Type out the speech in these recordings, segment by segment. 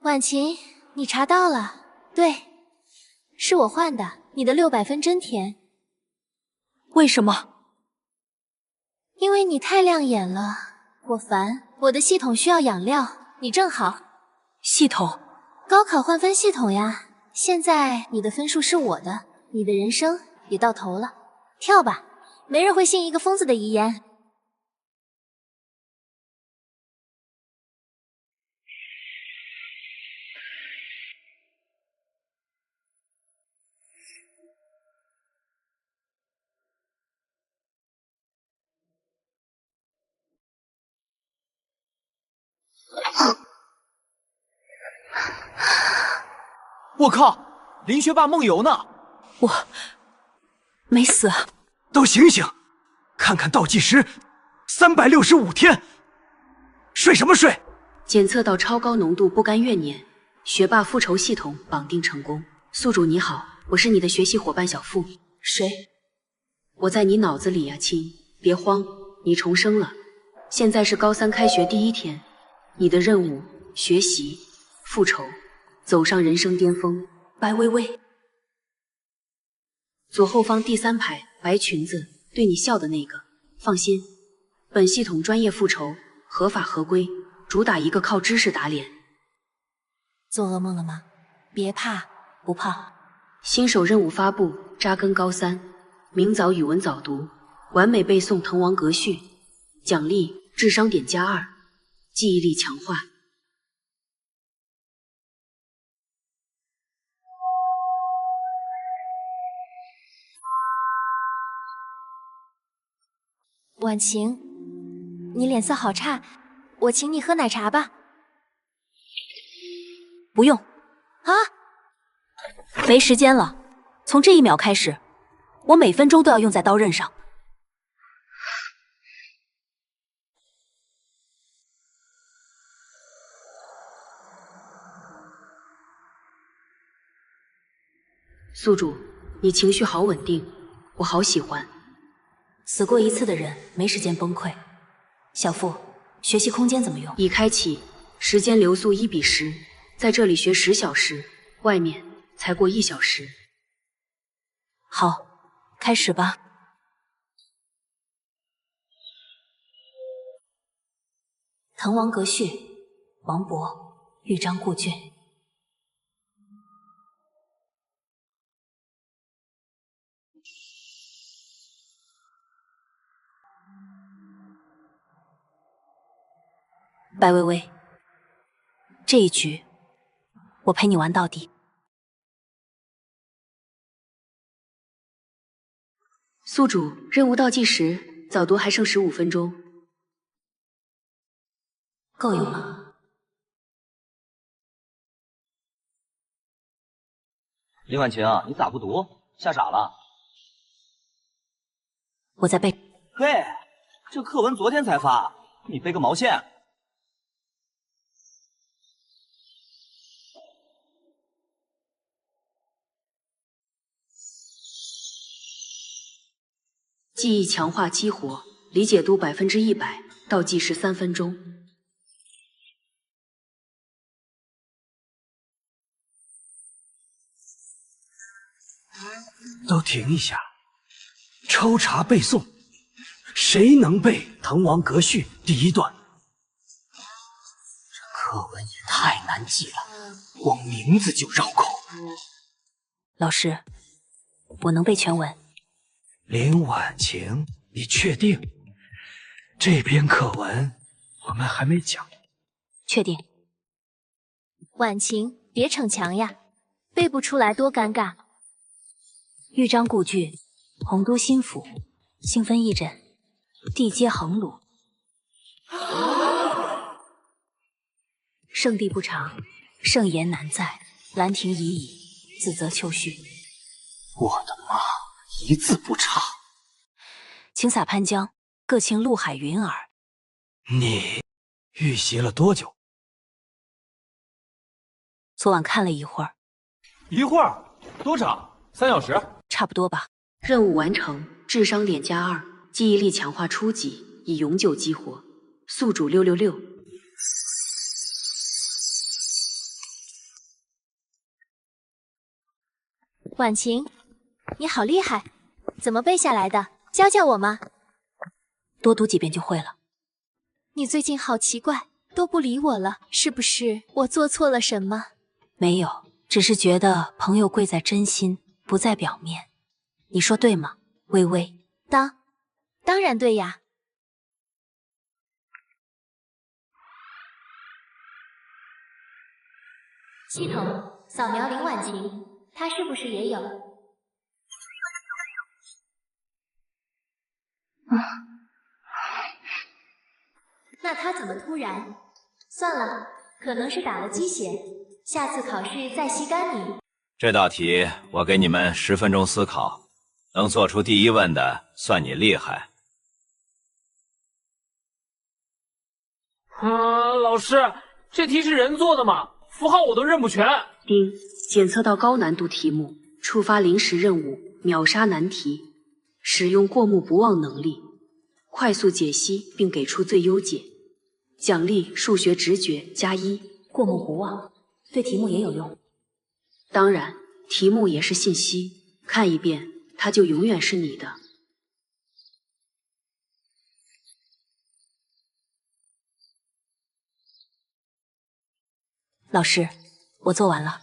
婉晴，你查到了，对，是我换的，你的600分真甜。为什么？因为你太亮眼了，我烦。我的系统需要养料，你正好。系统？高考换分系统呀。现在你的分数是我的，你的人生也到头了。跳吧，没人会信一个疯子的遗言。我靠，林学霸梦游呢！我没死。都醒醒，看看倒计时，365天，睡什么睡？检测到超高浓度不干怨念，学霸复仇系统绑定成功。宿主你好，我是你的学习伙伴小付。谁？我在你脑子里呀，亲，别慌，你重生了。现在是高3开学第1天，你的任务：学习、复仇，走上人生巅峰。白薇薇，左后方第3排，白裙子，对你笑的那个。放心，本系统专业复仇，合法合规，主打一个靠知识打脸。做噩梦了吗？别怕，不怕。新手任务发布：扎根高3，明早语文早读，完美背诵滕王阁序，奖励智商点+2，记忆力强化。婉晴，你脸色好差，我请你喝奶茶吧。不用。啊？没时间了，从这1秒开始，我每分钟都要用在刀刃上。宿主，你情绪好稳定，我好喜欢。死过1次的人没时间崩溃。小付，学习空间怎么用？已开启，时间流速1:10，在这里学10小时，外面才过1小时。好，开始吧。滕王阁序，王勃，豫章故卷。白薇薇，这一局我陪你玩到底。宿主，任务倒计时，早读还剩15分钟，够用吗？林婉晴，你咋不读？吓傻了？我在背。嘿，这课文昨天才发，你背个毛线？记忆强化激活，理解度100%，倒计时3分钟。都停一下，抽查背诵，谁能背《滕王阁序》第1段？这课文也太难记了，光名字就绕口。老师，我能背全文。林婉晴，你确定？这篇课文我们还没讲。确定。婉晴，别逞强呀，背不出来多尴尬。豫章故句，洪都新府，兴奋义诊，地接横鲁。圣地不长，圣言难在，兰亭已矣，自责丘序。我的妈，一字不差。请洒潘江，各倾陆海云耳。你预习了多久？昨晚看了一会儿。一会儿？多长？3小时？差不多吧。任务完成，智商点+2，记忆力强化初级，已永久激活。宿主666。婉晴，你好厉害，怎么背下来的？教教我吗？多读几遍就会了。你最近好奇怪，都不理我了，是不是我做错了什么？没有，只是觉得朋友贵在真心，不在表面。你说对吗，微微？当然对呀。系统扫描林婉晴，她是不是也有？那她怎么突然？算了，可能是打了鸡血，下次考试再吸干你。这道题我给你们10分钟思考，能做出第一问的算你厉害。老师，这题是人做的吗？符号我都认不全。丁，检测到高难度题目，触发临时任务，秒杀难题，使用过目不忘能力，快速解析并给出最优解，奖励数学直觉+1。过目不忘，对题目也有用。当然，题目也是信息，看一遍它就永远是你的。老师，我做完了。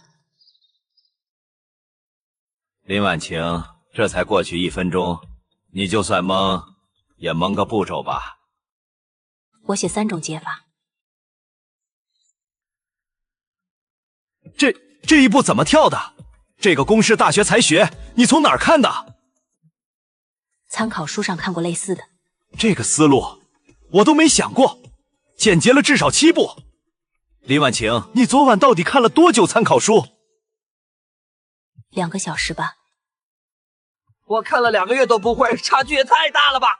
林婉晴，这才过去1分钟，你就算蒙，也蒙个步骤吧。我写3种解法。这一步怎么跳的？这个公式大学才学，你从哪儿看的？参考书上看过类似的。这个思路我都没想过，简洁了至少7步。林婉晴，你昨晚到底看了多久参考书？2个小时吧。我看了2个月都不会，差距也太大了吧！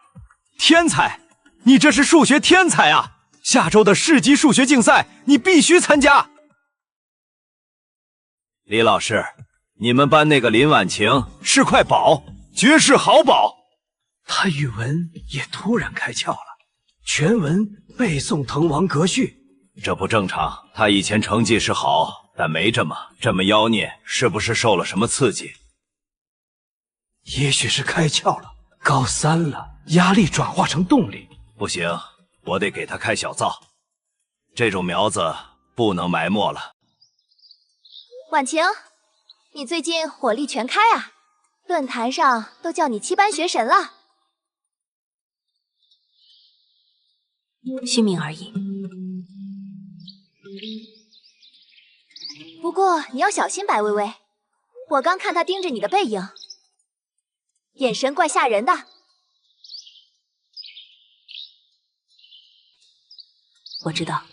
天才，你这是数学天才啊！下周的市级数学竞赛你必须参加。李老师，你们班那个林婉晴是块宝，绝世好宝。他语文也突然开窍了，全文背诵滕王阁序。这不正常，他以前成绩是好，但没这么妖孽，是不是受了什么刺激？也许是开窍了，高3了，压力转化成动力。不行，我得给他开小灶，这种苗子不能埋没了。婉晴，你最近火力全开啊，论坛上都叫你7班学神了。虚名而已。不过你要小心白薇薇，我刚看她盯着你的背影，眼神怪吓人的。我知道。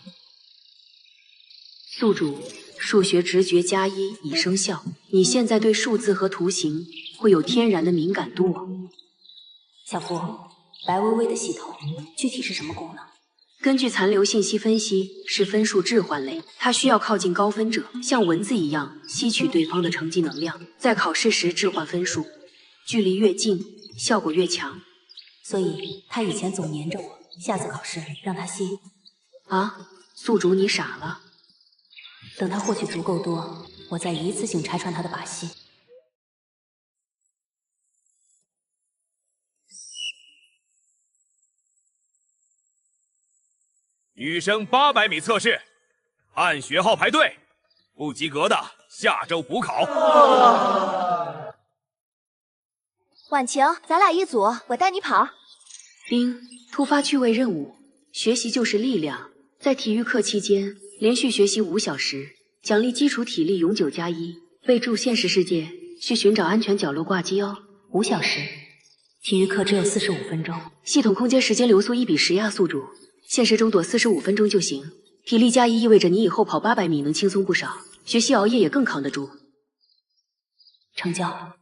宿主，数学直觉+1已生效，你现在对数字和图形会有天然的敏感度哦。小福，白薇薇的系统具体是什么功能？根据残留信息分析，是分数置换类，它需要靠近高分者，像蚊子一样吸取对方的成绩能量，在考试时置换分数，距离越近，效果越强。所以他以前总黏着我，下次考试让他吸。啊，宿主你傻了。等他获取足够多，我再一次性拆穿他的把戏。女生800米测试，按学号排队，不及格的下周补考。婉晴，咱俩一组，我带你跑。丁，突发趣味任务，学习就是力量。在体育课期间，连续学习5小时，奖励基础体力永久+1。备注：现实世界需寻找安全角落挂机哦。5小时，体育课只有45分钟。系统空间时间流速1比10呀，宿主。现实中躲45分钟就行。体力+1意味着你以后跑800米能轻松不少，学习熬夜也更扛得住。成交。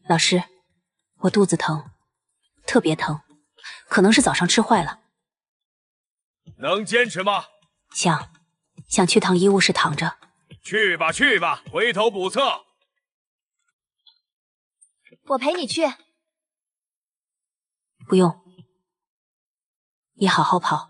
老师，我肚子疼，特别疼，可能是早上吃坏了。能坚持吗？想去趟医务室躺着。去吧去吧，回头补测。我陪你去。不用，你好好跑。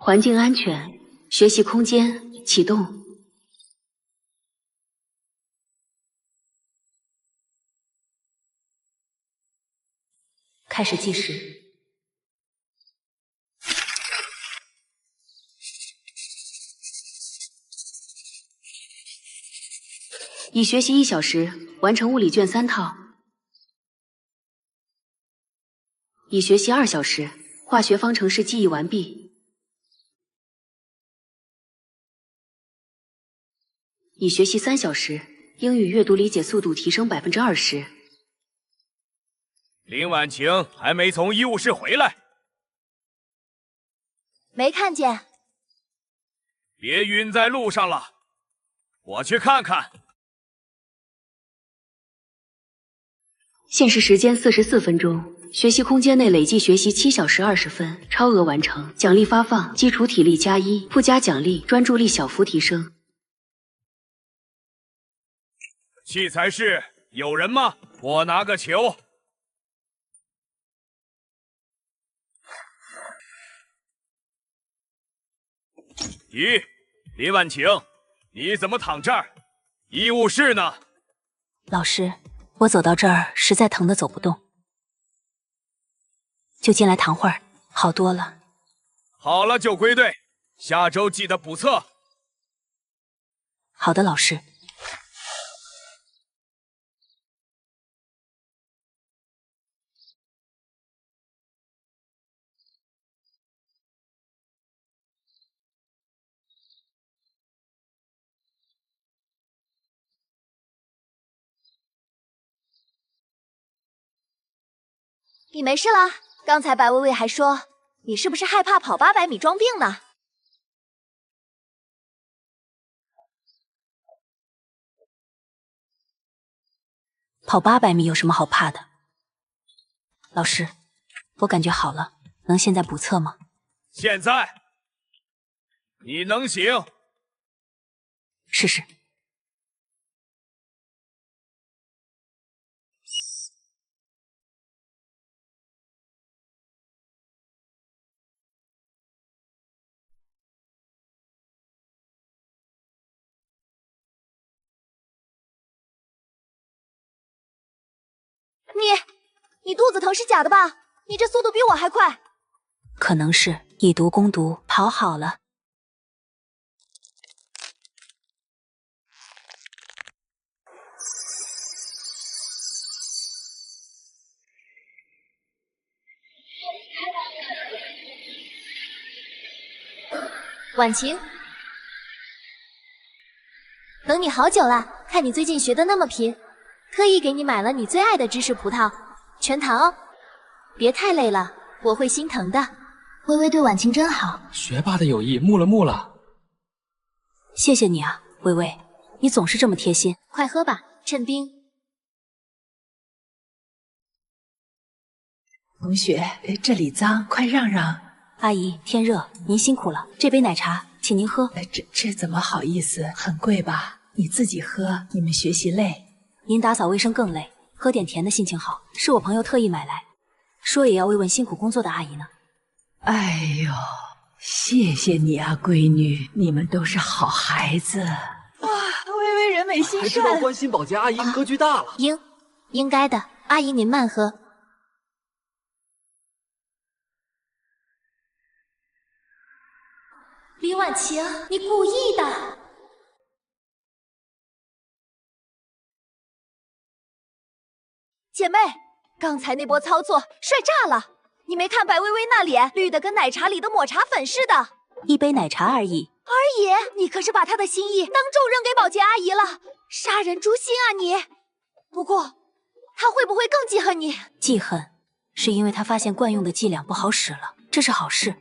环境安全，学习空间启动。开始计时。已学习1小时，完成物理卷3套。已学习2小时，化学方程式记忆完毕。已学习3小时，英语阅读理解速度提升20%。林婉晴还没从医务室回来，没看见。别晕在路上了，我去看看。限时时间44分钟，学习空间内累计学习7小时20分，超额完成。奖励发放：基础体力+1，附加奖励专注力小幅提升。器材室有人吗？我拿个球。咦，林婉晴，你怎么躺这儿？医务室呢？老师，我走到这儿实在疼得走不动，就进来躺会儿，好多了。好了就归队，下周记得补测。好的，老师。你没事啦？刚才白薇薇还说你是不是害怕跑800米装病呢？跑800米有什么好怕的？老师，我感觉好了，能现在补测吗？现在？你能行？试试。你肚子疼是假的吧？你这速度比我还快。可能是以毒攻毒，跑好了。婉晴，等你好久了，看你最近学的那么拼，特意给你买了你最爱的芝士葡萄，全糖哦。别太累了，我会心疼的。微微对婉晴真好，学霸的友谊木了木了。谢谢你啊，微微，你总是这么贴心。快喝吧，趁冰。同学，这里脏，快让让。阿姨，天热，您辛苦了，这杯奶茶，请您喝。这怎么好意思？很贵吧？你自己喝，你们学习累。您打扫卫生更累，喝点甜的心情好，是我朋友特意买来，说也要慰问辛苦工作的阿姨呢。哎呦，谢谢你啊，闺女，你们都是好孩子。哇，微微人美心善，还知道关心保洁阿姨格局大了。应该的，阿姨您慢喝。李婉晴，你故意的。姐妹，刚才那波操作帅炸了！你没看白薇薇那脸绿的跟奶茶里的抹茶粉似的？一杯奶茶而已。二爷，你可是把她的心意当众扔给保洁阿姨了，杀人诛心啊你！不过，她会不会更记恨你？记恨，是因为她发现惯用的伎俩不好使了，这是好事。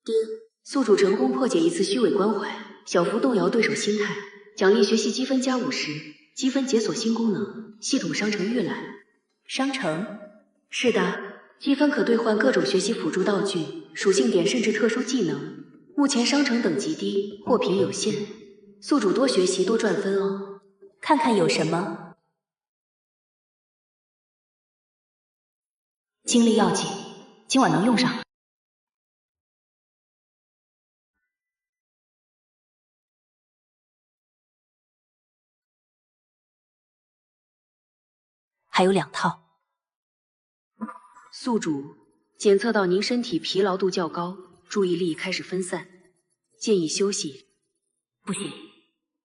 丁，宿主成功破解一次虚伪关怀，小幅动摇对手心态，奖励学习积分加50，积分解锁新功能，系统商城预览。商城？是的，积分可兑换各种学习辅助道具、属性点甚至特殊技能。目前商城等级低，货品有限，宿主多学习多赚分哦。看看有什么。精力要紧，今晚能用上。还有2套。宿主，检测到您身体疲劳度较高，注意力开始分散，建议休息。不行，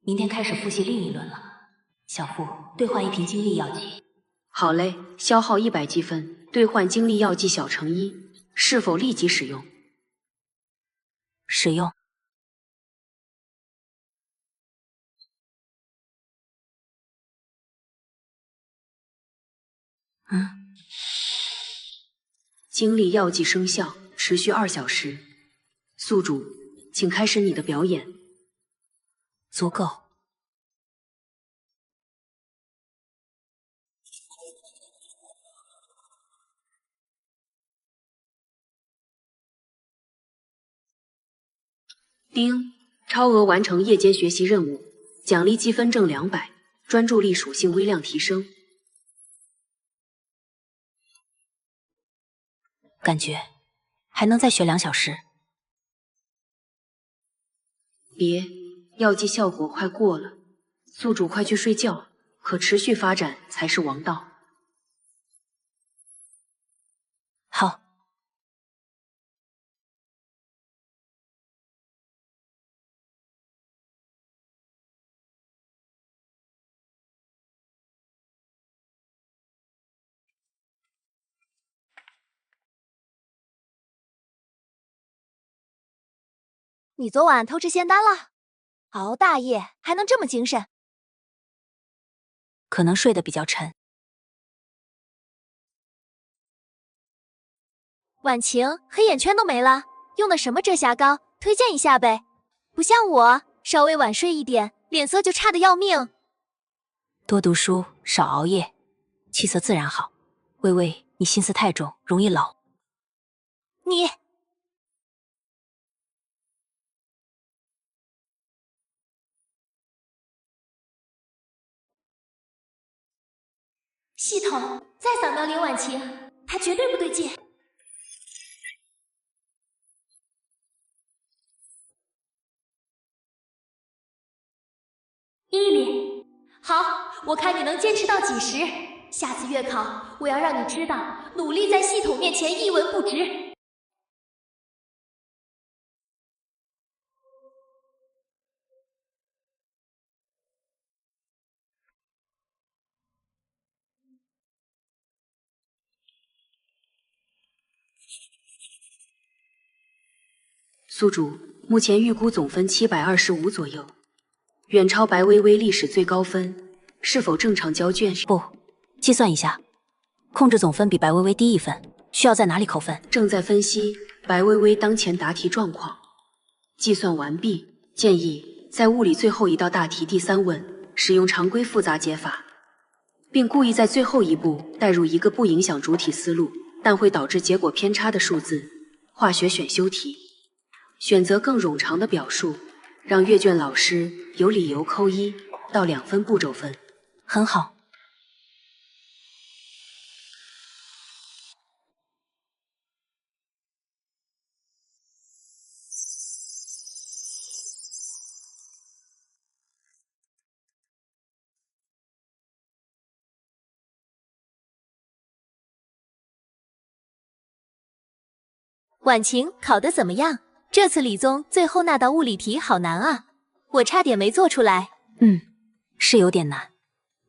明天开始复习另一轮了。小付，兑换1瓶精力药剂。好嘞，消耗100积分，兑换精力药剂小乘1，是否立即使用？使用。精力药剂生效，持续2小时。宿主，请开始你的表演。足够。丁，超额完成夜间学习任务，奖励积分正200，专注力属性微量提升。感觉还能再学2小时。别，药剂效果快过了，宿主快去睡觉，可持续发展才是王道。好。你昨晚偷吃仙丹了？熬大夜还能这么精神？可能睡得比较沉。婉晴，黑眼圈都没了，用的什么遮瑕膏？推荐一下呗。不像我，稍微晚睡一点，脸色就差得要命。多读书，少熬夜，气色自然好。微微，你心思太重，容易老。你。系统再扫描林婉晴，她绝对不对劲。伊林，好，我看你能坚持到几时？下次月考，我要让你知道，努力在系统面前一文不值。宿主，目前预估总分725左右，远超白薇薇历史最高分，是否正常交卷？不，计算一下，控制总分比白薇薇低1分，需要在哪里扣分？正在分析白薇薇当前答题状况，计算完毕。建议在物理最后一道大题第3问使用常规复杂解法，并故意在最后一步带入一个不影响主体思路，但会导致结果偏差的数字。化学选修题。选择更冗长的表述，让阅卷老师有理由扣1到2分步骤分。很好。婉晴考得怎么样？这次理综最后那道物理题好难啊，我差点没做出来。是有点难，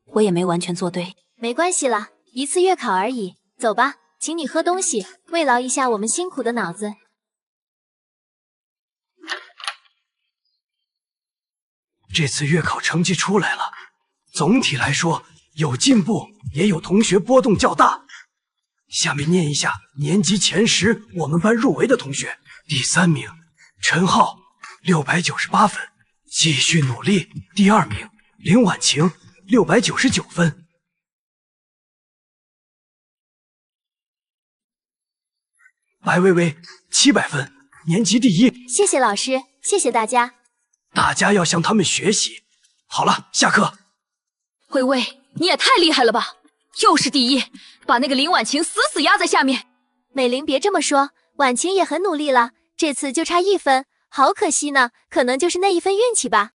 我也没完全做对。没关系啦，一次月考而已。走吧，请你喝东西，慰劳一下我们辛苦的脑子。这次月考成绩出来了，总体来说有进步，也有同学波动较大。下面念一下年级前10我们班入围的同学。第3名陈浩698分，继续努力。第2名林婉晴699分。白薇薇700分，年级第1。谢谢老师，谢谢大家。大家要向他们学习。好了，下课。薇薇，你也太厉害了吧！又是第1，把那个林婉晴死死压在下面。美玲别这么说，婉晴也很努力了，这次就差1分，好可惜呢，可能就是那1分运气吧。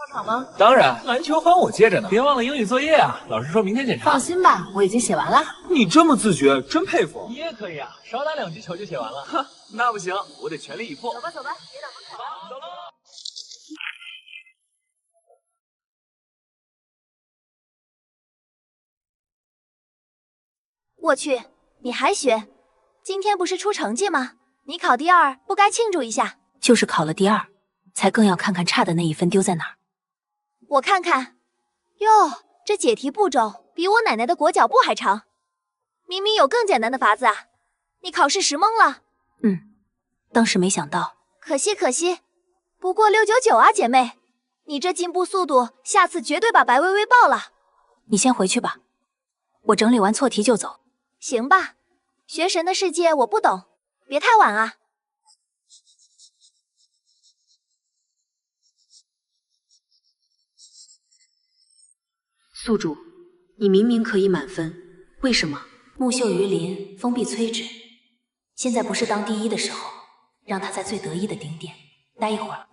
场吗？当然，篮球还我接着呢。别忘了英语作业啊，老师说明天检查。放心吧，我已经写完了。你这么自觉，真佩服。你也可以啊，少打2局球就写完了。哼，那不行，我得全力以赴。走吧，走吧，别挡风采了。走喽。我去，你还学？今天不是出成绩吗？你考第2，不该庆祝一下？就是考了第2，才更要看看差的那1分丢在哪儿。我看看，哟，这解题步骤比我奶奶的裹脚布还长。明明有更简单的法子啊！你考试时懵了？当时没想到。可惜可惜，不过699啊，姐妹，你这进步速度，下次绝对把白薇薇爆了。你先回去吧，我整理完错题就走。行吧，学神的世界我不懂，别太晚啊。宿主，你明明可以满分，为什么？木秀于林，风必摧之。现在不是当第1的时候，让他在最得意的顶点待一会儿。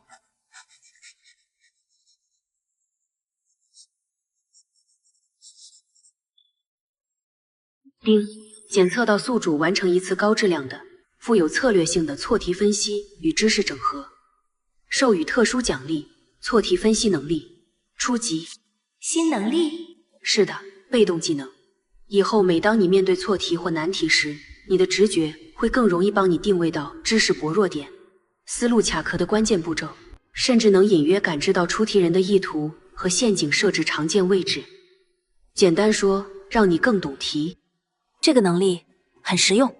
丁，检测到宿主完成一次高质量的、富有策略性的错题分析与知识整合，授予特殊奖励——错题分析能力初级。新能力？是的，被动技能。以后每当你面对错题或难题时，你的直觉会更容易帮你定位到知识薄弱点、思路卡壳的关键步骤，甚至能隐约感知到出题人的意图和陷阱设置常见位置。简单说，让你更懂题。这个能力很实用，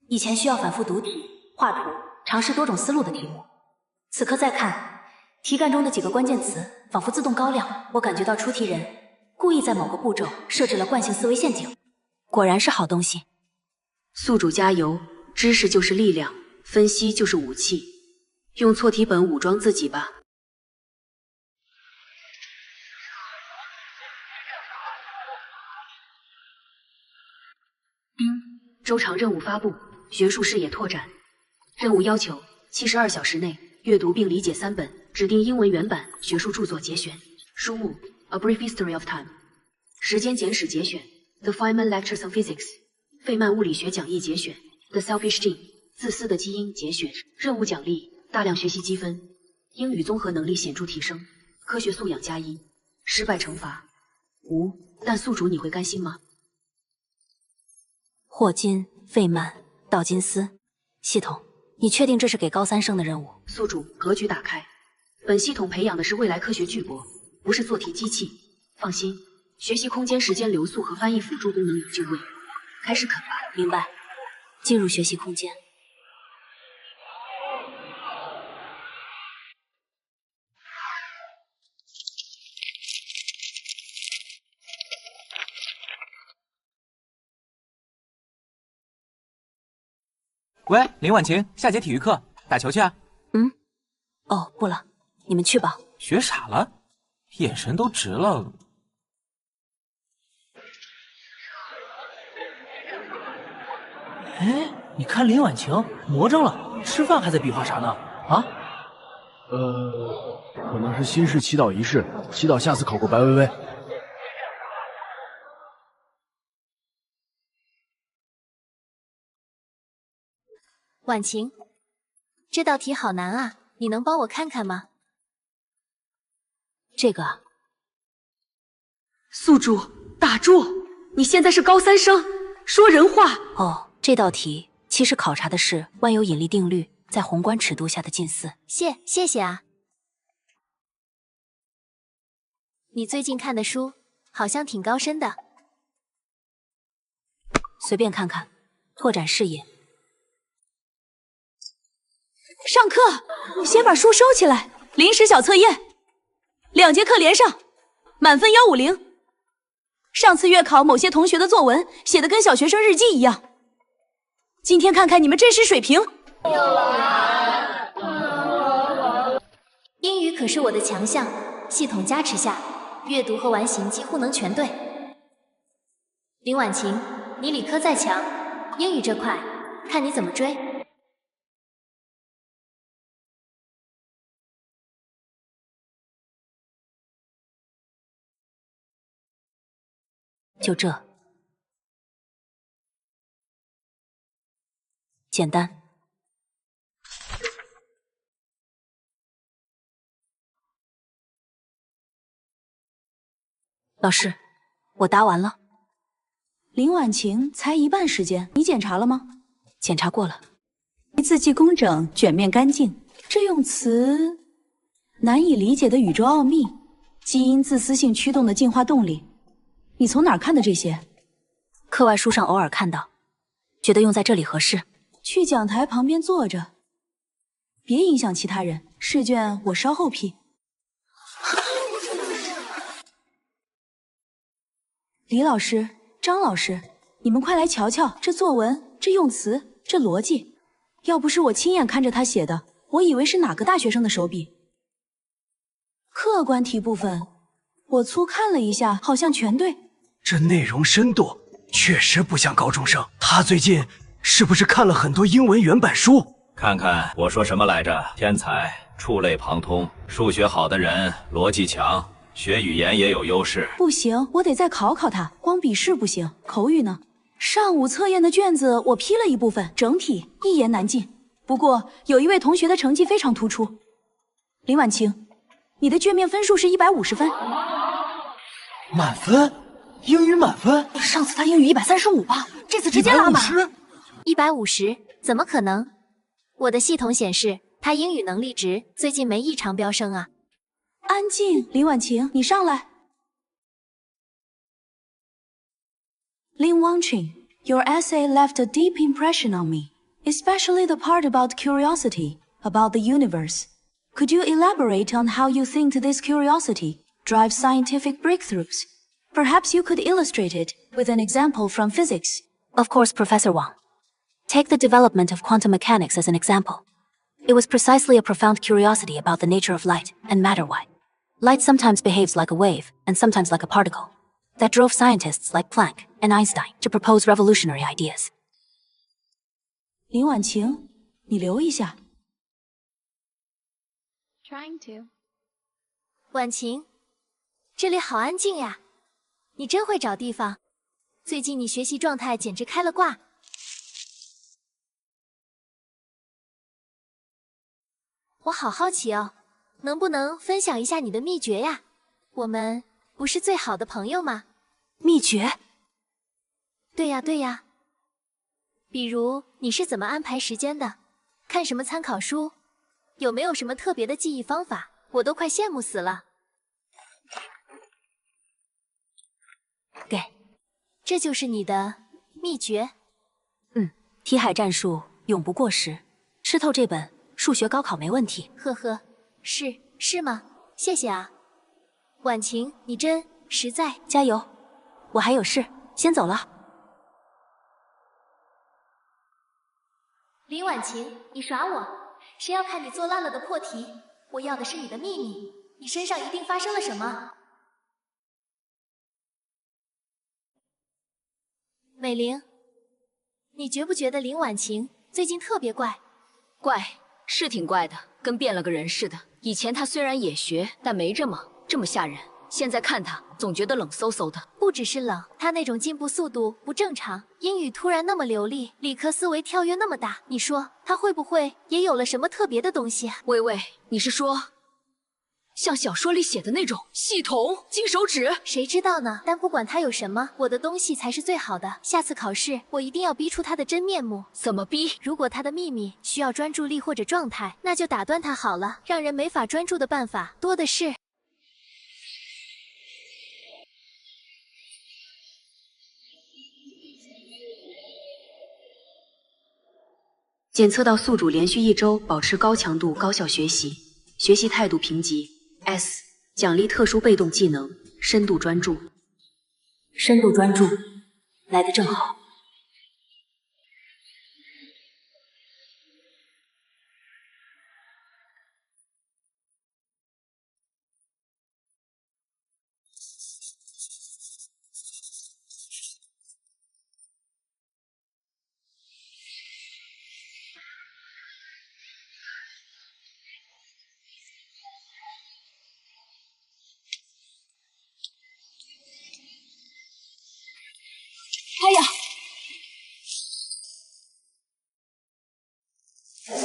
以前需要反复读题、画图，尝试多种思路的题目。此刻再看，题干中的几个关键词仿佛自动高亮，我感觉到出题人故意在某个步骤设置了惯性思维陷阱，果然是好东西。宿主加油，知识就是力量，分析就是武器，用错题本武装自己吧。周长任务发布，学术视野拓展。任务要求：72小时内阅读并理解3本指定英文原版学术著作节选。书目：A Brief History of Time。时间简史节选：The Feynman Lectures on Physics。费曼物理学讲义节选：The Selfish Gene。自私的基因节选。任务奖励：大量学习积分，英语综合能力显著提升，科学素养+1。失败惩罚无，但宿主你会甘心吗？霍金、费曼、道金斯，系统，你确定这是给高3生的任务？宿主，格局打开。本系统培养的是未来科学巨擘，不是做题机器。放心，学习空间、时间流速和翻译辅助功能有就位。开始啃吧。明白。进入学习空间。喂，林婉晴，下节体育课打球去啊？哦，不了，你们去吧。学傻了，眼神都直了。哎，你看林婉晴魔怔了，吃饭还在比划啥呢？啊？可能是新式祈祷仪式，祈祷下次考过白薇薇。婉晴，这道题好难啊，你能帮我看看吗？这个，宿主打住！你现在是高3生，说人话。哦，这道题其实考察的是万有引力定律在宏观尺度下的近似。谢谢啊。你最近看的书好像挺高深的。随便看看，拓展视野。上课，先把书收起来。临时小测验，2节课连上，满分150。上次月考某些同学的作文写的跟小学生日记一样，今天看看你们真实水平。英语可是我的强项，系统加持下，阅读和完形几乎能全对。林婉晴，你理科再强，英语这块看你怎么追。就这，简单。老师，我答完了。林婉晴才一半时间，你检查了吗？检查过了。字迹工整，卷面干净。这用词难以理解的宇宙奥秘，基因自私性驱动的进化动力，你从哪儿看的这些？课外书上偶尔看到，觉得用在这里合适。去讲台旁边坐着，别影响其他人。试卷我稍后批。李老师、张老师，你们快来瞧瞧这作文，这用词，这逻辑。要不是我亲眼看着他写的，我以为是哪个大学生的手笔。客观题部分，我粗看了一下，好像全对。这内容深度确实不像高中生。他最近是不是看了很多英文原版书？看看我说什么来着？天才触类旁通，数学好的人逻辑强，学语言也有优势。不行，我得再考考他。光笔试不行，口语呢？上午测验的卷子我批了一部分，整体一言难尽。不过有一位同学的成绩非常突出，林婉晴，你的卷面分数是150分。满分？英语满分？上次他英语135吧，这次直接拉满。150？怎么可能？我的系统显示他英语能力值最近没异常飙升啊。安静，林婉晴，你上来。Lin Wangqing, your essay left a deep impression on me, especially the part about curiosity, about the universe. Could you elaborate on how you think this curiosity drives scientific breakthroughs? Perhaps you could illustrate it with an example from physics. Of course, Professor Wang. Take the development of quantum mechanics as an example. It was precisely a profound curiosity about the nature of light and matter why. Light sometimes behaves like a wave and sometimes like a particle. That drove scientists like Planck and Einstein to propose revolutionary ideas. 林婉晴，你留一下。Trying to. 婉晴，这里好安静呀，你真会找地方。最近你学习状态简直开了挂。我好好奇哦，能不能分享一下你的秘诀呀？我们不是最好的朋友吗？秘诀？对呀，对呀。比如你是怎么安排时间的？看什么参考书？有没有什么特别的记忆方法？我都快羡慕死了。给，这就是你的秘诀？题海战术永不过时，吃透这本数学高考没问题。呵呵，是吗？谢谢啊，婉晴，你真实在。加油，我还有事，先走了。林婉晴，你耍我？谁要看你做烂了的破题？我要的是你的秘密，你身上一定发生了什么。美玲，你觉不觉得林婉晴最近特别怪？怪，是挺怪的，跟变了个人似的。以前他虽然也学，但没这么吓人。现在看他，总觉得冷飕飕的。不只是冷，他那种进步速度不正常，英语突然那么流利，理科思维跳跃那么大，你说他会不会也有了什么特别的东西啊？微微，你是说像小说里写的那种系统金手指？谁知道呢？但不管他有什么，我的东西才是最好的。下次考试，我一定要逼出他的真面目。怎么逼？如果他的秘密需要专注力或者状态，那就打断他好了。让人没法专注的办法多的是。检测到宿主连续1周保持高强度高效学习，学习态度评级 S， 奖励特殊被动技能深度专注。深度专注，来得正好。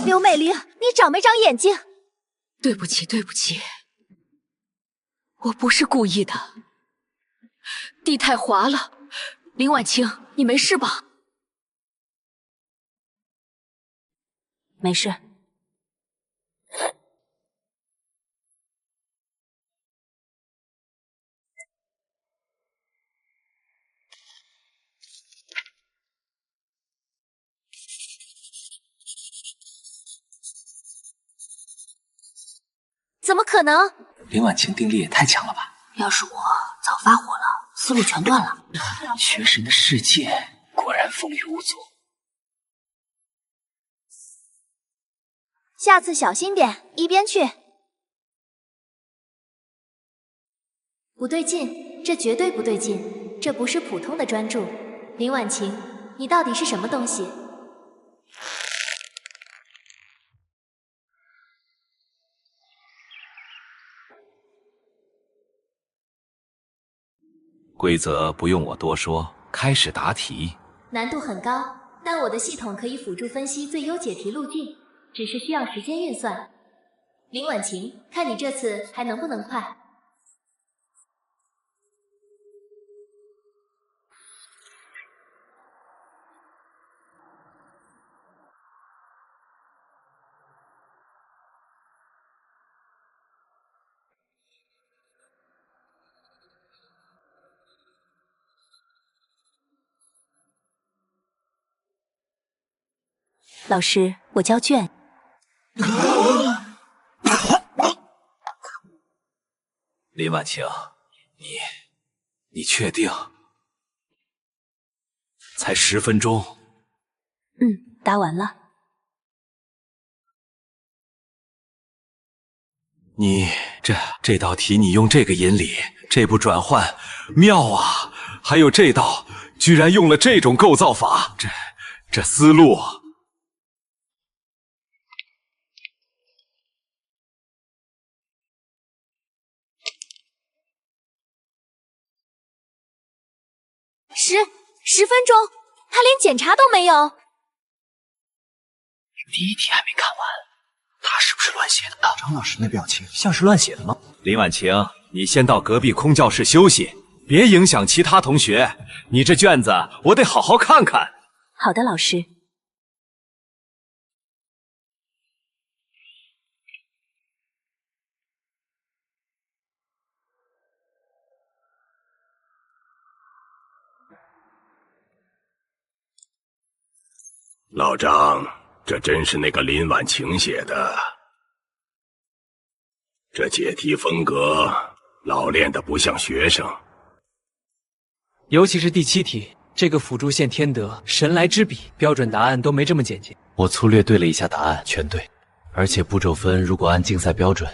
刘美玲，你长没长眼睛？对不起，对不起，我不是故意的，地太滑了。林婉清，你没事吧？没事。怎么可能？林婉清定力也太强了吧！要是我早发火了，思路全断了。学神的世界果然风雨无阻。下次小心点，一边去。不对劲，这绝对不对劲，这不是普通的专注。林婉晴，你到底是什么东西？规则不用我多说，开始答题。难度很高，但我的系统可以辅助分析最优解题路径，只是需要时间运算。林婉晴，看你这次还能不能快？老师，我交卷。林婉晴，你确定？才10分钟。答完了。这道题你用这个引理，这步转换妙啊！还有这道，居然用了这种构造法，这思路。10分钟，他连检查都没有。第一题还没看完，他是不是乱写的？张老师那表情像是乱写的吗？林婉晴，你先到隔壁空教室休息，别影响其他同学。你这卷子我得好好看看。好的，老师。老张，这真是那个林婉晴写的。这解题风格老练的不像学生。尤其是第7题，这个辅助线天德，神来之笔，标准答案都没这么简洁。我粗略对了一下答案，全对，而且步骤分如果按竞赛标准，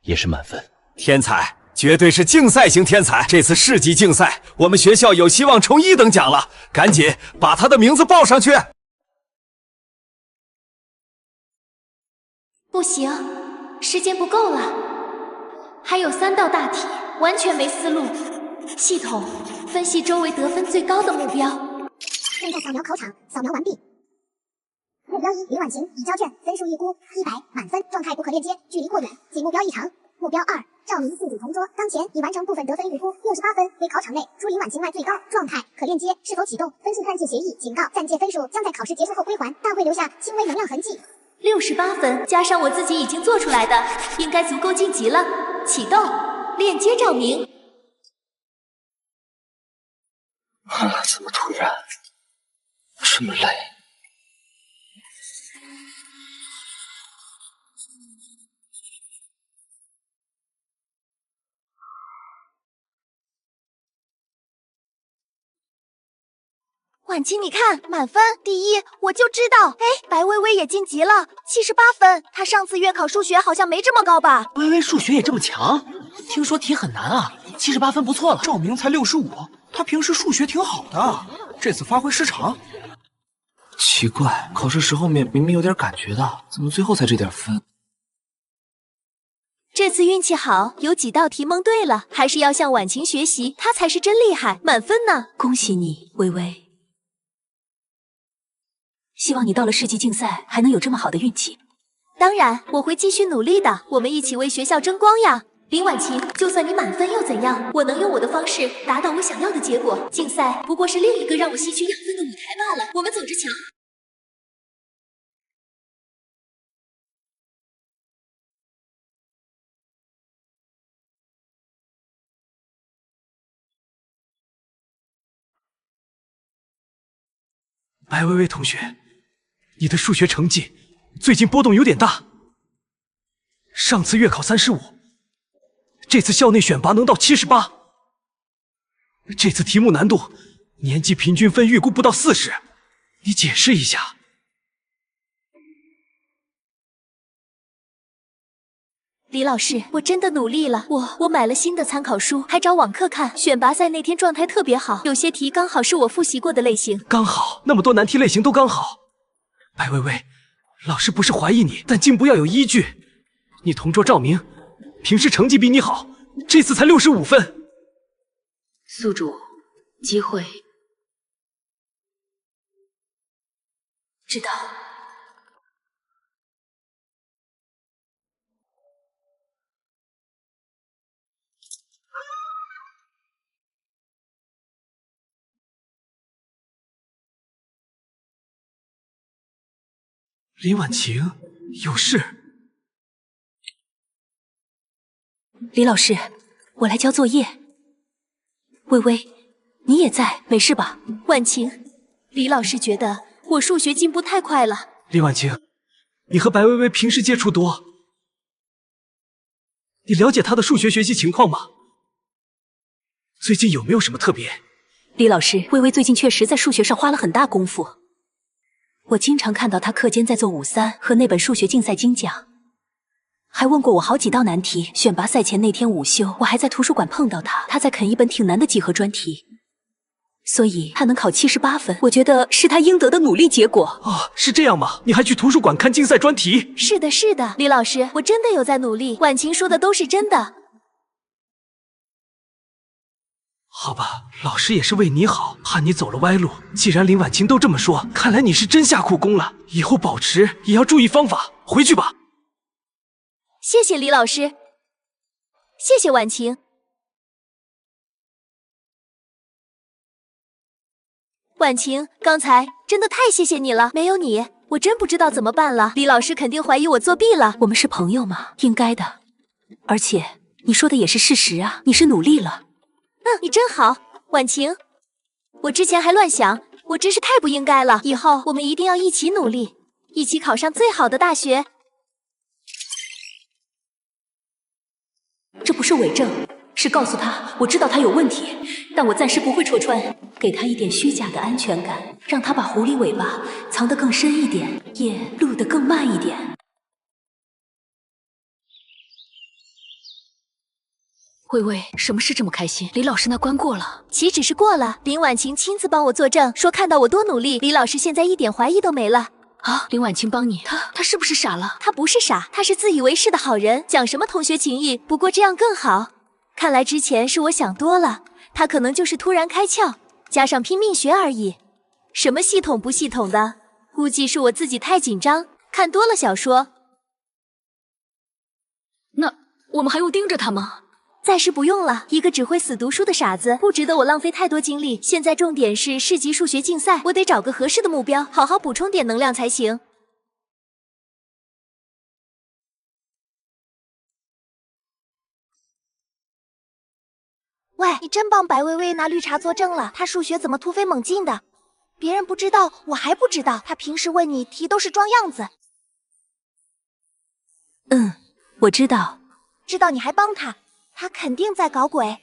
也是满分。天才，绝对是竞赛型天才！这次市级竞赛，我们学校有希望冲1等奖了，赶紧把他的名字报上去！不行，时间不够了，还有3道大题，完全没思路。系统分析周围得分最高的目标。正在扫描考场，扫描完毕。目标1：林婉晴已交卷，分数预估100，满分，状态不可链接，距离过远，仅目标异常。目标2：赵明4组同桌，当前已完成部分得分预估68分，为考场内除林婉晴外最高，状态可链接，是否启动分数暂借协议？警告：暂借分数将在考试结束后归还，但会留下轻微能量痕迹。68分加上我自己已经做出来的，应该足够晋级了。启动，链接赵明。怎么突然这么累？婉晴，你看，满分第1，我就知道。哎，白薇薇也晋级了，78分。她上次月考数学好像没这么高吧？薇薇数学也这么强？听说题很难啊，78分不错了。赵明才65，他平时数学挺好的，这次发挥失常。奇怪，考试时候明明有点感觉的，怎么最后才这点分？这次运气好，有几道题蒙对了，还是要向婉晴学习，她才是真厉害，满分呢。恭喜你，薇薇。希望你到了世纪竞赛还能有这么好的运气。当然，我会继续努力的，我们一起为学校争光呀！林婉晴，就算你满分又怎样？我能用我的方式达到我想要的结果。竞赛不过是另一个让我吸取养分的舞台罢了。我们走着瞧。白薇薇同学，你的数学成绩最近波动有点大。上次月考35，这次校内选拔能到78。这次题目难度，年级平均分预估不到40，你解释一下。李老师，我真的努力了，我买了新的参考书，还找网课看。选拔赛那天状态特别好，有些题刚好是我复习过的类型。刚好，那么多难题类型都刚好。白薇薇，老师不是怀疑你，但进步要有依据。你同桌赵明，平时成绩比你好，这次才65分。宿主，机会。知道。林婉晴，有事。李老师，我来交作业。微微，你也在，没事吧？婉晴，李老师觉得我数学进步太快了。林婉晴，你和白薇薇平时接触多，你了解她的数学学习情况吗？最近有没有什么特别？李老师，微微最近确实在数学上花了很大功夫。我经常看到她课间在做5-3和那本数学竞赛精讲，还问过我好几道难题。选拔赛前那天午休，我还在图书馆碰到她，她在啃一本挺难的几何专题，所以她能考78分，我觉得是她应得的努力结果。哦，是这样吗？你还去图书馆看竞赛专题？是的，是的，李老师，我真的有在努力。婉晴说的都是真的。好吧，老师也是为你好，怕你走了歪路。既然林婉晴都这么说，看来你是真下苦功了。以后保持也要注意方法。回去吧。谢谢李老师，谢谢婉晴。婉晴，刚才真的太谢谢你了，没有你，我真不知道怎么办了。李老师肯定怀疑我作弊了。我们是朋友嘛，应该的。而且你说的也是事实啊，你是努力了。你真好，婉晴。我之前还乱想，我真是太不应该了。以后我们一定要一起努力，一起考上最好的大学。这不是伪证，是告诉他我知道他有问题，但我暂时不会戳穿，给他一点虚假的安全感，让他把狐狸尾巴藏得更深一点，也录得更慢一点。微微，什么事这么开心？李老师那关过了？岂止是过了，林婉晴亲自帮我作证，说看到我多努力，李老师现在一点怀疑都没了。啊，林婉晴帮你，他是不是傻了？他不是傻，他是自以为是的好人，讲什么同学情谊，不过这样更好。看来之前是我想多了，他可能就是突然开窍，加上拼命学而已。什么系统不系统的，估计是我自己太紧张，看多了小说。那我们还用盯着他吗？暂时不用了，一个只会死读书的傻子，不值得我浪费太多精力。现在重点是市级数学竞赛，我得找个合适的目标，好好补充点能量才行。喂，你真帮白薇薇拿绿茶作证了，她数学怎么突飞猛进的？别人不知道，我还不知道，她平时问你题都是装样子。我知道。知道你还帮她。他肯定在搞鬼。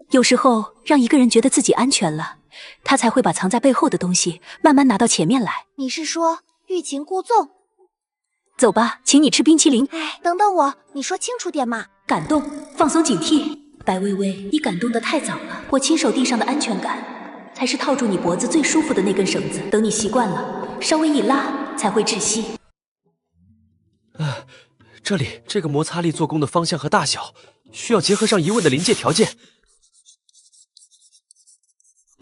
有时候让一个人觉得自己安全了，他才会把藏在背后的东西慢慢拿到前面来。你是说欲擒故纵？走吧，请你吃冰淇淋。哎，等等我，你说清楚点嘛。感动，放松警惕。白薇薇，你感动得太早了，我亲手递上的安全感，才是套住你脖子最舒服的那根绳子。等你习惯了，稍微一拉才会窒息。这里这个摩擦力做功的方向和大小，需要结合上疑问的临界条件，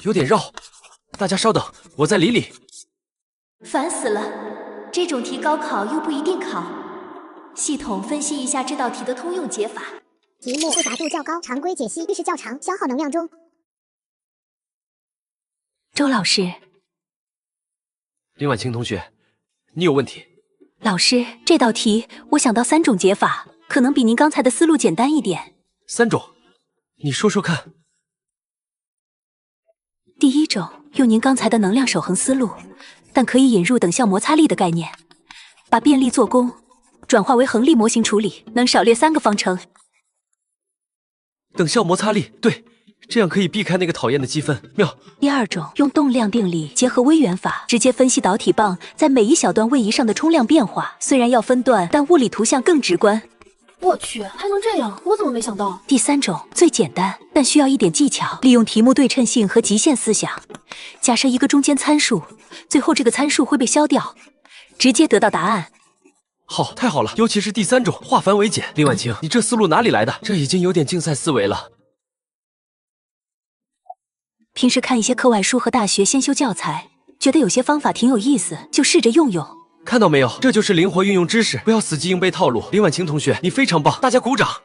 有点绕。大家稍等，我再理理。烦死了，这种题高考又不一定考。系统分析一下这道题的通用解法。题目复杂度较高，常规解析遇时较长，消耗能量中。周老师，林婉清同学，你有问题？老师，这道题我想到3种解法，可能比您刚才的思路简单一点。3种，你说说看。第一种，用您刚才的能量守恒思路，但可以引入等效摩擦力的概念，把便利做功转化为恒力模型处理，能少略3个方程。等效摩擦力，对，这样可以避开那个讨厌的积分，妙。第二种，用动量定理结合微元法，直接分析导体棒在每一小段位移上的冲量变化，虽然要分段，但物理图像更直观。我去，还能这样，我怎么没想到？第3种最简单，但需要一点技巧，利用题目对称性和极限思想，假设一个中间参数，最后这个参数会被消掉，直接得到答案。好，太好了，尤其是第3种，化繁为简。林婉清，你这思路哪里来的？这已经有点竞赛思维了。平时看一些课外书和大学先修教材，觉得有些方法挺有意思，就试着用用。看到没有，这就是灵活运用知识，不要死记硬背套路。林婉清同学，你非常棒，大家鼓掌。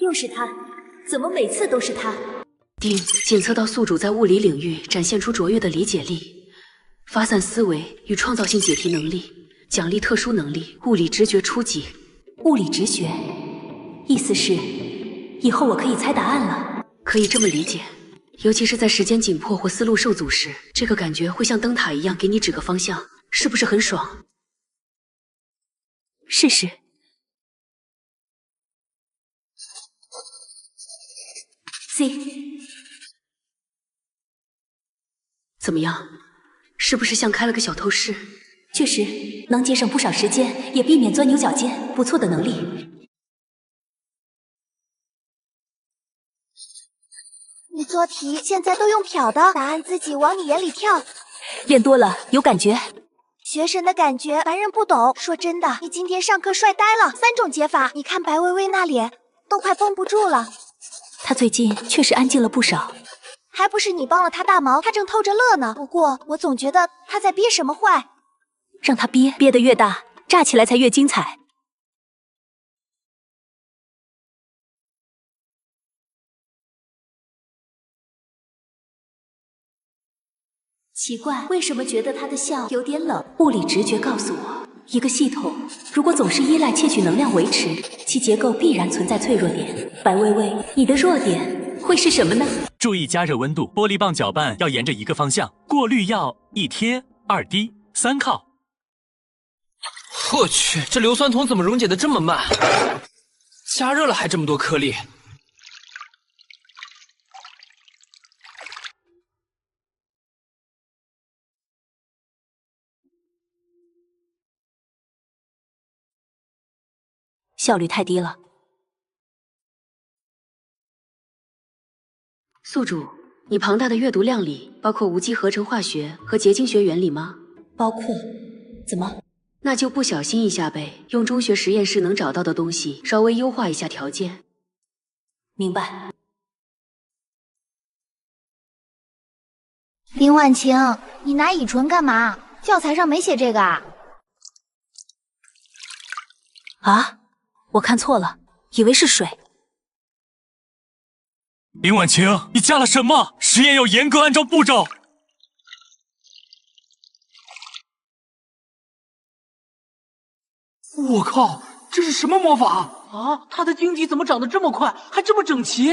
又是他，怎么每次都是他？丁，检测到宿主在物理领域展现出卓越的理解力、发散思维与创造性解题能力，奖励特殊能力物理直觉初级。物理直觉，意思是以后我可以猜答案了。可以这么理解，尤其是在时间紧迫或思路受阻时，这个感觉会像灯塔一样给你指个方向，是不是很爽？试试。C， 怎么样？是不是像开了个小透视？确实，能节省不少时间，也避免钻牛角尖，不错的能力。你做题现在都用瞟的，答案自己往你眼里跳。练多了有感觉。学神的感觉，凡人不懂。说真的，你今天上课帅呆了。3种解法，你看白薇薇那脸，都快绷不住了。她最近确实安静了不少。还不是你帮了她大忙，她正偷着乐呢。不过我总觉得她在憋什么坏。让她憋，憋得越大，炸起来才越精彩。奇怪，为什么觉得他的笑有点冷？物理直觉告诉我，一个系统如果总是依赖窃取能量维持，其结构必然存在脆弱点。白薇薇，你的弱点会是什么呢？注意加热温度，玻璃棒搅拌要沿着一个方向，过滤要1贴2滴3靠。我去，这硫酸铜怎么溶解的这么慢？加热了还这么多颗粒。效率太低了。宿主，你庞大的阅读量里包括无机合成化学和结晶学原理吗？包括。怎么？那就不小心一下呗，用中学实验室能找到的东西稍微优化一下条件。明白。林婉晴，你拿乙醇干嘛？教材上没写这个啊？啊？我看错了，以为是水。林婉晴，你加了什么？实验要严格按照步骤。我靠，这是什么魔法啊？它的晶体怎么长得这么快，还这么整齐？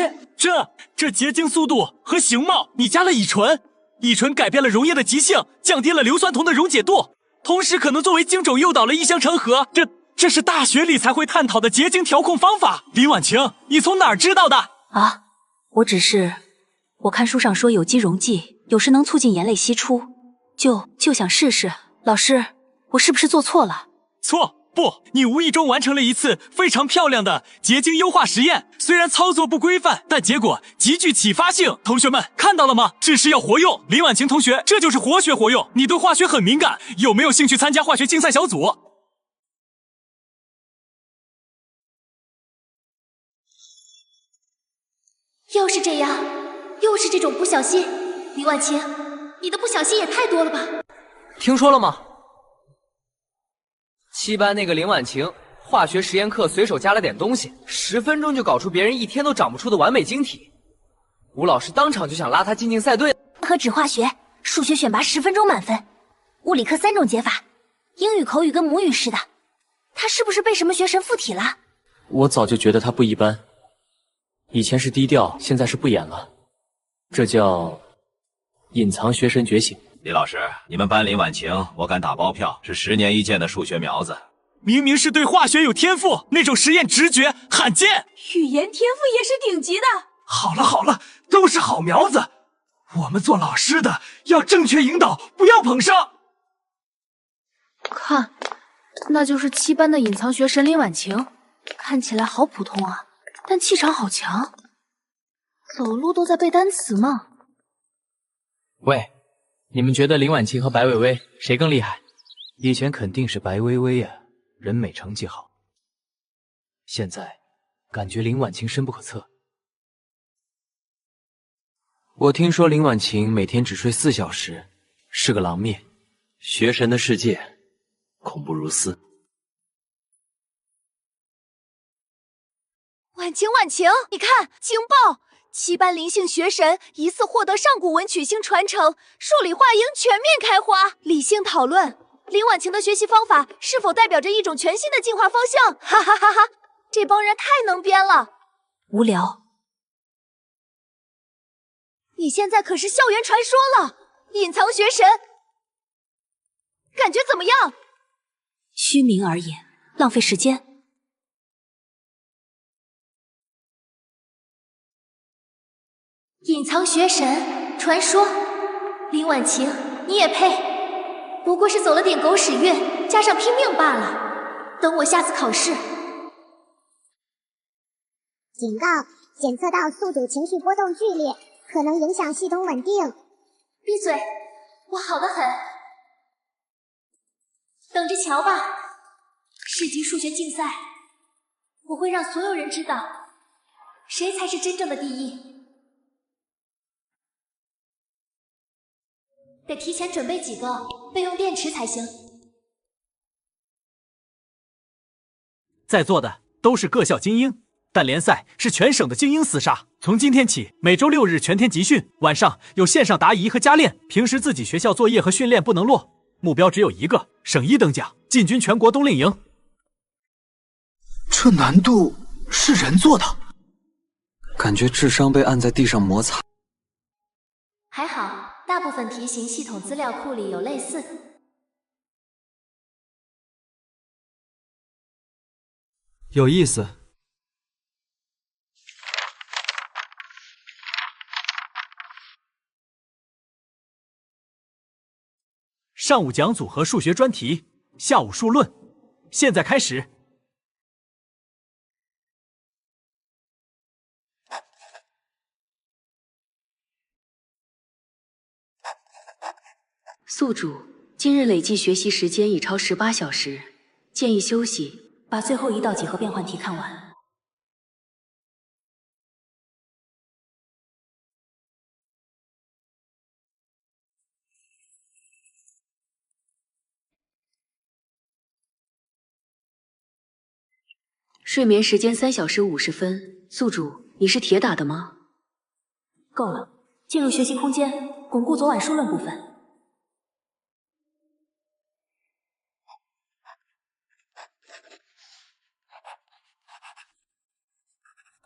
这结晶速度和形貌，你加了乙醇，乙醇改变了溶液的极性，降低了硫酸铜的溶解度，同时可能作为晶种诱导了异相成合。这是大学里才会探讨的结晶调控方法。林婉晴，你从哪儿知道的？啊，我看书上说有机溶剂有时能促进盐类析出，就想试试。老师，我是不是做错了？错，不，你无意中完成了一次非常漂亮的结晶优化实验，虽然操作不规范，但结果极具启发性。同学们看到了吗？这是要活用。林婉晴同学，这就是活学活用。你对化学很敏感，有没有兴趣参加化学竞赛小组？要是这样，又是这种不小心，林婉晴，你的不小心也太多了吧？听说了吗？7班那个林婉晴，化学实验课随手加了点东西，10分钟就搞出别人1天都长不出的完美晶体。吴老师当场就想拉他进竞赛队。和只化学、数学选拔10分钟满分，物理课3种解法，英语口语跟母语似的。他是不是被什么学神附体了？我早就觉得他不一般，以前是低调，现在是不演了，这叫隐藏学神觉醒。李老师，你们班林婉晴，我敢打包票是10年一见的数学苗子。明明是对化学有天赋，那种实验直觉罕见。语言天赋也是顶级的。好了好了，都是好苗子。我们做老师的要正确引导，不要捧杀。看，那就是7班的隐藏学神林婉晴，看起来好普通啊，但气场好强，走路都在背单词吗？喂，你们觉得林婉晴和白薇薇谁更厉害？以前肯定是白薇薇呀，人美成绩好。现在感觉林婉晴深不可测。我听说林婉晴每天只睡4小时，是个狼面。学神的世界恐怖如斯。婉晴，婉晴，你看，惊爆！7班灵性学神疑似获得上古文曲星传承，数理化婴全面开花。理性讨论，林婉晴的学习方法是否代表着一种全新的进化方向？哈哈哈哈！这帮人太能编了。无聊。你现在可是校园传说了，隐藏学神，感觉怎么样？虚名而已，浪费时间。隐藏学神传说，林婉晴，你也配？不过是走了点狗屎运，加上拼命罢了。等我下次考试。警告：检测到宿主情绪波动剧烈，可能影响系统稳定。闭嘴，我好得很。等着瞧吧，市级数学竞赛，我会让所有人知道，谁才是真正的第一。得提前准备几个备用电池才行。在座的都是各校精英，但联赛是全省的精英厮杀。从今天起，每周6日全天集训，晚上有线上答疑和加练。平时自己学校作业和训练不能落，目标只有一个，省1等奖，进军全国冬令营。这难度是人做的，感觉智商被按在地上摩擦。还好，大部分题型系统资料库里有类似。有意思。上午讲组合数学专题，下午数论。现在开始。宿主今日累计学习时间已超18小时，建议休息，把最后一道几何变换题看完。睡眠时间3小时50分。宿主，你是铁打的吗？够了，进入学习空间，巩固昨晚数论部分。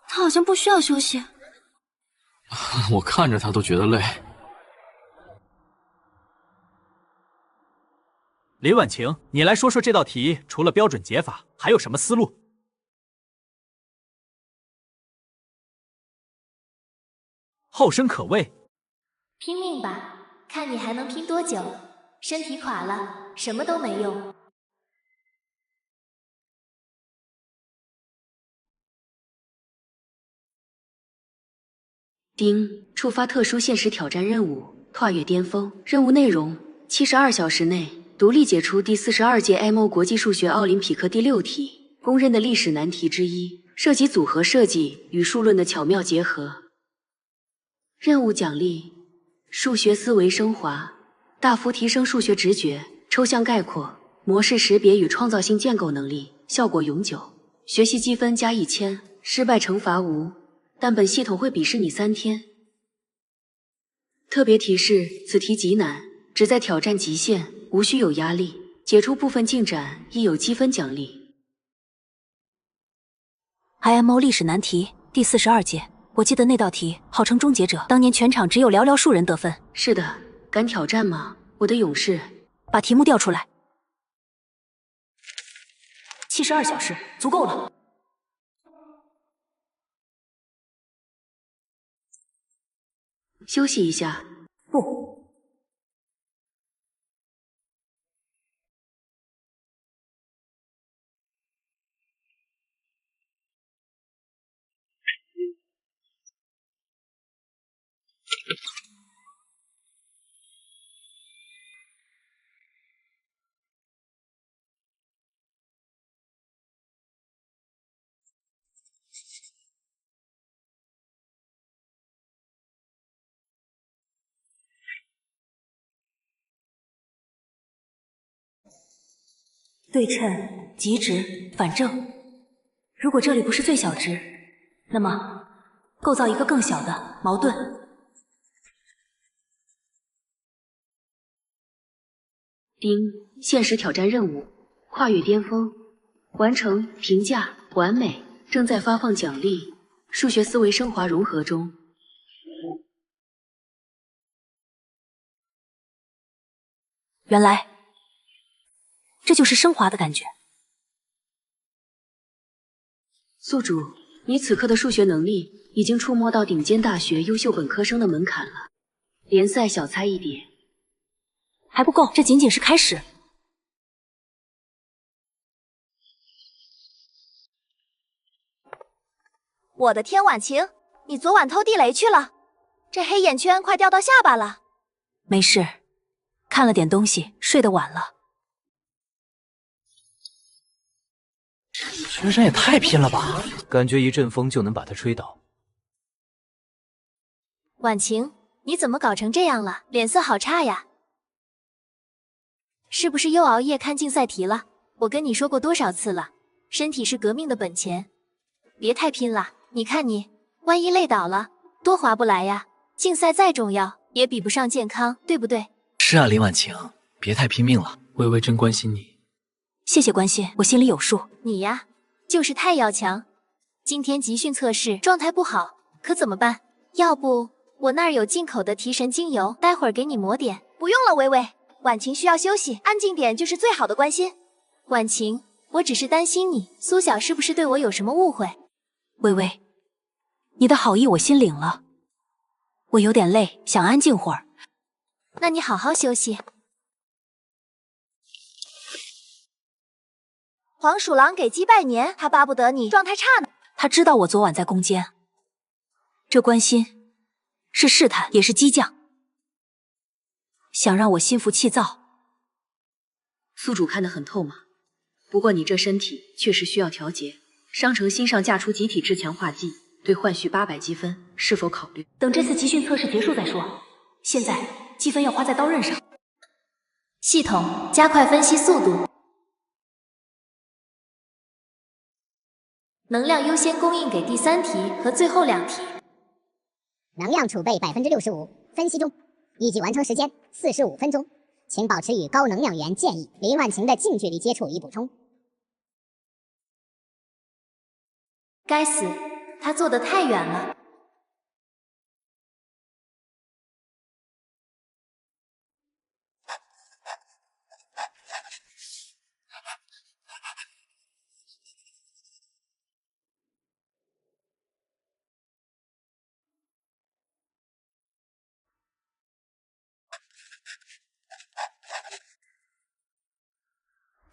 他好像不需要休息。我看着他都觉得累。林婉晴，你来说说这道题除了标准解法，还有什么思路？后生可畏。拼命吧，看你还能拼多久。身体垮了，什么都没用。丁，触发特殊现实挑战任务，跨越巅峰。任务内容：72小时内独立解出第42届 MO 国际数学奥林匹克第6题，公认的历史难题之一，涉及组合设计与数论的巧妙结合。任务奖励：数学思维升华，大幅提升数学直觉、抽象概括、模式识别与创造性建构能力，效果永久。学习积分加1000，失败惩罚无，但本系统会鄙视你3天。特别提示：此题极难，旨在挑战极限，无需有压力。解出部分进展亦有积分奖励。IMO 历史难题第42届，我记得那道题号称终结者，当年全场只有寥寥数人得分。是的，敢挑战吗，我的勇士？把题目调出来。72小时足够了。休息一下。不。对称、极值、反正。如果这里不是最小值，那么构造一个更小的矛盾。丁，现实挑战任务，跨越巅峰，完成，评价完美，正在发放奖励。数学思维升华融合中。原来这就是升华的感觉。宿主，你此刻的数学能力已经触摸到顶尖大学优秀本科生的门槛了。联赛小菜一碟。还不够，这仅仅是开始。我的天，婉晴，你昨晚偷地雷去了，这黑眼圈快掉到下巴了。没事，看了点东西，睡得晚了。学生也太拼了吧！感觉一阵风就能把他吹倒。婉晴，你怎么搞成这样了？脸色好差呀！是不是又熬夜看竞赛题了？我跟你说过多少次了，身体是革命的本钱，别太拼了。你看你，万一累倒了，多划不来呀！竞赛再重要，也比不上健康，对不对？是啊，林婉晴，别太拼命了。微微真关心你。谢谢关心，我心里有数。你呀，就是太要强。今天集训测试状态不好，可怎么办？要不我那儿有进口的提神精油，待会儿给你抹点。不用了，微微，婉晴需要休息，安静点就是最好的关心。婉晴，我只是担心你，苏晓是不是对我有什么误会？微微，你的好意我心领了，我有点累，想安静会儿。那你好好休息。黄鼠狼给鸡拜年，还巴不得你状态差呢。他知道我昨晚在攻坚，这关心是试探，也是激将，想让我心浮气躁。宿主看得很透嘛，不过你这身体确实需要调节。商城新上架出集体质强化剂，对换血800积分，是否考虑？等这次集训测试结束再说。现在积分要花在刀刃上。系统加快分析速度。能量优先供应给第3题和最后2题。能量储备65%，分析中，预计完成时间45分钟，请保持与高能量源建议林婉晴的近距离接触以补充。该死，他坐得太远了。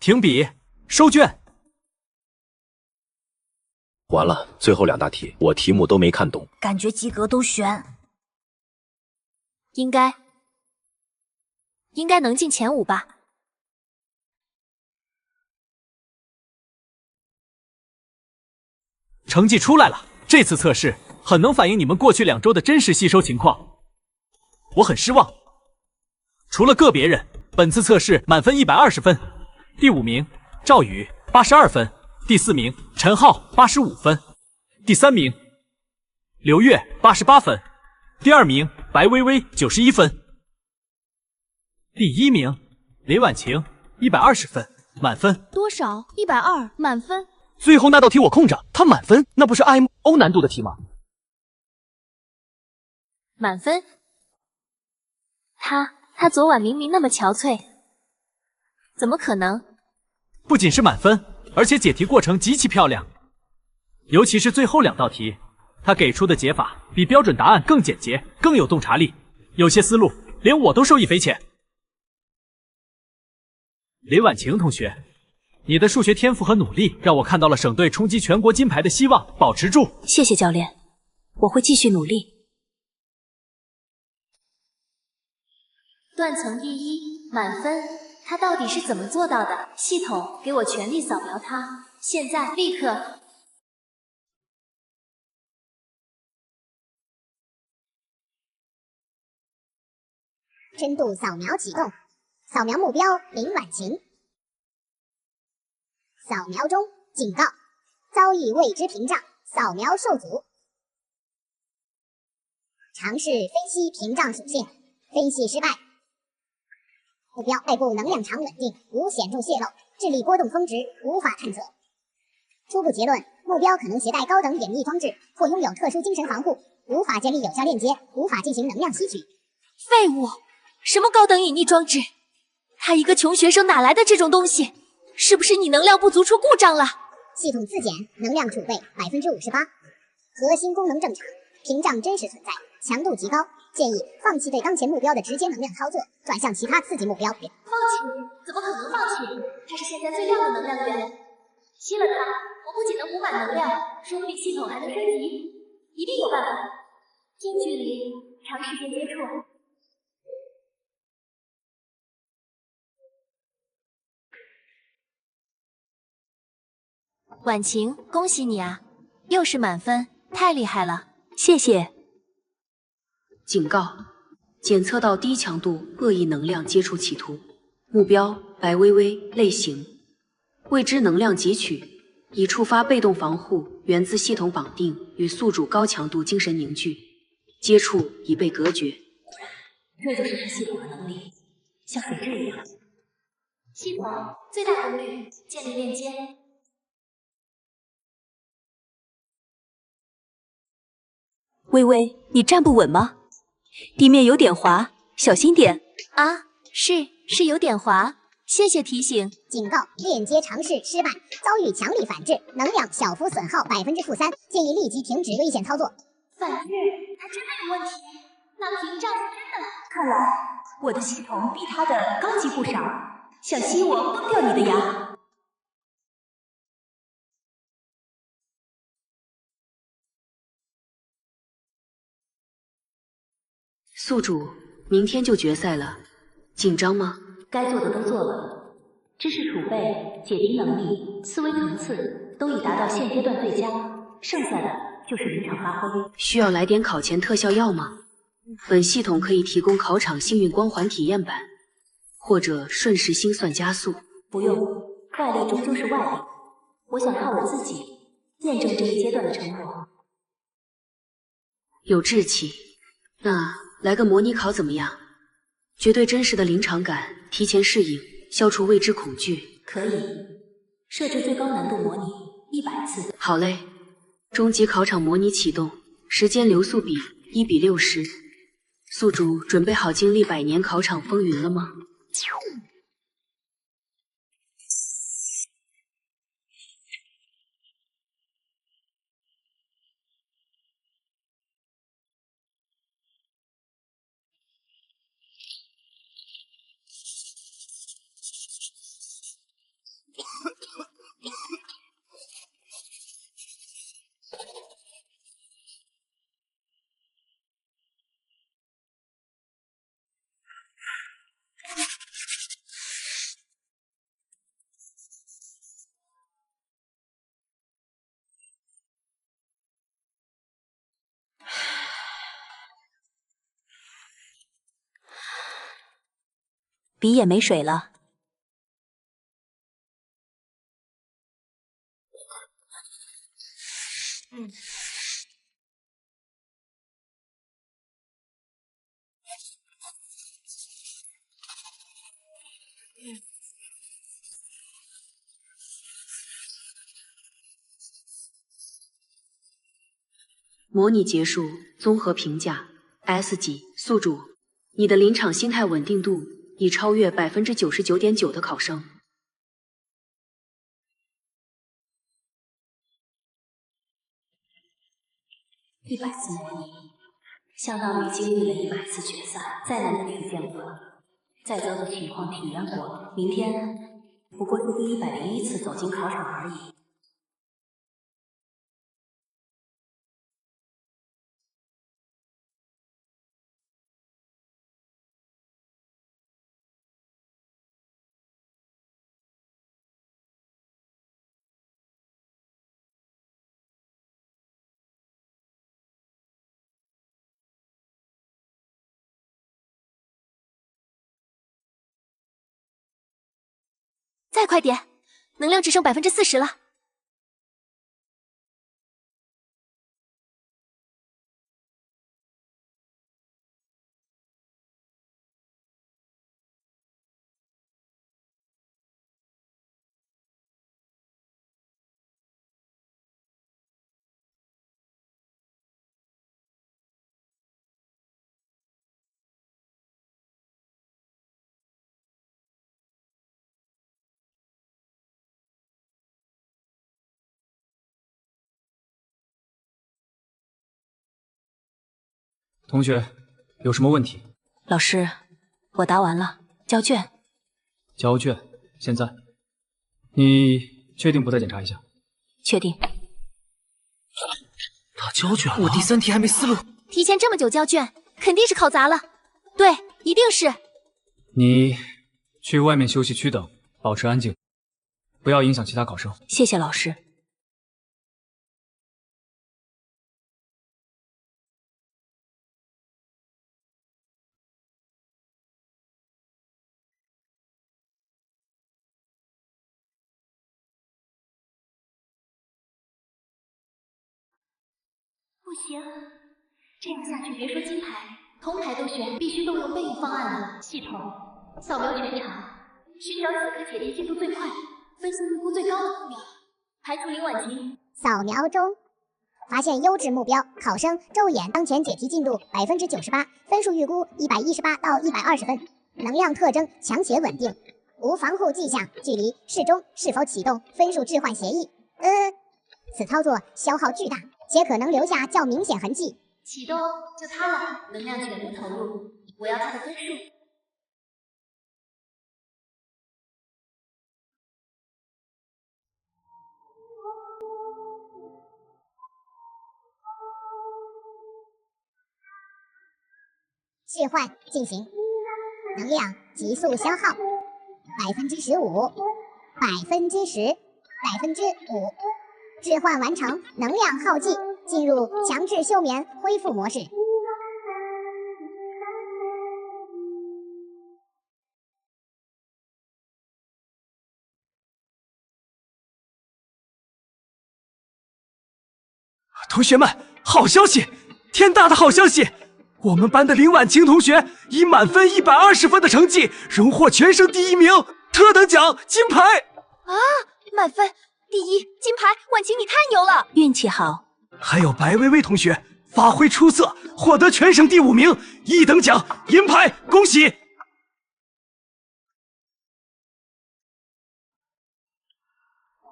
停笔，收卷。完了，最后2大题我题目都没看懂，感觉及格都悬。应该能进前5吧。成绩出来了，这次测试很能反映你们过去2周的真实吸收情况。我很失望，除了个别人，本次测试满分120分。第5名赵宇82分，第4名陈浩85分，第3名刘月88分，第2名白薇薇91分，第1名雷婉晴120分，满分多少？120，满分。最后那道题我空着，他满分，那不是 IMO 难度的题吗？满分。他昨晚明明那么憔悴，怎么可能？不仅是满分，而且解题过程极其漂亮，尤其是最后2道题，他给出的解法比标准答案更简洁，更有洞察力，有些思路连我都受益匪浅。雷婉晴同学，你的数学天赋和努力让我看到了省队冲击全国金牌的希望，保持住！谢谢教练，我会继续努力。断层第1，满分。他到底是怎么做到的？系统给我全力扫描他，现在立刻！深度扫描启动，扫描目标林婉晴。扫描中，警告，遭遇未知屏障，扫描受阻。尝试分析屏障属性，分析失败。目标外部能量场稳定，无显著泄露，智力波动峰值无法探测。初步结论：目标可能携带高等演绎装置，或拥有特殊精神防护，无法建立有效链接，无法进行能量吸取。废物！什么高等隐匿装置？他一个穷学生哪来的这种东西？是不是你能量不足出故障了？系统自检，能量储备58%，核心功能正常，屏障真实存在，强度极高。建议放弃对当前目标的直接能量操作，转向其他刺激目标。放弃？怎么可能放弃？它是现在最亮的能量源，吸了它，我不仅能补满能量，说不定系统还能升级，一定有办法。近距离，长时间接触。婉晴，恭喜你啊，又是满分，太厉害了！谢谢。警告：检测到低强度恶意能量接触企图，目标白薇薇，类型未知能量汲取，已触发被动防护，源自系统绑定与宿主高强度精神凝聚，接触已被隔绝。这就是系统的能力，像水蛭一样。系统最大功率，建立链接。薇薇，你站不稳吗？地面有点滑，小心点。啊，是有点滑，谢谢提醒。警告：链接尝试失败，遭遇强力反制，能量小幅损耗-3%，建议立即停止危险操作。反制？它真的有问题？那屏障真的……看来我的系统比他的高级不少，想吸我崩掉你的牙。宿主，明天就决赛了，紧张吗？该做的都做了，知识储备、解题能力、思维层次都已达到现阶段最佳，剩下的就是临场发挥。需要来点考前特效药吗？本系统可以提供考场幸运光环体验版，或者瞬时心算加速。不用，外力终究是外力，我想靠我自己验证这一阶段的成果。有志气，那来个模拟考怎么样？绝对真实的临场感，提前适应，消除未知恐惧。可以，设置最高难度模拟100次。好嘞，终极考场模拟启动，时间流速比1:60。宿主准备好经历100年考场风云了吗？笔也没水了。模拟结束，综合评价 S 级，宿主，你的临场心态稳定度已超越99.9%的考生。100次模拟，相当于经历了100次决赛，再难的体验过，再糟的情况体验过，明天不过是第101次走进考场而已。再快点，能量只剩40%了。同学，有什么问题？老师，我答完了，交卷。交卷？现在？你确定不再检查一下？确定。他交卷了，我第3题还没思路。提前这么久交卷，肯定是考砸了。对，一定是。你去外面休息区等，保持安静，不要影响其他考生。谢谢老师。不行，这样下去别说金牌，铜牌都悬，必须动用备用方案了。系统扫描全场，寻找此刻解题进度最快、分数预估最高的目标，排除林婉晴。扫描中，发现优质目标考生周衍，当前解题进度98%，分数预估118到120分，能量特征强且稳定，无防护迹象，距离适中，是否启动分数置换协议？此操作消耗巨大，且可能留下较明显痕迹。启动就它了，能量全部投入，我要它的分数。置换进行，能量急速消耗15%、10%、5%。置换完成，能量耗尽，进入强制休眠恢复模式。同学们，好消息！天大的好消息！我们班的林婉晴同学以满分120分的成绩荣获全省第1名，特等奖金牌！啊，满分！第1金牌，婉晴你太牛了，运气好。还有白薇薇同学发挥出色，获得全省第5名，1等奖银牌，恭喜！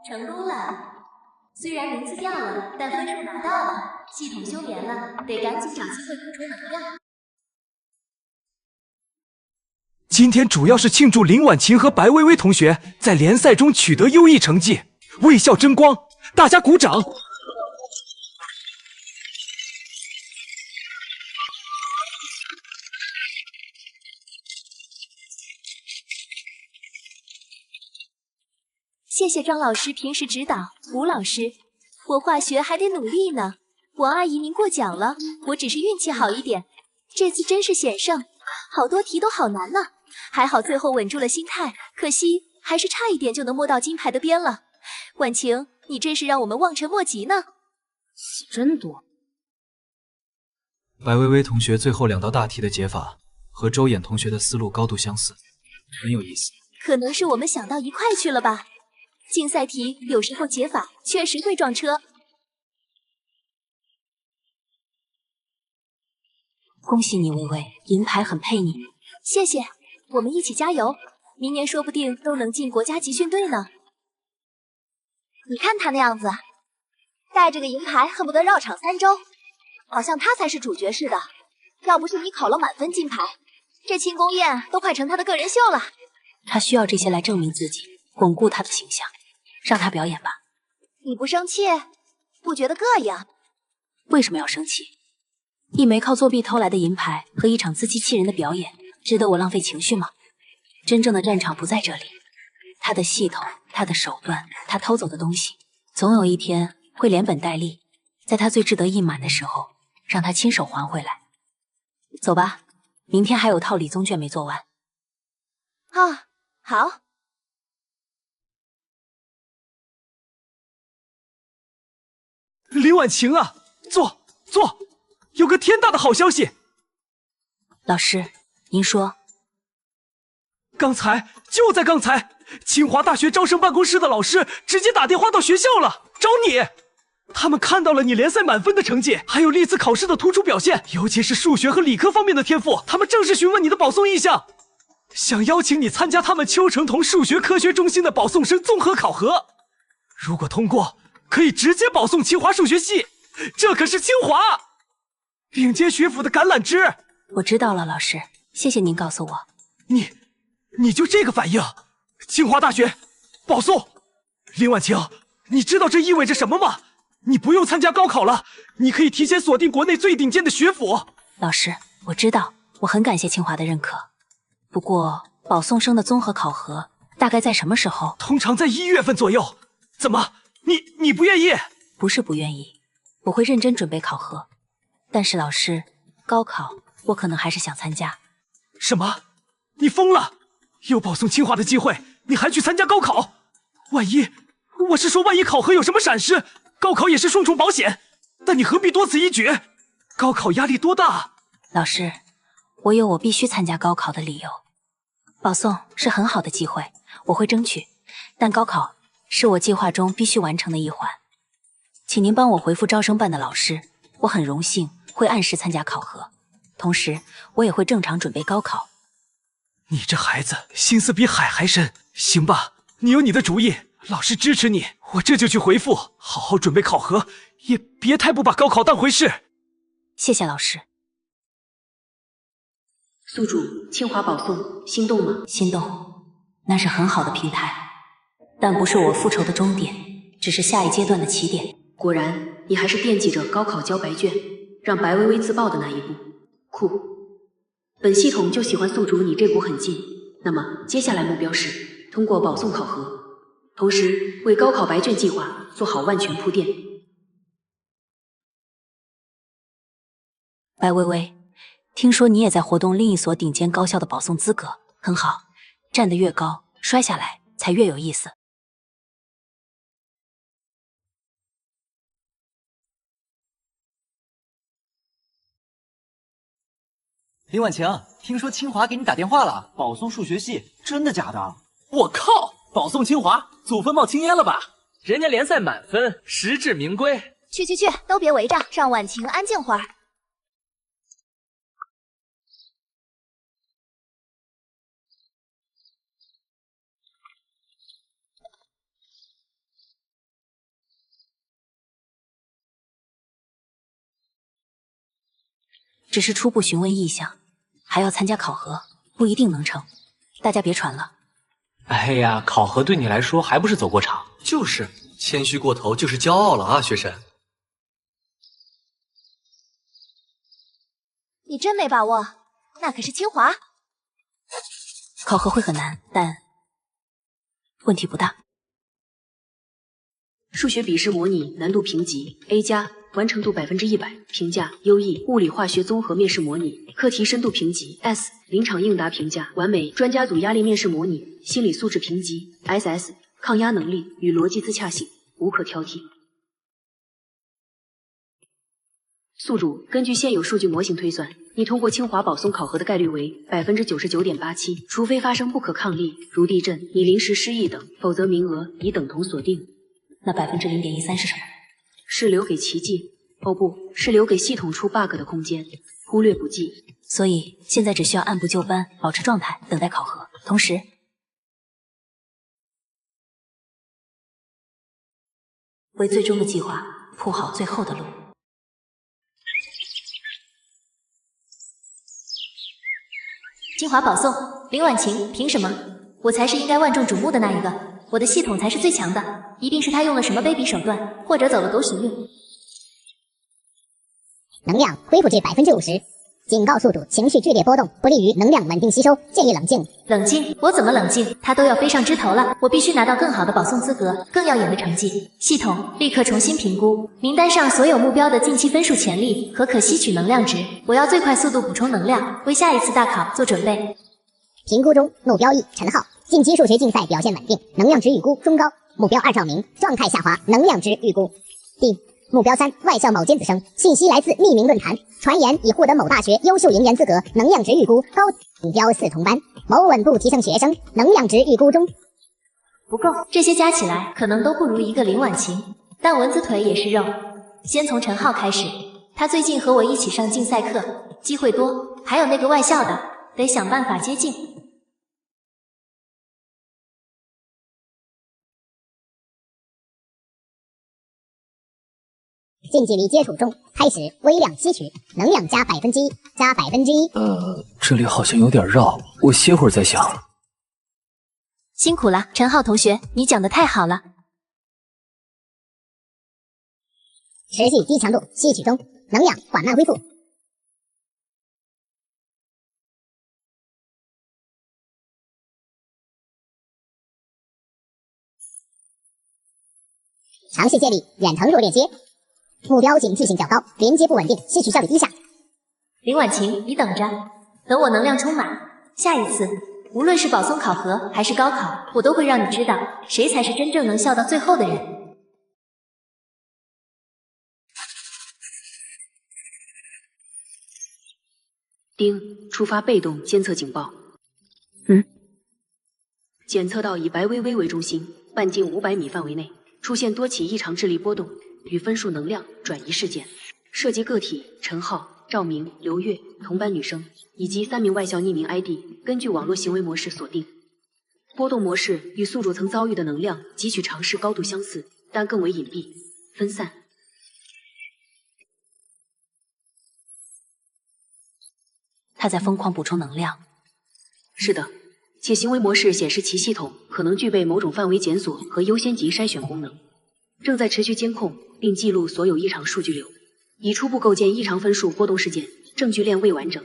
成功了，虽然名次掉了，但分数拿到了，系统休眠了，得赶紧找机会补充能量。今天主要是庆祝林婉晴和白薇薇同学在联赛中取得优异成绩，为校争光，大家鼓掌！谢谢庄老师平时指导，吴老师，我化学还得努力呢。王阿姨您过奖了，我只是运气好一点，这次真是险胜，好多题都好难呢。还好最后稳住了心态，可惜还是差一点就能摸到金牌的边了。婉晴，你真是让我们望尘莫及呢。戏真多。白薇薇同学最后2道大题的解法和周衍同学的思路高度相似，很有意思。可能是我们想到一块去了吧？竞赛题有时候解法确实会撞车。恭喜你，薇薇，银牌很配你。谢谢，我们一起加油，明年说不定都能进国家集训队呢。你看他那样子，带着个银牌恨不得绕场3周，好像他才是主角似的。要不是你考了满分金牌，这庆功宴都快成他的个人秀了。他需要这些来证明自己，巩固他的形象。让他表演吧。你不生气，不觉得膈应？为什么要生气？一枚靠作弊偷来的银牌和一场自欺欺人的表演，值得我浪费情绪吗？真正的战场不在这里，他的系统，他的手段，他偷走的东西，总有一天会连本带利，在他最志得意满的时候，让他亲手还回来。走吧，明天还有套理综卷没做完。啊，好。林婉晴啊，坐，有个天大的好消息。老师，您说。就在刚才，清华大学招生办公室的老师直接打电话到学校了，找你。他们看到了你联赛满分的成绩，还有历次考试的突出表现，尤其是数学和理科方面的天赋。他们正式询问你的保送意向，想邀请你参加他们邱成桐数学科学中心的保送生综合考核。如果通过，可以直接保送清华数学系，这可是清华顶尖学府的橄榄枝。我知道了，老师，谢谢您告诉我。你就这个反应？清华大学保送？林婉晴，你知道这意味着什么吗？你不用参加高考了，你可以提前锁定国内最顶尖的学府。老师，我知道，我很感谢清华的认可。不过，保送生的综合考核大概在什么时候？通常在1月份左右。怎么，你不愿意？不是不愿意，我会认真准备考核。但是老师，高考我可能还是想参加。什么？你疯了？有保送清华的机会，你还去参加高考？万一考核有什么闪失，高考也是双重保险。但你何必多此一举？高考压力多大？老师，我有我必须参加高考的理由。保送是很好的机会，我会争取。但高考是我计划中必须完成的一环。请您帮我回复招生办的老师，我很荣幸会按时参加考核，同时我也会正常准备高考。你这孩子心思比海还深。行吧，你有你的主意，老师支持你，我这就去回复，好好准备考核，也别太不把高考当回事。谢谢老师。宿主，清华保送，心动吗？心动，那是很好的平台，但不是我复仇的终点，只是下一阶段的起点。果然，你还是惦记着高考交白卷，让白薇薇自爆的那一步，酷。本系统就喜欢宿主你这股狠劲。那么接下来目标是通过保送考核，同时为高考白卷计划做好万全铺垫。白薇薇，听说你也在活动另一所顶尖高校的保送资格，很好，站得越高，摔下来才越有意思。林婉晴，听说清华给你打电话了，保送数学系，真的假的？我靠，保送清华，祖坟冒青烟了吧？人家联赛满分，实至名归。去，都别围着，让婉晴安静会儿。只是初步询问意向，还要参加考核，不一定能成。大家别传了。哎呀，考核对你来说还不是走过场？就是，谦虚过头就是骄傲了啊，学神。你真没把握，那可是清华。考核会很难，但问题不大。数学笔试模拟难度评级 A+，完成度100%，评价优异。物理化学综合面试模拟，课题深度评级 S， 临场应答评价完美。专家组压力面试模拟，心理素质评级 SS， 抗压能力与逻辑自洽性无可挑剔。宿主根据现有数据模型推算，你通过清华保送考核的概率为 99.87%， 除非发生不可抗力，如地震、你临时失忆等，否则名额已等同锁定。那0.13%是什么？是留给奇迹，哦不，是留给系统出 bug 的空间，忽略不计。所以现在只需要按部就班，保持状态，等待考核，同时为最终的计划铺好最后的路。清华保送，林婉晴，凭什么？我才是应该万众瞩目的那一个，我的系统才是最强的，一定是他用了什么卑鄙手段，或者走了狗屎运。能量恢复至50%，警告宿主情绪剧烈波动，不利于能量稳定吸收，建议冷静。冷静？我怎么冷静？他都要飞上枝头了，我必须拿到更好的保送资格，更耀眼的成绩。系统立刻重新评估名单上所有目标的近期分数潜力和可吸取能量值，我要最快速度补充能量，为下一次大考做准备。评估中，目标1陈浩，近期数学竞赛表现稳定，能量值预估中高。目标2赵明，状态下滑，能量值预估低。目标3外校某尖子生，信息来自匿名论坛，传言已获得某大学优秀营研资格，能量值预估高。目标4同班，某稳步提升学生，能量值预估中。不够，这些加起来可能都不如一个林婉晴，但蚊子腿也是肉。先从陈浩开始，他最近和我一起上竞赛课，机会多，还有那个外校的，得想办法接近。近距离接触中，开始微量吸取，能量加1%，加1%。这里好像有点绕，我歇会儿再想。辛苦了，陈浩同学，你讲的太好了。持续低强度吸取中，能量缓慢恢复。尝试建立远程弱链接。目标警惕性较高，连接不稳定，吸取效率低下。林婉晴，你等着，等我能量充满，下一次无论是保送考核还是高考，我都会让你知道谁才是真正能笑到最后的人。丁，触发被动监测警报。检测到以白薇薇为中心，半径500米范围内出现多起异常智力波动与分数能量转移事件，涉及个体陈浩、赵明、刘月同班女生以及3名外校匿名 ID， 根据网络行为模式锁定。波动模式与宿主曾遭遇的能量汲取尝试高度相似，但更为隐蔽、分散。他在疯狂补充能量。是的，且行为模式显示其系统可能具备某种范围检索和优先级筛选功能，正在持续监控并记录所有异常数据流，已初步构建异常分数波动事件，证据链未完整，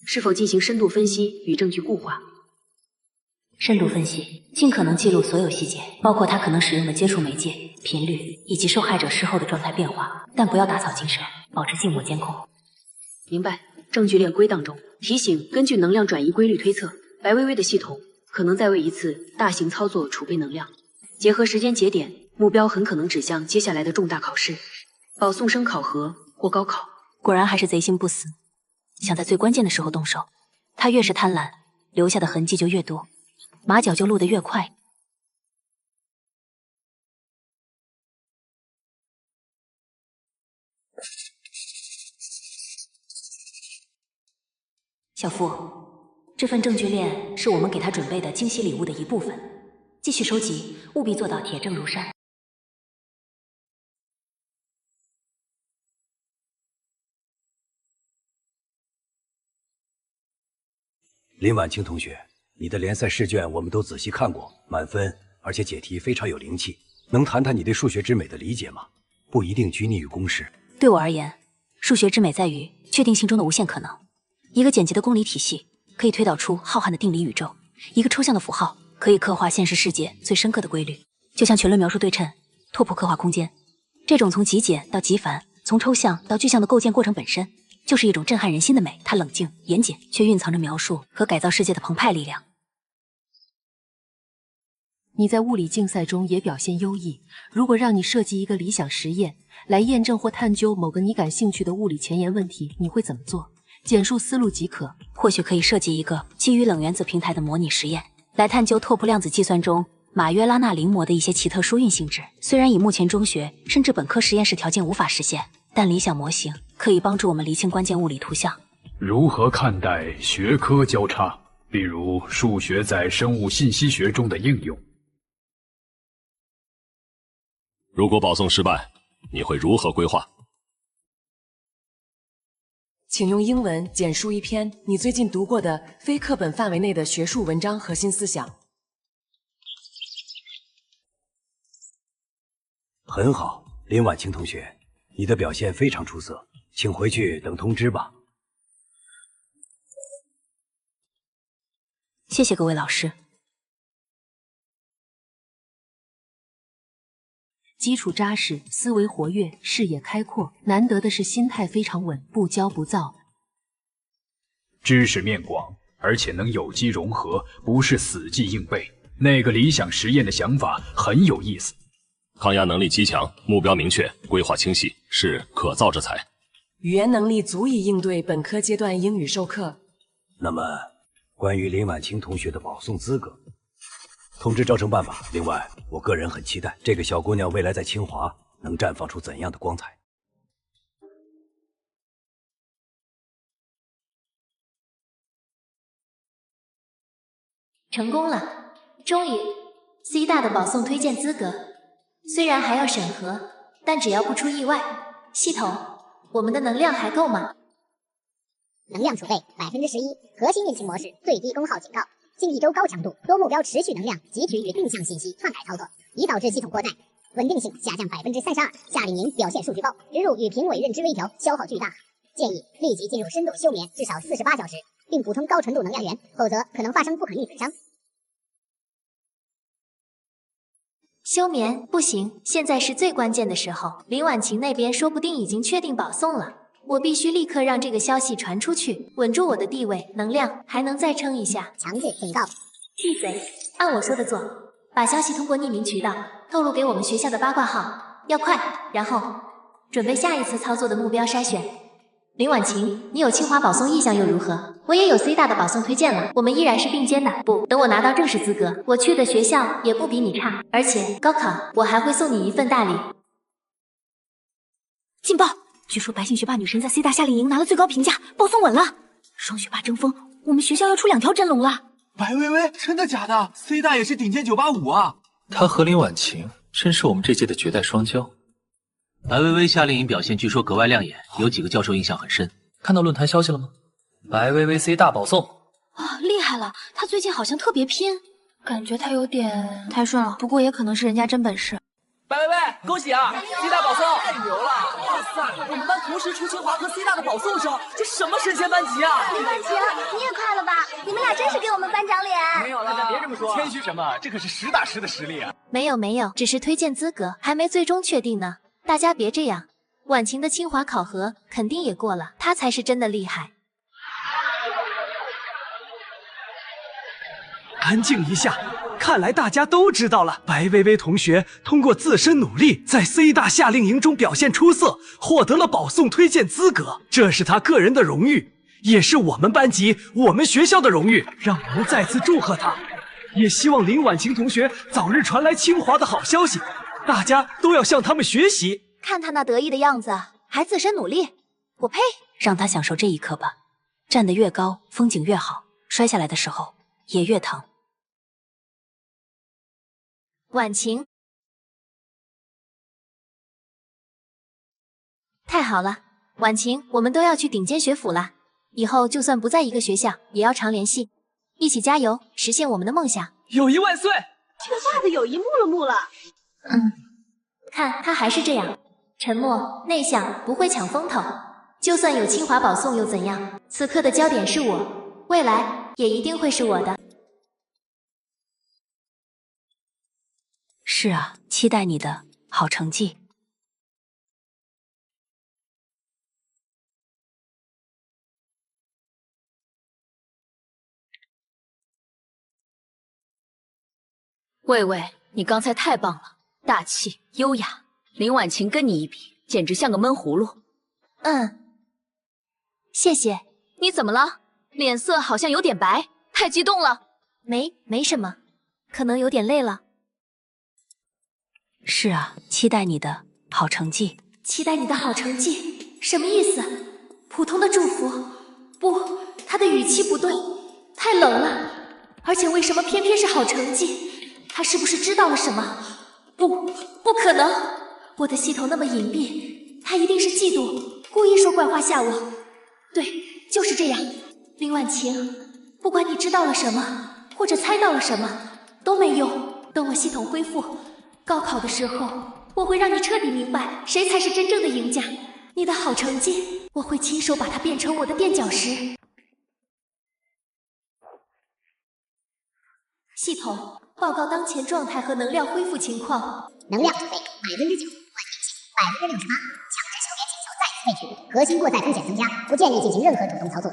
是否进行深度分析与证据固化？深度分析，尽可能记录所有细节，包括他可能使用的接触媒介、频率以及受害者事后的状态变化，但不要打草惊蛇，保持静默监控。明白。证据链归档中，提醒：根据能量转移规律推测，白薇薇的系统可能在为一次大型操作储备能量。结合时间节点，目标很可能指向接下来的重大考试，保送生考核或高考。果然还是贼心不死，想在最关键的时候动手。他越是贪婪，留下的痕迹就越多，马脚就露得越快。小付，这份证据链是我们给他准备的惊喜礼物的一部分，继续收集，务必做到铁证如山。林婉清同学，你的联赛试卷我们都仔细看过，满分，而且解题非常有灵气。能谈谈你对数学之美的理解吗？不一定拘泥于公式。对我而言，数学之美在于确定性中的无限可能。一个简洁的公理体系可以推导出浩瀚的定理宇宙，一个抽象的符号可以刻画现实世界最深刻的规律。就像全论描述对称，拓扑刻画空间。这种从极简到极繁，从抽象到具象的构建过程本身，就是一种震撼人心的美。它冷静严谨，却蕴藏着描述和改造世界的澎湃力量。你在物理竞赛中也表现优异，如果让你设计一个理想实验，来验证或探究某个你感兴趣的物理前沿问题，你会怎么做？简述思路即可。或许可以设计一个基于冷原子平台的模拟实验，来探究拓扑量子计算中马约拉纳临摹的一些奇特疏运性质。虽然以目前中学甚至本科实验室条件无法实现，但理想模型可以帮助我们厘清关键物理图像。如何看待学科交叉，比如数学在生物信息学中的应用？如果保送失败，你会如何规划？请用英文简述一篇你最近读过的非课本范围内的学术文章核心思想。很好，林婉晴同学，你的表现非常出色，请回去等通知吧。谢谢各位老师。基础扎实，思维活跃，视野开阔，难得的是心态非常稳，不骄不躁。知识面广，而且能有机融合，不是死记硬背。那个理想实验的想法很有意思。抗压能力极强，目标明确，规划清晰，是可造之才。语言能力足以应对本科阶段英语授课。那么，关于林婉晴同学的保送资格，通知招生办吧。另外，我个人很期待这个小姑娘未来在清华能绽放出怎样的光彩。成功了，终于 C 大的保送推荐资格，虽然还要审核，但只要不出意外，系统，我们的能量还够吗？能量储备11%，核心运行模式最低功耗警告。近一周高强度多目标持续能量汲取与定向信息篡改操作，已导致系统过载，稳定性下降32%。下令您表现数据包，植入与评委认知微调，消耗巨大，建议立即进入深度休眠至少48小时，并补充高纯度能量源，否则可能发生不可逆损伤。休眠不行，现在是最关键的时候。林婉晴那边说不定已经确定保送了。我必须立刻让这个消息传出去，稳住我的地位，能量还能再撑一下。强制警告！闭嘴，按我说的做，把消息通过匿名渠道透露给我们学校的八卦号，要快。然后准备下一次操作的目标筛选。林婉晴，你有清华保送意向又如何？我也有 C 大的保送推荐了，我们依然是并肩的。不，等我拿到正式资格，我去的学校也不比你差，而且高考我还会送你一份大礼。劲爆！据说白姓学霸女神在 C 大夏令营拿了最高评价，保送稳了。双学霸争锋，我们学校要出2条真龙了。白薇薇，真的假的 ？C 大也是顶尖985啊！她和林婉晴真是我们这届的绝代双骄。白薇薇夏令营表现据说格外亮眼，有几个教授印象很深。看到论坛消息了吗？白薇薇 C 大保送啊，厉害了！她最近好像特别拼，感觉她有点太顺了。不过也可能是人家真本事。白薇薇，恭喜啊 ！C 大保送，太牛了！哇塞，我们班同时出清华和 C 大的保送生，这什么神仙班级啊！林婉晴，你也快了吧？你们俩真是给我们班长脸。没有了，别这么说，谦虚什么？这可是实打实的实力啊！没有，只是推荐资格，还没最终确定呢。大家别这样，婉晴的清华考核肯定也过了，她才是真的厉害。安静一下，看来大家都知道了。白薇薇同学通过自身努力，在 C 大夏令营中表现出色，获得了保送推荐资格，这是她个人的荣誉，也是我们班级、我们学校的荣誉。让我们再次祝贺她，也希望林婉晴同学早日传来清华的好消息，大家都要向他们学习。看他那得意的样子，还自身努力，我呸！让他享受这一刻吧，站得越高，风景越好，摔下来的时候也越疼。婉晴，太好了，婉晴，我们都要去顶尖学府了，以后就算不在一个学校，也要常联系，一起加油，实现我们的梦想。友谊万岁！学霸的友谊木了。看他还是这样，沉默内向，不会抢风头。就算有清华保送又怎样？此刻的焦点是我，未来也一定会是我的。是啊，期待你的好成绩。魏魏，你刚才太棒了，大气优雅。林婉晴跟你一比，简直像个闷葫芦。谢谢。你怎么了？脸色好像有点白，太激动了。没什么，可能有点累了。是啊，期待你的好成绩。期待你的好成绩，什么意思？普通的祝福？不，他的语气不对，太冷了。而且为什么偏偏是好成绩？他是不是知道了什么？不可能！我的系统那么隐蔽，他一定是嫉妒，故意说怪话吓我。对，就是这样。林婉晴，不管你知道了什么，或者猜到了什么，都没用。等我系统恢复，高考的时候，我会让你彻底明白谁才是真正的赢家。你的好成绩，我会亲手把它变成我的垫脚石。系统报告当前状态和能量恢复情况。能量储备9%，稳定性68%，强制休眠请求再次废除，核心过载风险增加，不建议进行任何主动操作。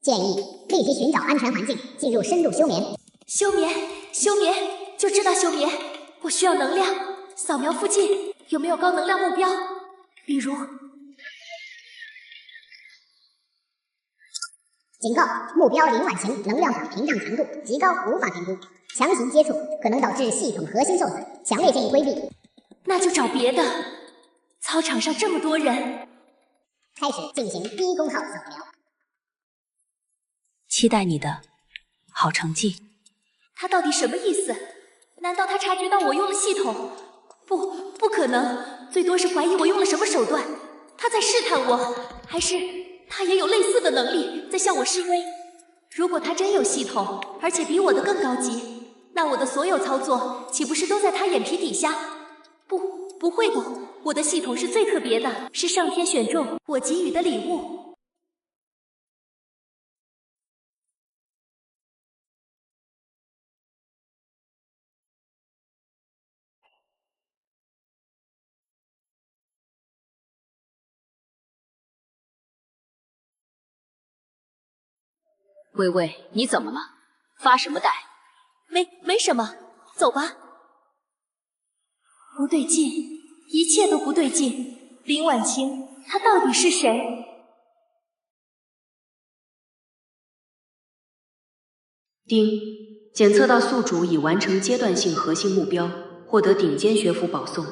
建议立即寻找安全环境，进入深度休眠。休眠，就知道休眠。我需要能量，扫描附近有没有高能量目标，比如。警告：目标林婉晴能量场屏障强度极高，无法评估。强行接触可能导致系统核心受损，强烈建议规避。那就找别的。操场上这么多人，开始进行低功耗扫描。期待你的好成绩。他到底什么意思？难道他察觉到我用了系统？不可能，最多是怀疑我用了什么手段。他在试探我，还是他也有类似的能力在向我示威？如果他真有系统，而且比我的更高级，那我的所有操作岂不是都在他眼皮底下？不会的，我的系统是最特别的，是上天选中我给予的礼物。微微，你怎么了？发什么呆？没什么，走吧。不对劲，一切都不对劲。林婉晴，她到底是谁？丁，检测到宿主已完成阶段性核心目标，获得顶尖学府保送，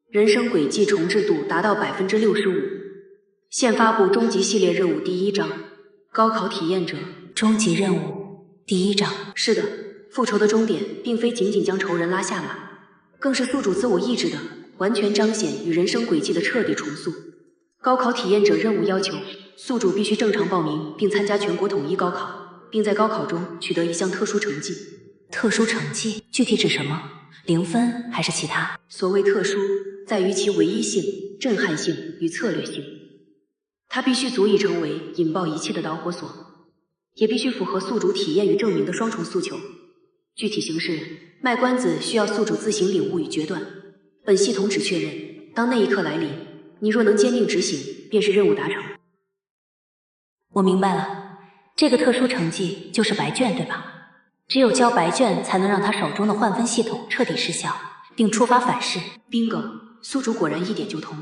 人生轨迹重置度达到65%。现发布终极系列任务第1章，高考体验者。终极任务第1章。是的，复仇的终点并非仅仅将仇人拉下马，更是宿主自我意志的完全彰显与人生轨迹的彻底重塑。高考体验者任务要求，宿主必须正常报名并参加全国统一高考，并在高考中取得一项特殊成绩。特殊成绩具体指什么？0分还是其他？所谓特殊，在于其唯一性、震撼性与策略性。它必须足以成为引爆一切的导火索，也必须符合宿主体验与证明的双重诉求。具体形式，卖关子需要宿主自行领悟与决断。本系统只确认，当那一刻来临，你若能坚定执行，便是任务达成。我明白了，这个特殊成绩就是白卷，对吧？只有交白卷，才能让他手中的换分系统彻底失效，并触发反噬。bingo， 宿主果然一点就通。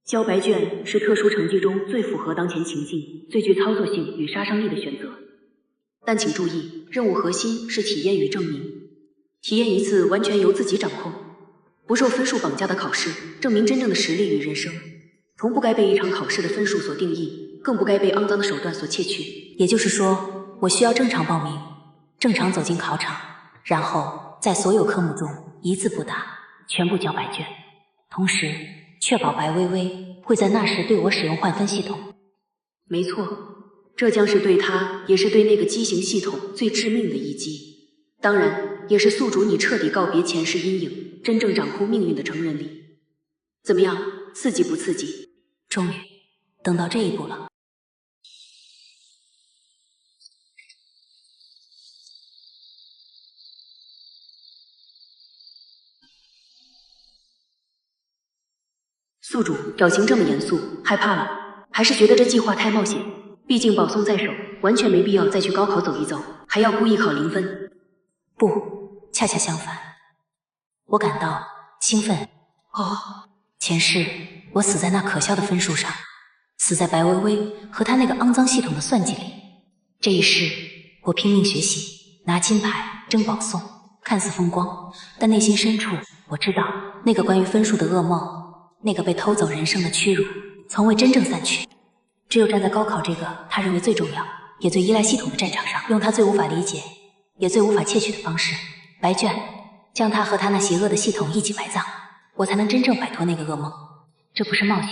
交白卷是特殊成绩中最符合当前情境、最具操作性与杀伤力的选择。但请注意，任务核心是体验与证明。体验一次完全由自己掌控，不受分数绑架的考试，证明真正的实力与人生，从不该被一场考试的分数所定义，更不该被肮脏的手段所窃取。也就是说，我需要正常报名，正常走进考场，然后在所有科目中一字不打，全部交白卷，同时确保白薇薇会在那时对我使用换分系统。没错，这将是对他，也是对那个畸形系统最致命的一击。当然，也是宿主你彻底告别前世阴影，真正掌控命运的成人礼。怎么样，刺激不刺激？终于等到这一步了。宿主表情这么严肃，害怕了，还是觉得这计划太冒险？毕竟保送在手，完全没必要再去高考走一走，还要故意考0分。不，恰恰相反，我感到兴奋。前世我死在那可笑的分数上，死在白薇薇和她那个肮脏系统的算计里。这一世，我拼命学习，拿金牌，争保送，看似风光，但内心深处，我知道那个关于分数的噩梦，那个被偷走人生的屈辱，从未真正散去。只有站在高考这个他认为最重要，也最依赖系统的战场上，用他最无法理解，也最无法窃取的方式，白卷，将他和他那邪恶的系统一起埋葬，我才能真正摆脱那个噩梦。这不是冒险，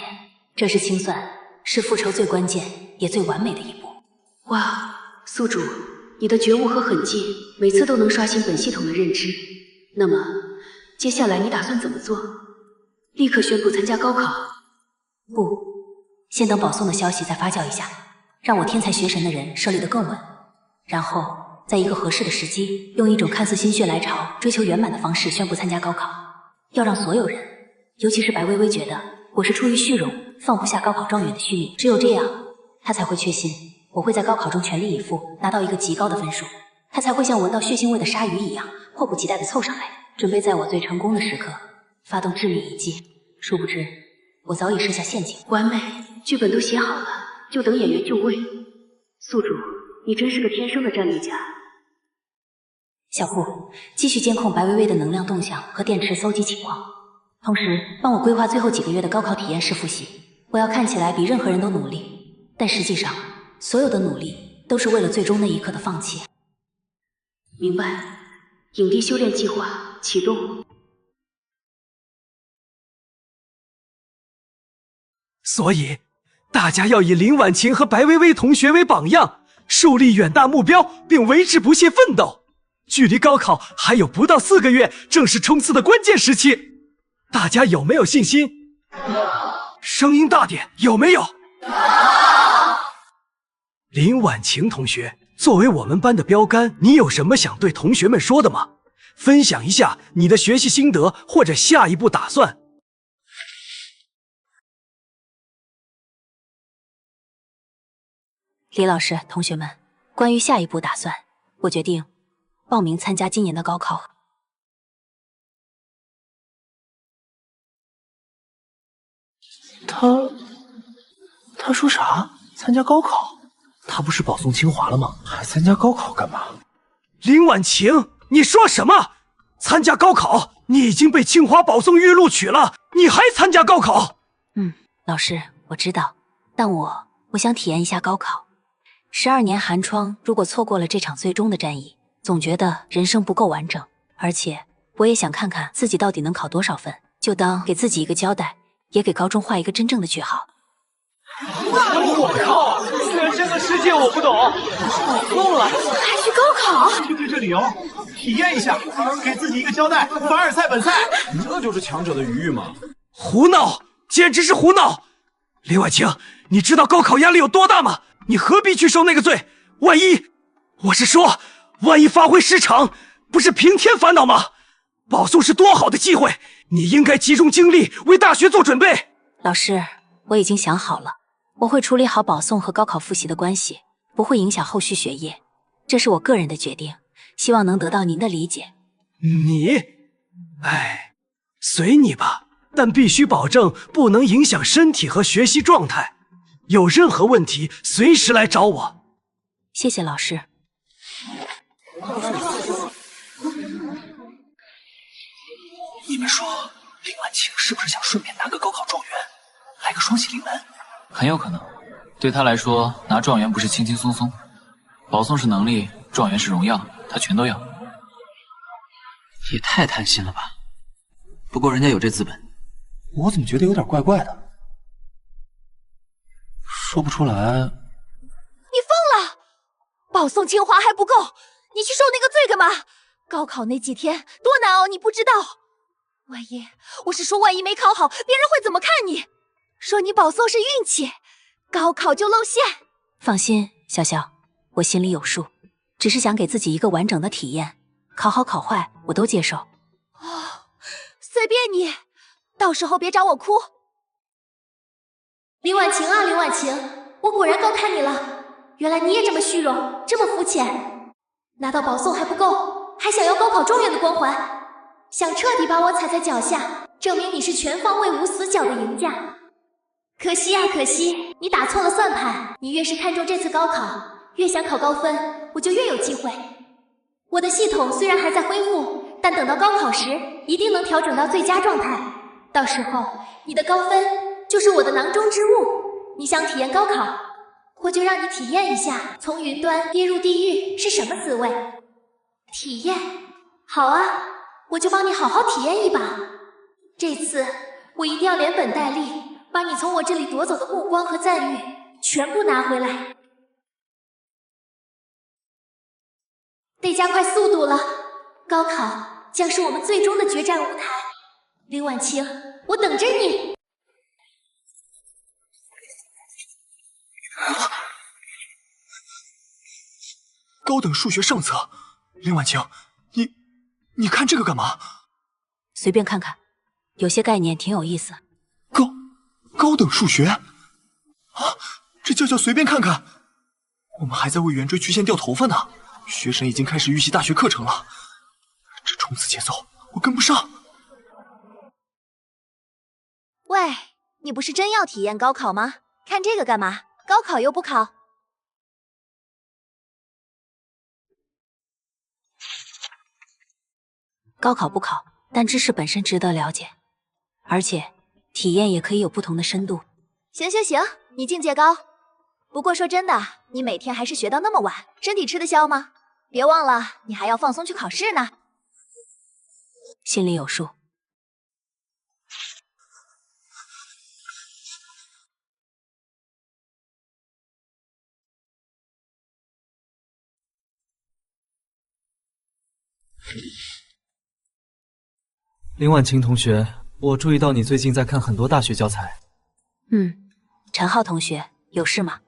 这是清算，是复仇最关键也最完美的一步。哇，宿主，你的觉悟和狠劲，每次都能刷新本系统的认知。那么，接下来你打算怎么做？立刻宣布参加高考？不，先等保送的消息再发酵一下，让我天才学神的人设立得更稳，然后在一个合适的时机，用一种看似心血来潮、追求圆满的方式宣布参加高考，要让所有人，尤其是白薇薇觉得我是出于虚荣，放不下高考状元的虚名，只有这样，他才会确信我会在高考中全力以赴，拿到一个极高的分数，他才会像闻到血腥味的鲨鱼一样，迫不及待地凑上来，准备在我最成功的时刻发动致命一击。殊不知，我早已设下陷阱。完美，剧本都写好了，就等演员就位。宿主，你真是个天生的战略家。小顾，继续监控白薇薇的能量动向和电池搜集情况，同时帮我规划最后几个月的高考体验式复习。我要看起来比任何人都努力，但实际上，所有的努力都是为了最终那一刻的放弃。明白。影帝修炼计划启动。所以，大家要以林婉晴和白薇薇同学为榜样，树立远大目标，并为之不懈奋斗。距离高考还有不到4个月，正是冲刺的关键时期。大家有没有信心？声音大点，有没有？林婉晴同学，作为我们班的标杆，你有什么想对同学们说的吗？分享一下你的学习心得或者下一步打算。李老师，同学们，关于下一步打算，我决定报名参加今年的高考。他说啥？参加高考？他不是保送清华了吗？还参加高考干嘛？林婉晴，你说什么？参加高考？你已经被清华保送预录取了，你还参加高考？老师，我知道，但我想体验一下高考。12年寒窗，如果错过了这场最终的战役，总觉得人生不够完整。而且，我也想看看自己到底能考多少分，就当给自己一个交代，也给高中画一个真正的句号。我靠！虽然这个世界我不懂，我疯了！还去高考？就对这理由，体验一下，给自己一个交代，凡尔赛本赛。这就是强者的余欲吗？胡闹，简直是胡闹！林婉晴，你知道高考压力有多大吗？你何必去受那个罪？万一发挥失常，不是平添烦恼吗？保送是多好的机会，你应该集中精力为大学做准备。老师，我已经想好了，我会处理好保送和高考复习的关系，不会影响后续学业，这是我个人的决定，希望能得到您的理解。随你吧，但必须保证不能影响身体和学习状态。有任何问题，随时来找我。谢谢老师。你们说林婉晴是不是想顺便拿个高考状元，来个双喜临门？很有可能，对他来说，拿状元不是轻轻松松，保送是能力，状元是荣耀，他全都要。也太贪心了吧！不过人家有这资本，我怎么觉得有点怪怪的？说不出来。你疯了！保送清华还不够，你去受那个罪干嘛？高考那几天多难熬，你不知道。万一没考好，别人会怎么看你？说你保送是运气，高考就露馅。放心，小小，我心里有数，只是想给自己一个完整的体验，考好考坏我都接受。随便你，到时候别找我哭。林婉晴啊，林婉晴，我果然高看你了，原来你也这么虚荣，这么肤浅。拿到保送还不够，还想要高考状元的光环，想彻底把我踩在脚下，证明你是全方位无死角的赢家。可惜啊，可惜，你打错了算盘。你越是看重这次高考，越想考高分，我就越有机会。我的系统虽然还在恢复，但等到高考时，一定能调整到最佳状态。到时候，你的高分就是我的囊中之物。你想体验高考，我就让你体验一下从云端跌入地狱是什么滋味。体验？好啊，我就帮你好好体验一把。这次我一定要连本带利，把你从我这里夺走的目光和赞誉全部拿回来。得加快速度了，高考将是我们最终的决战舞台。林婉晴，我等着你。高等数学上册，林婉晴，你看这个干嘛？随便看看，有些概念挺有意思。高等数学啊，这叫随便看看？我们还在为圆锥曲线掉头发呢，学生已经开始预习大学课程了，这冲刺节奏我跟不上。喂，你不是真要体验高考吗？看这个干嘛？高考又不考。高考不考，但知识本身值得了解，而且体验也可以有不同的深度。行，你境界高。不过说真的，你每天还是学到那么晚，身体吃得消吗？别忘了，你还要放松去考试呢。心里有数。林婉晴同学，我注意到你最近在看很多大学教材。陈浩同学，有事吗？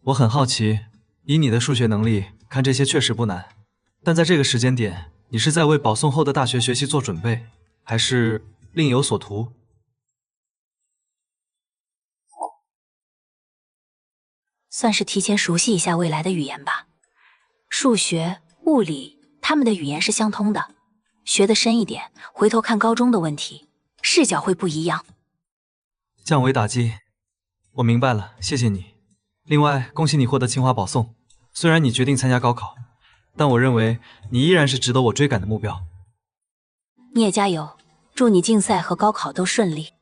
我很好奇，以你的数学能力，看这些确实不难，但在这个时间点，你是在为保送后的大学学习做准备，还是另有所图？算是提前熟悉一下未来的语言吧。数学、物理，他们的语言是相通的，学得深一点，回头看高中的问题，视角会不一样。降维打击，我明白了，谢谢你。另外，恭喜你获得清华保送。虽然你决定参加高考，但我认为你依然是值得我追赶的目标。你也加油，祝你竞赛和高考都顺利。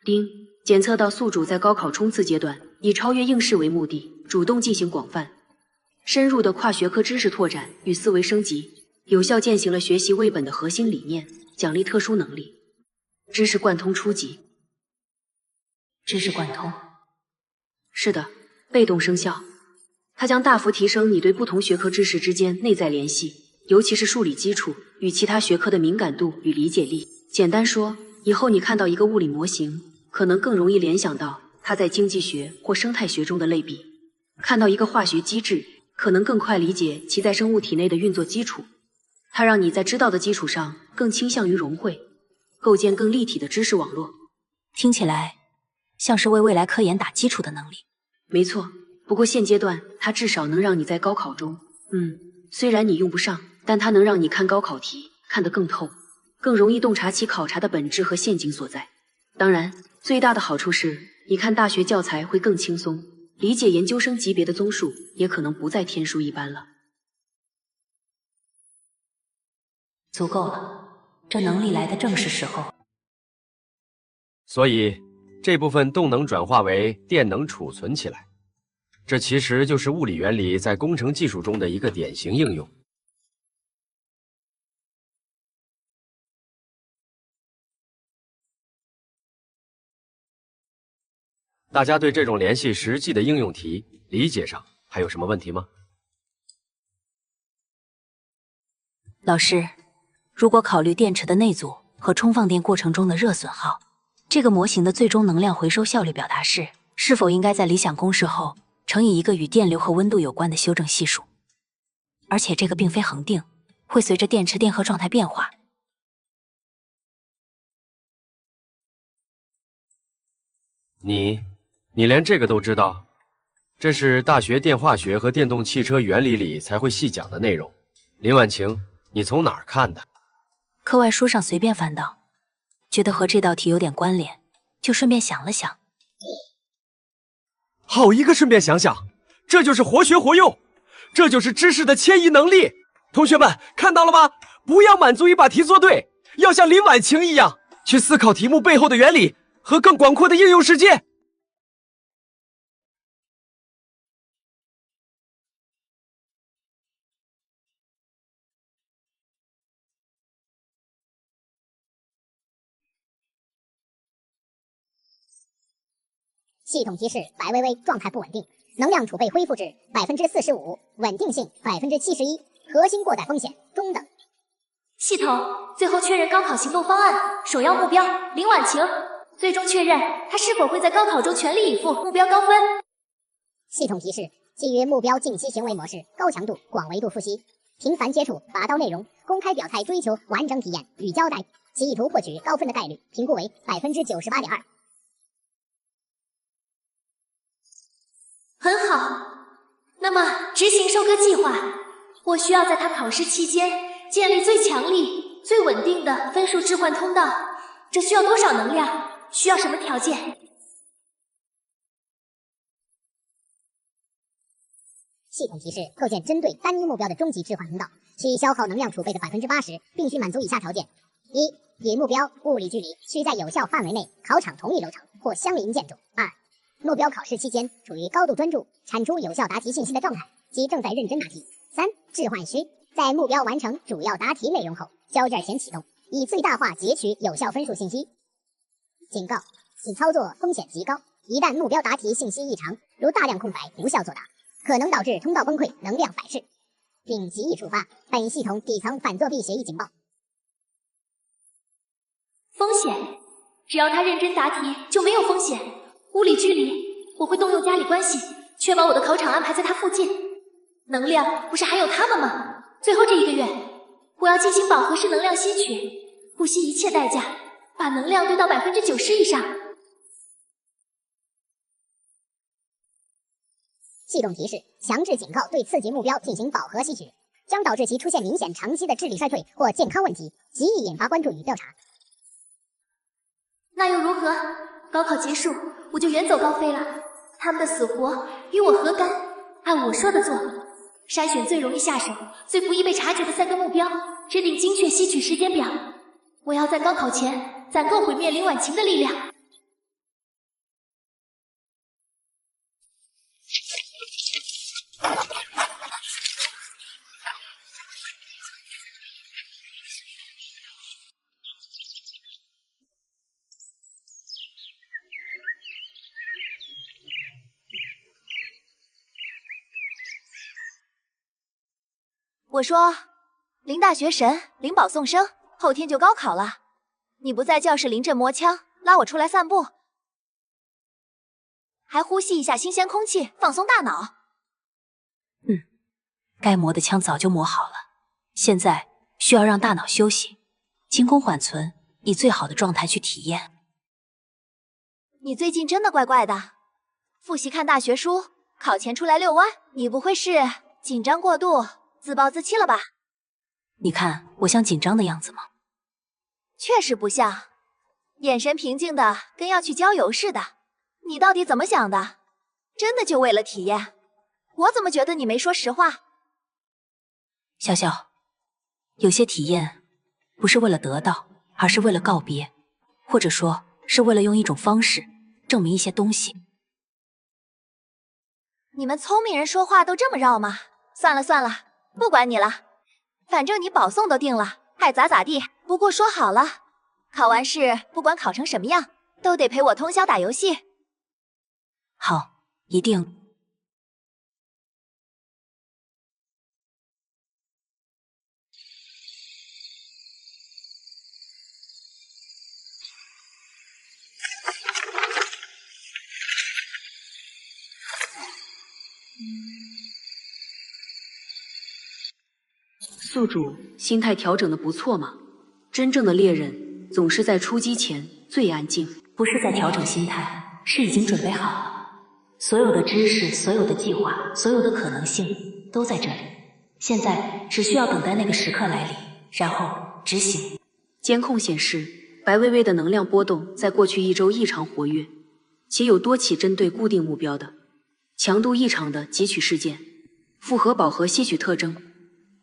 丁，检测到宿主在高考冲刺阶段以超越应试为目的，主动进行广泛、深入的跨学科知识拓展与思维升级，有效践行了学习为本的核心理念，奖励特殊能力，知识贯通初级。知识贯通，是的，被动生效，它将大幅提升你对不同学科知识之间内在联系，尤其是数理基础与其他学科的敏感度与理解力。简单说，以后你看到一个物理模型，可能更容易联想到它在经济学或生态学中的类比；看到一个化学机制，可能更快理解其在生物体内的运作基础。它让你在知道的基础上更倾向于融会，构建更立体的知识网络。听起来像是为未来科研打基础的能力。没错，不过现阶段它至少能让你在高考中，虽然你用不上，但它能让你看高考题看得更透，更容易洞察其考察的本质和陷阱所在。当然，最大的好处是，你看大学教材会更轻松，理解研究生级别的综述也可能不再天书一般了。足够了，这能力来的正是时候。所以，这部分动能转化为电能储存起来，这其实就是物理原理在工程技术中的一个典型应用。大家对这种联系实际的应用题理解上还有什么问题吗？老师，如果考虑电池的内阻和充放电过程中的热损耗，这个模型的最终能量回收效率表达式是否应该在理想公式后乘以一个与电流和温度有关的修正系数？而且这个并非恒定，会随着电池电荷状态变化。你连这个都知道？这是大学电化学和电动汽车原理里才会细讲的内容。林婉晴，你从哪儿看的？课外书上随便翻到，觉得和这道题有点关联，就顺便想了想。好一个顺便想想，这就是活学活用，这就是知识的迁移能力。同学们看到了吗？不要满足于把题做对，要像林婉晴一样，去思考题目背后的原理和更广阔的应用世界。系统提示：白薇薇状态不稳定，能量储备恢复至45%，稳定性71%，核心过载风险中等。系统最后确认高考行动方案，首要目标林婉晴，最终确认她是否会在高考中全力以赴，目标高分。系统提示：基于目标近期行为模式，高强度、广维度复习，频繁接触，拔刀内容，公开表态，追求完整体验与交代，其意图获取高分的概率评估为98.2%。很好，那么执行收割计划，我需要在他考试期间建立最强力、最稳定的分数置换通道。这需要多少能量？需要什么条件？系统提示：构建针对单一目标的终极置换通道，需消耗能量储备的80%，并需满足以下条件：一、引目标物理距离需在有效范围内，考场同一楼层或相邻建筑；二、目标考试期间处于高度专注，产出有效答题信息的状态，即正在认真答题。三、置换需在目标完成主要答题内容后，交卷前启动，以最大化截取有效分数信息。警告：此操作风险极高，一旦目标答题信息异常，如大量空白、无效作答，可能导致通道崩溃、能量反噬，并极易触发本系统底层反作弊协议警报。风险？只要他认真答题，就没有风险。物理距离，我会动用家里关系，确保我的考场安排在他附近。能量不是还有他们吗？最后这1个月，我要进行饱和式能量吸取，不惜一切代价把能量堆到90%以上。系统提示：强制警告对刺激目标进行饱和吸取，将导致其出现明显长期的智力衰退或健康问题，极易引发关注与调查。那又如何？高考结束，我就远走高飞了。他们的死活与我何干？按我说的做，筛选最容易下手、最不易被察觉的3个目标，制定精确吸取时间表。我要在高考前攒够毁灭林婉晴的力量。我说，林大学神，林保送生，后天就高考了，你不在教室临阵磨枪，拉我出来散步，还呼吸一下新鲜空气，放松大脑。该磨的枪早就磨好了，现在需要让大脑休息，清空缓存，以最好的状态去体验。你最近真的怪怪的，复习看大学书，考前出来遛弯，你不会是紧张过度？自暴自弃了吧？你看我像紧张的样子吗？确实不像，眼神平静的跟要去郊游似的。你到底怎么想的？真的就为了体验？我怎么觉得你没说实话？笑笑，有些体验不是为了得到，而是为了告别，或者说是为了用一种方式证明一些东西。你们聪明人说话都这么绕吗？算了算了，不管你了，反正你保送都定了，爱咋咋地。不过说好了，考完试不管考成什么样，都得陪我通宵打游戏。好，一定。宿主心态调整的不错嘛。真正的猎人总是在出击前最安静。不是在调整心态，是已经准备好了。所有的知识，所有的计划，所有的可能性都在这里。现在只需要等待那个时刻来临，然后执行。监控显示，白薇薇的能量波动在过去1周异常活跃，且有多起针对固定目标的强度异常的汲取事件，复合饱和吸取特征。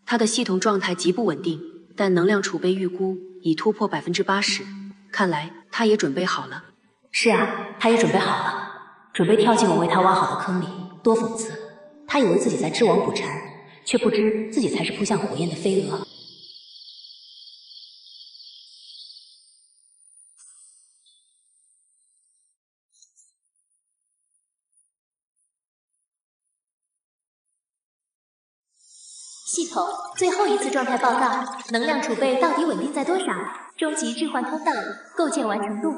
她的系统状态极不稳定，但能量储备预估已突破80%，看来她也准备好了。是啊，她也准备好了，准备跳进我为她挖好的坑里。多讽刺！她以为自己在织网捕蝉，却不知自己才是扑向火焰的飞蛾。系统最后一次状态报告，能量储备到底稳定在多少？终极置换通道构建完成度。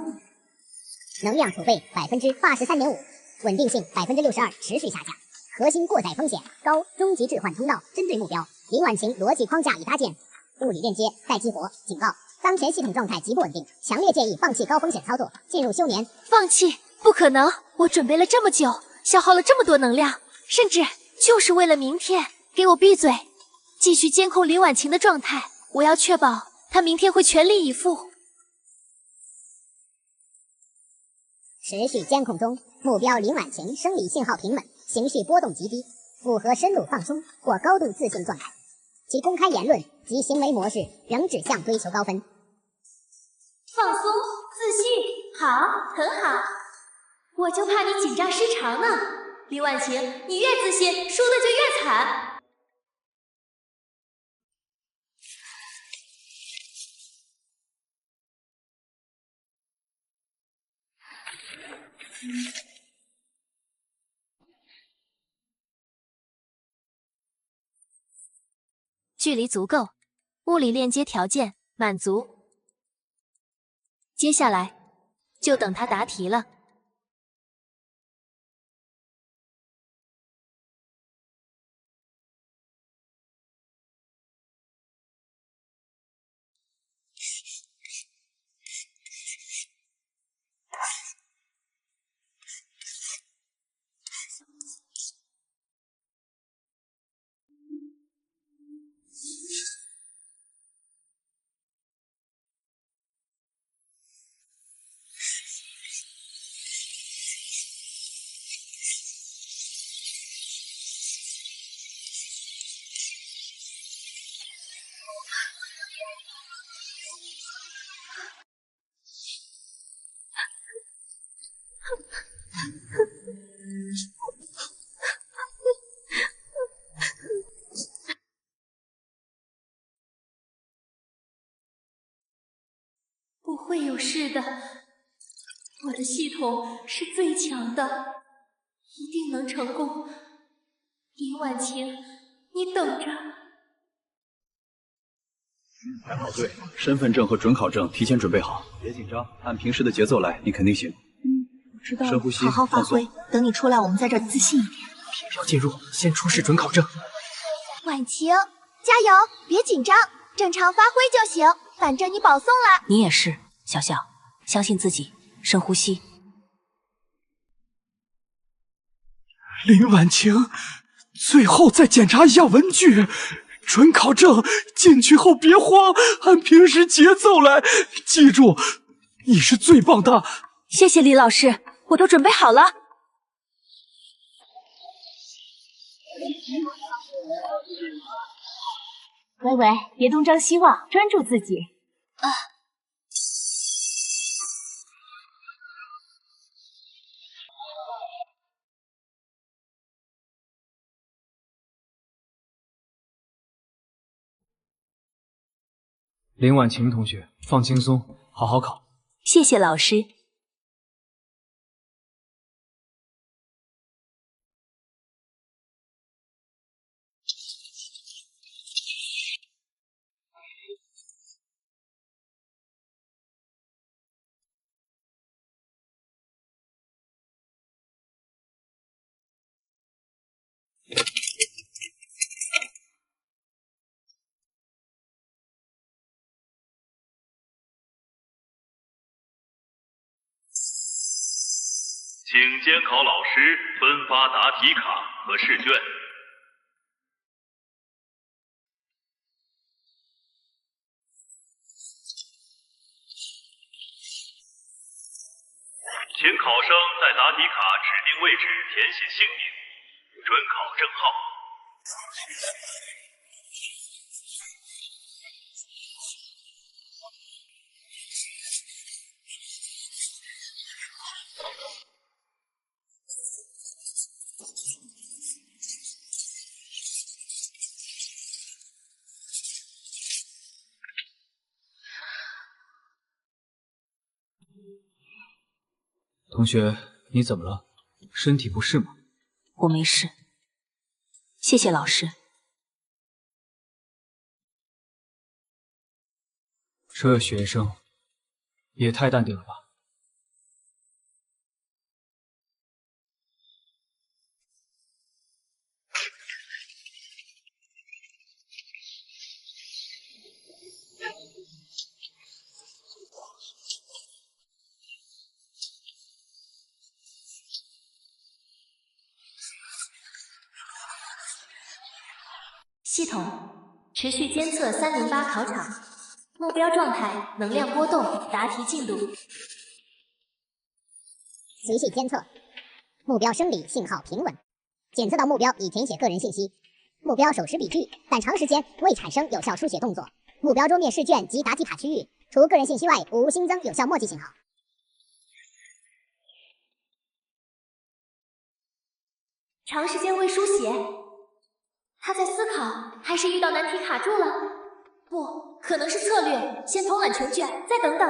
能量储备83.5%，稳定性62%，持续下降。核心过载风险高，终极置换通道针对目标。林婉晴逻辑框架已搭建，物理链接待激活。警告：当前系统状态极不稳定，强烈建议放弃高风险操作，进入休眠。放弃？不可能！我准备了这么久，消耗了这么多能量，甚至就是为了明天。给我闭嘴！继续监控林婉晴的状态，我要确保她明天会全力以赴。持续监控中，目标林婉晴生理信号平稳，情绪波动极低，符合深度放松或高度自信状态。其公开言论及行为模式仍指向追求高分。放松，自信，好，很好。我就怕你紧张失常呢。林婉晴，你越自信，输的就越惨。距离足够，物理链接条件满足。接下来就等他答题了。不会有事的，我的系统是最强的，一定能成功。林婉晴，你等着。排好队，身份证和准考证提前准备好，别紧张，按平时的节奏来，你肯定行。知道了，深呼吸，好好发挥。等你出来，我们在这儿自信一点。要进入，先出示准考证。婉晴，加油，别紧张，正常发挥就行。反正你保送了。你也是，小小，相信自己，深呼吸。林婉晴，最后再检查一下文具。准考证进去后别慌，按平时节奏来。记住，你是最棒的。谢谢李老师，我都准备好了。微微，别东张西望，专注自己。林婉晴同学，放轻松，好好考。谢谢老师。请监考老师分发答题卡和试卷。请考生在答题卡指定位置填写姓名、准考证号。同学，你怎么了？身体不适吗？我没事，谢谢老师。这学生也太淡定了吧。系统持续监测308考场，目标状态能量波动，答题进度。仔细监测，目标生理信号平稳，检测到目标已填写个人信息，目标手持笔具，但长时间未产生有效书写动作。目标桌面试卷及答题卡区域，除个人信息外，无新增有效墨迹信号。长时间未书写，他在思考，还是遇到难题卡住了？不可能是策略，先偷懒全卷，再等等。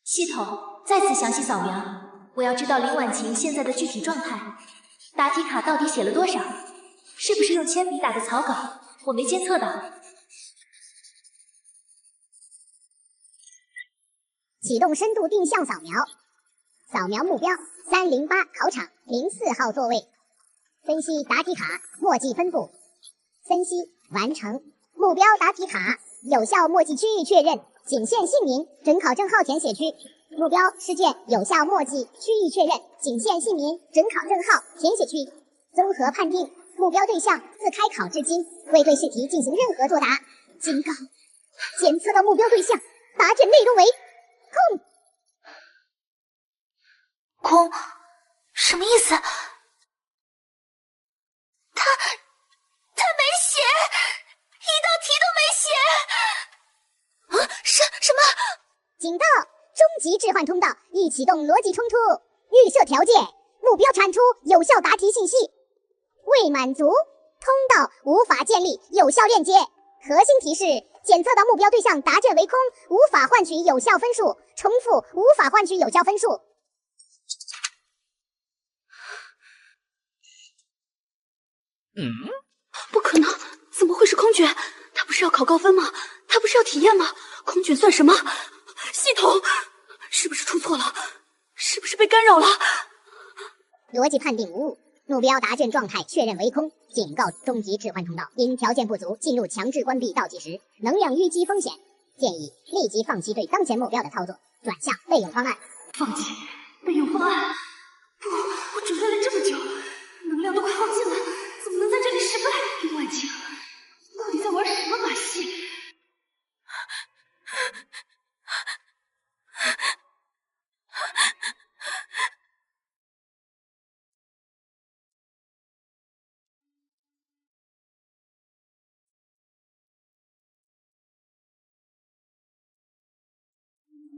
系统再次详细扫描，我要知道林婉晴现在的具体状态。答题卡到底写了多少？是不是用铅笔打的草稿？我没监测到。启动深度定向扫描，扫描目标308考场04号座位，分析答题卡墨迹分布，分析完成。目标答题卡有效墨迹区域确认，仅限姓名、准考证号填写区。目标试卷有效墨迹区域确认，仅限姓名、准考证号填写区。综合判定，目标对象自开考至今未对试题进行任何作答。警告：检测到目标对象答卷内容为空。空？什么意思？他没写，一道题都没写。啊？什么？警告！终极置换通道已启动逻辑冲突预设条件，目标产出有效答题信息，未满足，通道无法建立有效链接。核心提示：检测到目标对象答卷为空，无法换取有效分数。重复，无法换取有效分数。不可能，怎么会是空卷？他不是要考高分吗？他不是要体验吗？空卷算什么？系统是不是出错了？是不是被干扰了？逻辑判定无误，目标答卷状态确认为空。警告：终极置换通道因条件不足进入强制关闭倒计时，能量淤积风险，建议立即放弃对当前目标的操作，转向备用方案。放弃备用方案？不，我准备了这么久，能量都快耗尽了，怎么能在这里失败？林婉晴到底在玩什么把戏？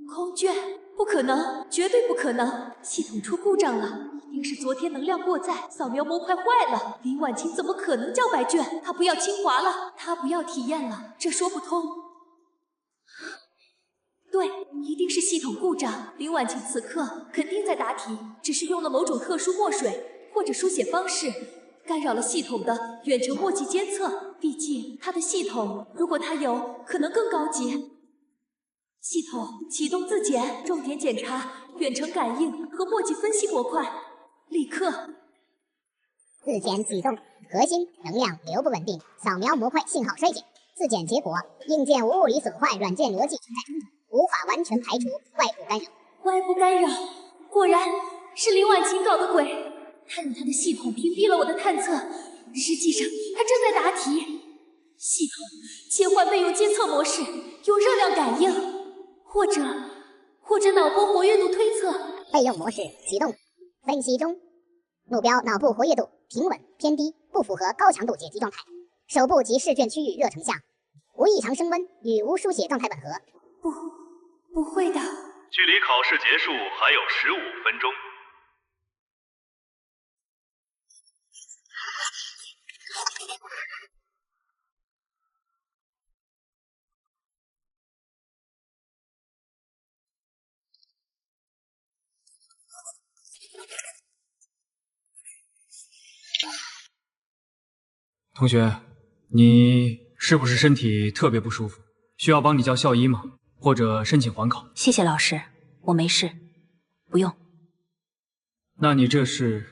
空卷？不可能，绝对不可能！系统出故障了，一定是昨天能量过载，扫描模块坏了。林婉晴怎么可能交白卷？她不要清华了，她不要体验了，这说不通。对，一定是系统故障。林婉晴此刻肯定在答题，只是用了某种特殊墨水，或者书写方式，干扰了系统的远程默契监测。毕竟它的系统，如果它有，可能更高级。系统启动自检，重点检查远程感应和默契分析模块，立刻。自检启动，核心能量流不稳定，扫描模块信号衰减。自检结果，硬件无物理损坏，软件逻辑存在冲突，无法完全排除外部干扰。外部干扰，果然是林婉晴搞的鬼。他用他的系统屏蔽了我的探测，实际上他正在答题。系统切换备用监测模式，有热量感应，或者脑波活跃度推测。备用模式启动，分析中。目标脑部活跃度平稳偏低，不符合高强度解题状态。手部及试卷区域热成像，无异常升温，与无书写状态吻合。不会的。距离考试结束还有15分钟。同学，你是不是身体特别不舒服？需要帮你叫校医吗？或者申请缓考？谢谢老师，我没事，不用。那你这是？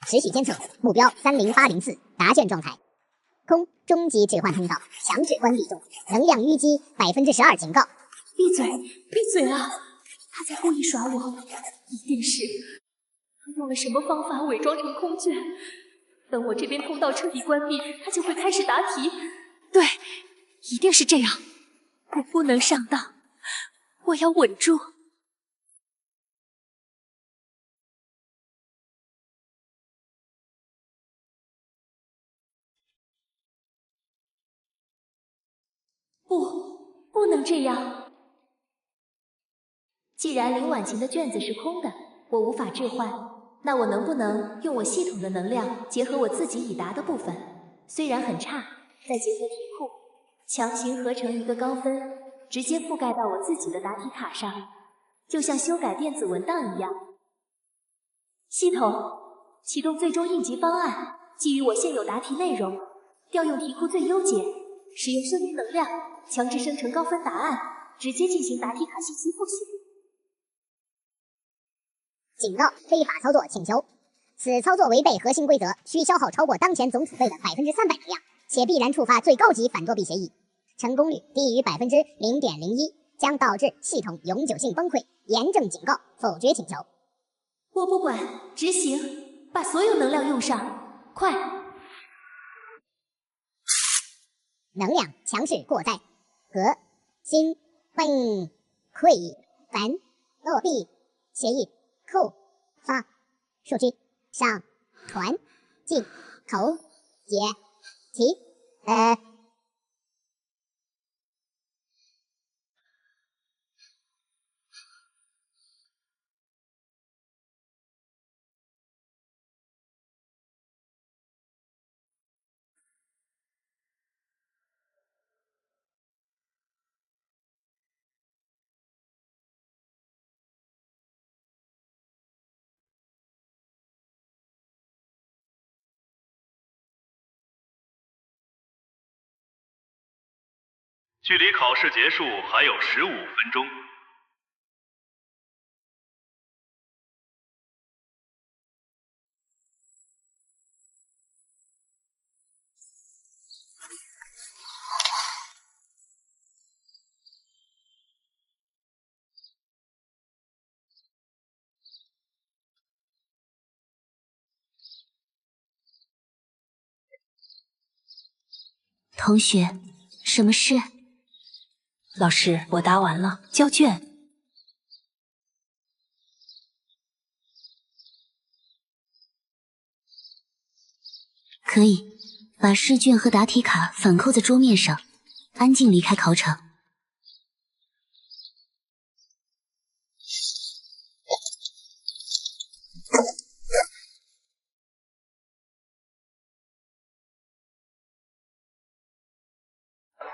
持续监测目标30804答卷状态，空终极置换通道强制关闭中，能量淤积12%警告。闭嘴，闭嘴啊！他在故意耍我，一定是他用了什么方法伪装成空卷。等我这边通道彻底关闭，他就会开始答题。对，一定是这样。我不能上当，我要稳住。不能这样。既然林婉晴的卷子是空的，我无法置换，那我能不能用我系统的能量结合我自己已答的部分，虽然很差，再结合题库，强行合成一个高分，直接覆盖到我自己的答题卡上，就像修改电子文档一样。系统启动最终应急方案，基于我现有答题内容，调用题库最优解，使用声音能量强制生成高分答案，直接进行答题卡信息复习。警告：非法操作请求。此操作违背核心规则，需消耗超过当前总储备的300%能量，且必然触发最高级反作弊协议。成功率低于0.01%，将导致系统永久性崩溃。严正警告：否决请求。我不管，执行，把所有能量用上，快！能量强势过载，核心崩溃反作弊协议扣发数据上传进口解题距离考试结束还有15分钟。同学，什么事？老师，我答完了，交卷。可以，把试卷和答题卡反扣在桌面上，安静离开考场。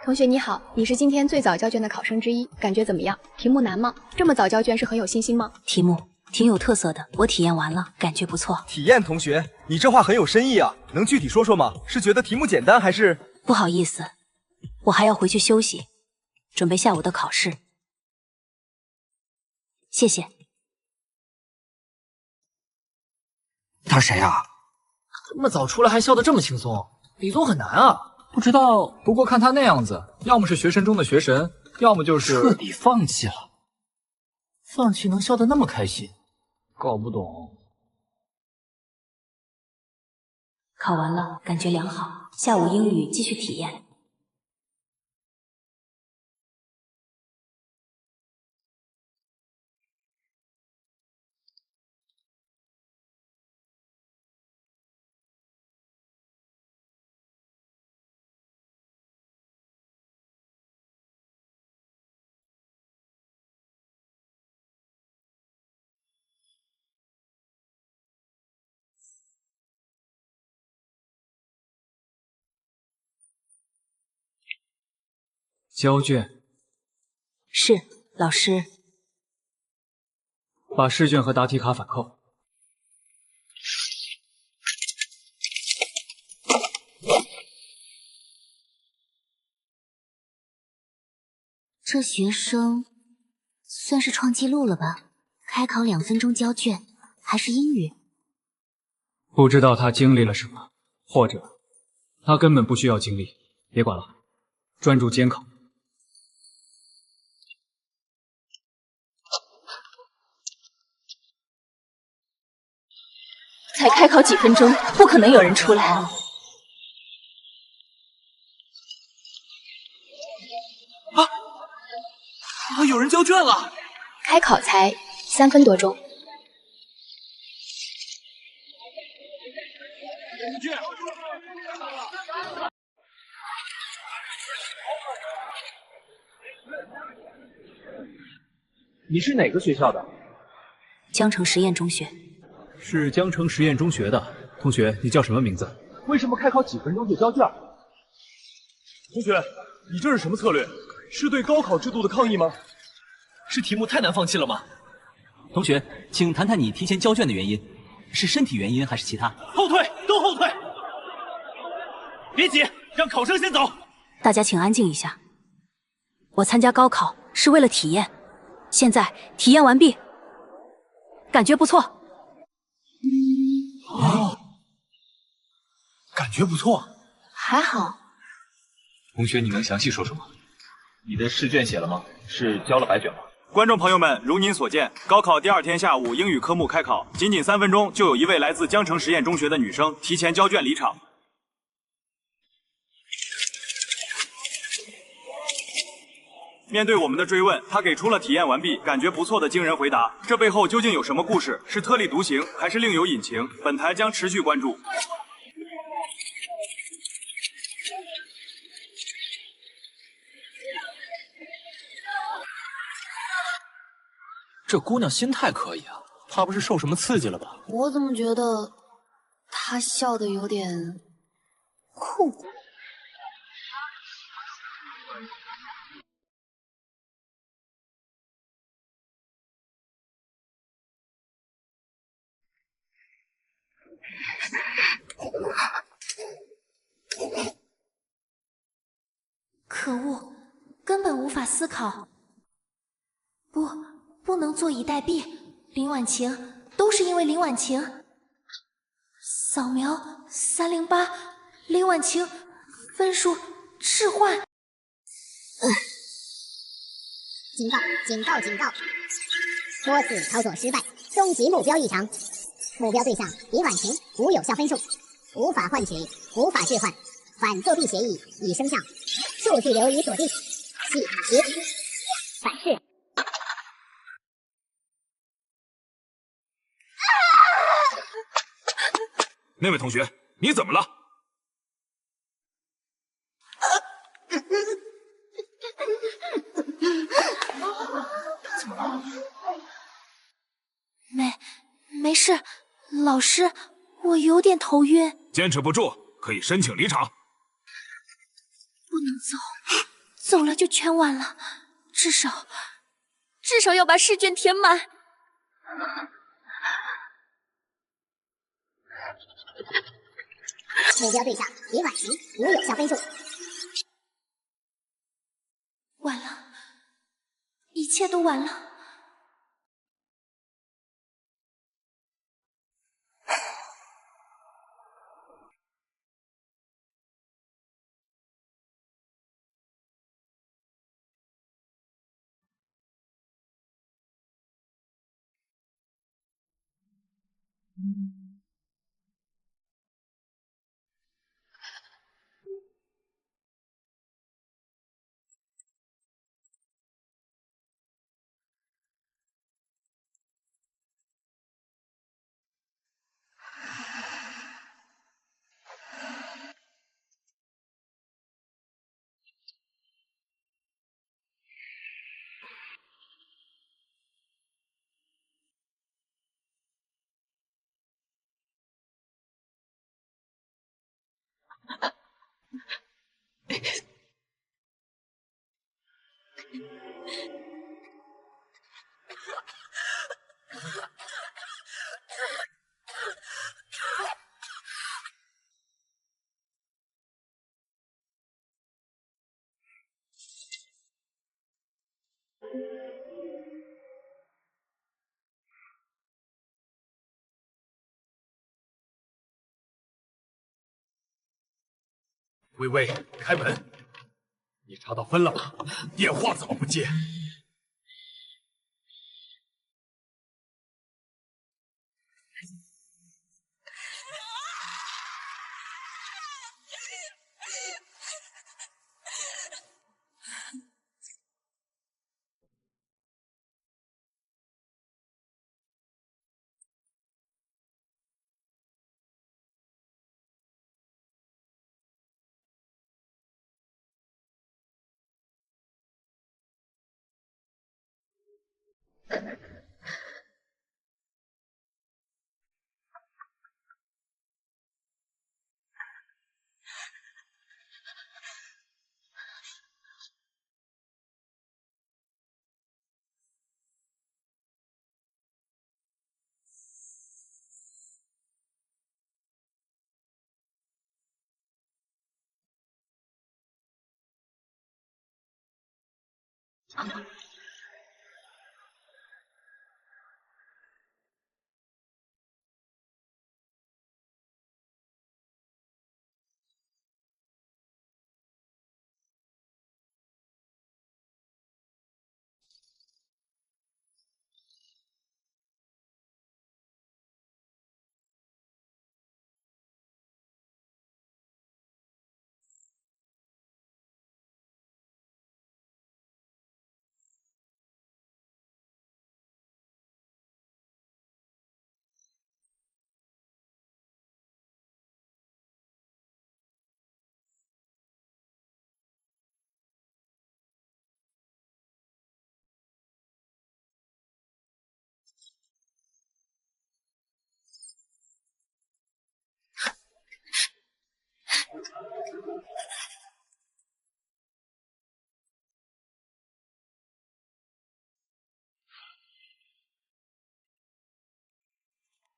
同学你好，你是今天最早交卷的考生之一，感觉怎么样？题目难吗？这么早交卷是很有信心吗？题目挺有特色的，我体验完了，感觉不错。体验同学，你这话很有深意啊，能具体说说吗？是觉得题目简单还是？不好意思，我还要回去休息，准备下午的考试。谢谢。他是谁啊？这么早出来还笑得这么轻松，理综很难啊。不知道，不过看他那样子，要么是学神中的学神，要么就是彻底放弃了。放弃能笑得那么开心，搞不懂。考完了，感觉良好。下午英语继续体验。交卷。是，老师。把试卷和答题卡反扣。这学生算是创纪录了吧？开考2分钟交卷，还是英语。不知道他经历了什么，或者他根本不需要经历。别管了，专注监考。才开考几分钟，不可能有人出来。啊，有人交卷了。开考才3分多钟。你是哪个学校的？江城实验中学。是江城实验中学的同学，你叫什么名字？为什么开考几分钟就交卷？同学，你这是什么策略？是对高考制度的抗议吗？是题目太难放弃了吗？同学，请谈谈你提前交卷的原因，是身体原因还是其他？后退，都后退！别急，让考生先走。大家请安静一下。我参加高考是为了体验，现在体验完毕，感觉不错。哦，感觉不错，还好。同学，你能详细说说吗？你的试卷写了吗？是交了白卷吗？观众朋友们，如您所见，高考第2天下午英语科目开考，仅3分钟，就有一位来自江城实验中学的女生提前交卷离场。面对我们的追问，她给出了体验完毕、感觉不错的惊人回答。这背后究竟有什么故事？是特立独行，还是另有隐情？本台将持续关注。这姑娘心态可以啊，她不是受什么刺激了吧？我怎么觉得她笑得有点酷？可恶，根本无法思考。不能坐以待毙。林婉晴，都是因为林婉晴。扫描308，林婉晴分数置换。警告！警告！警告！多次操作失败，终极目标异常。目标对象林婉晴无有效分数，无法换取，无法置换。反作弊协议已生效，数据流已锁定。系结反噬。那位同学，你怎么了？怎么了？没事，老师，我有点头晕。坚持不住，可以申请离场。不能走，走了就全完了。至少要把试卷填满。目标对象李婉晴，无有效分数。完了，一切都完了。微微，开门！你查到分了吗？电话怎么不接？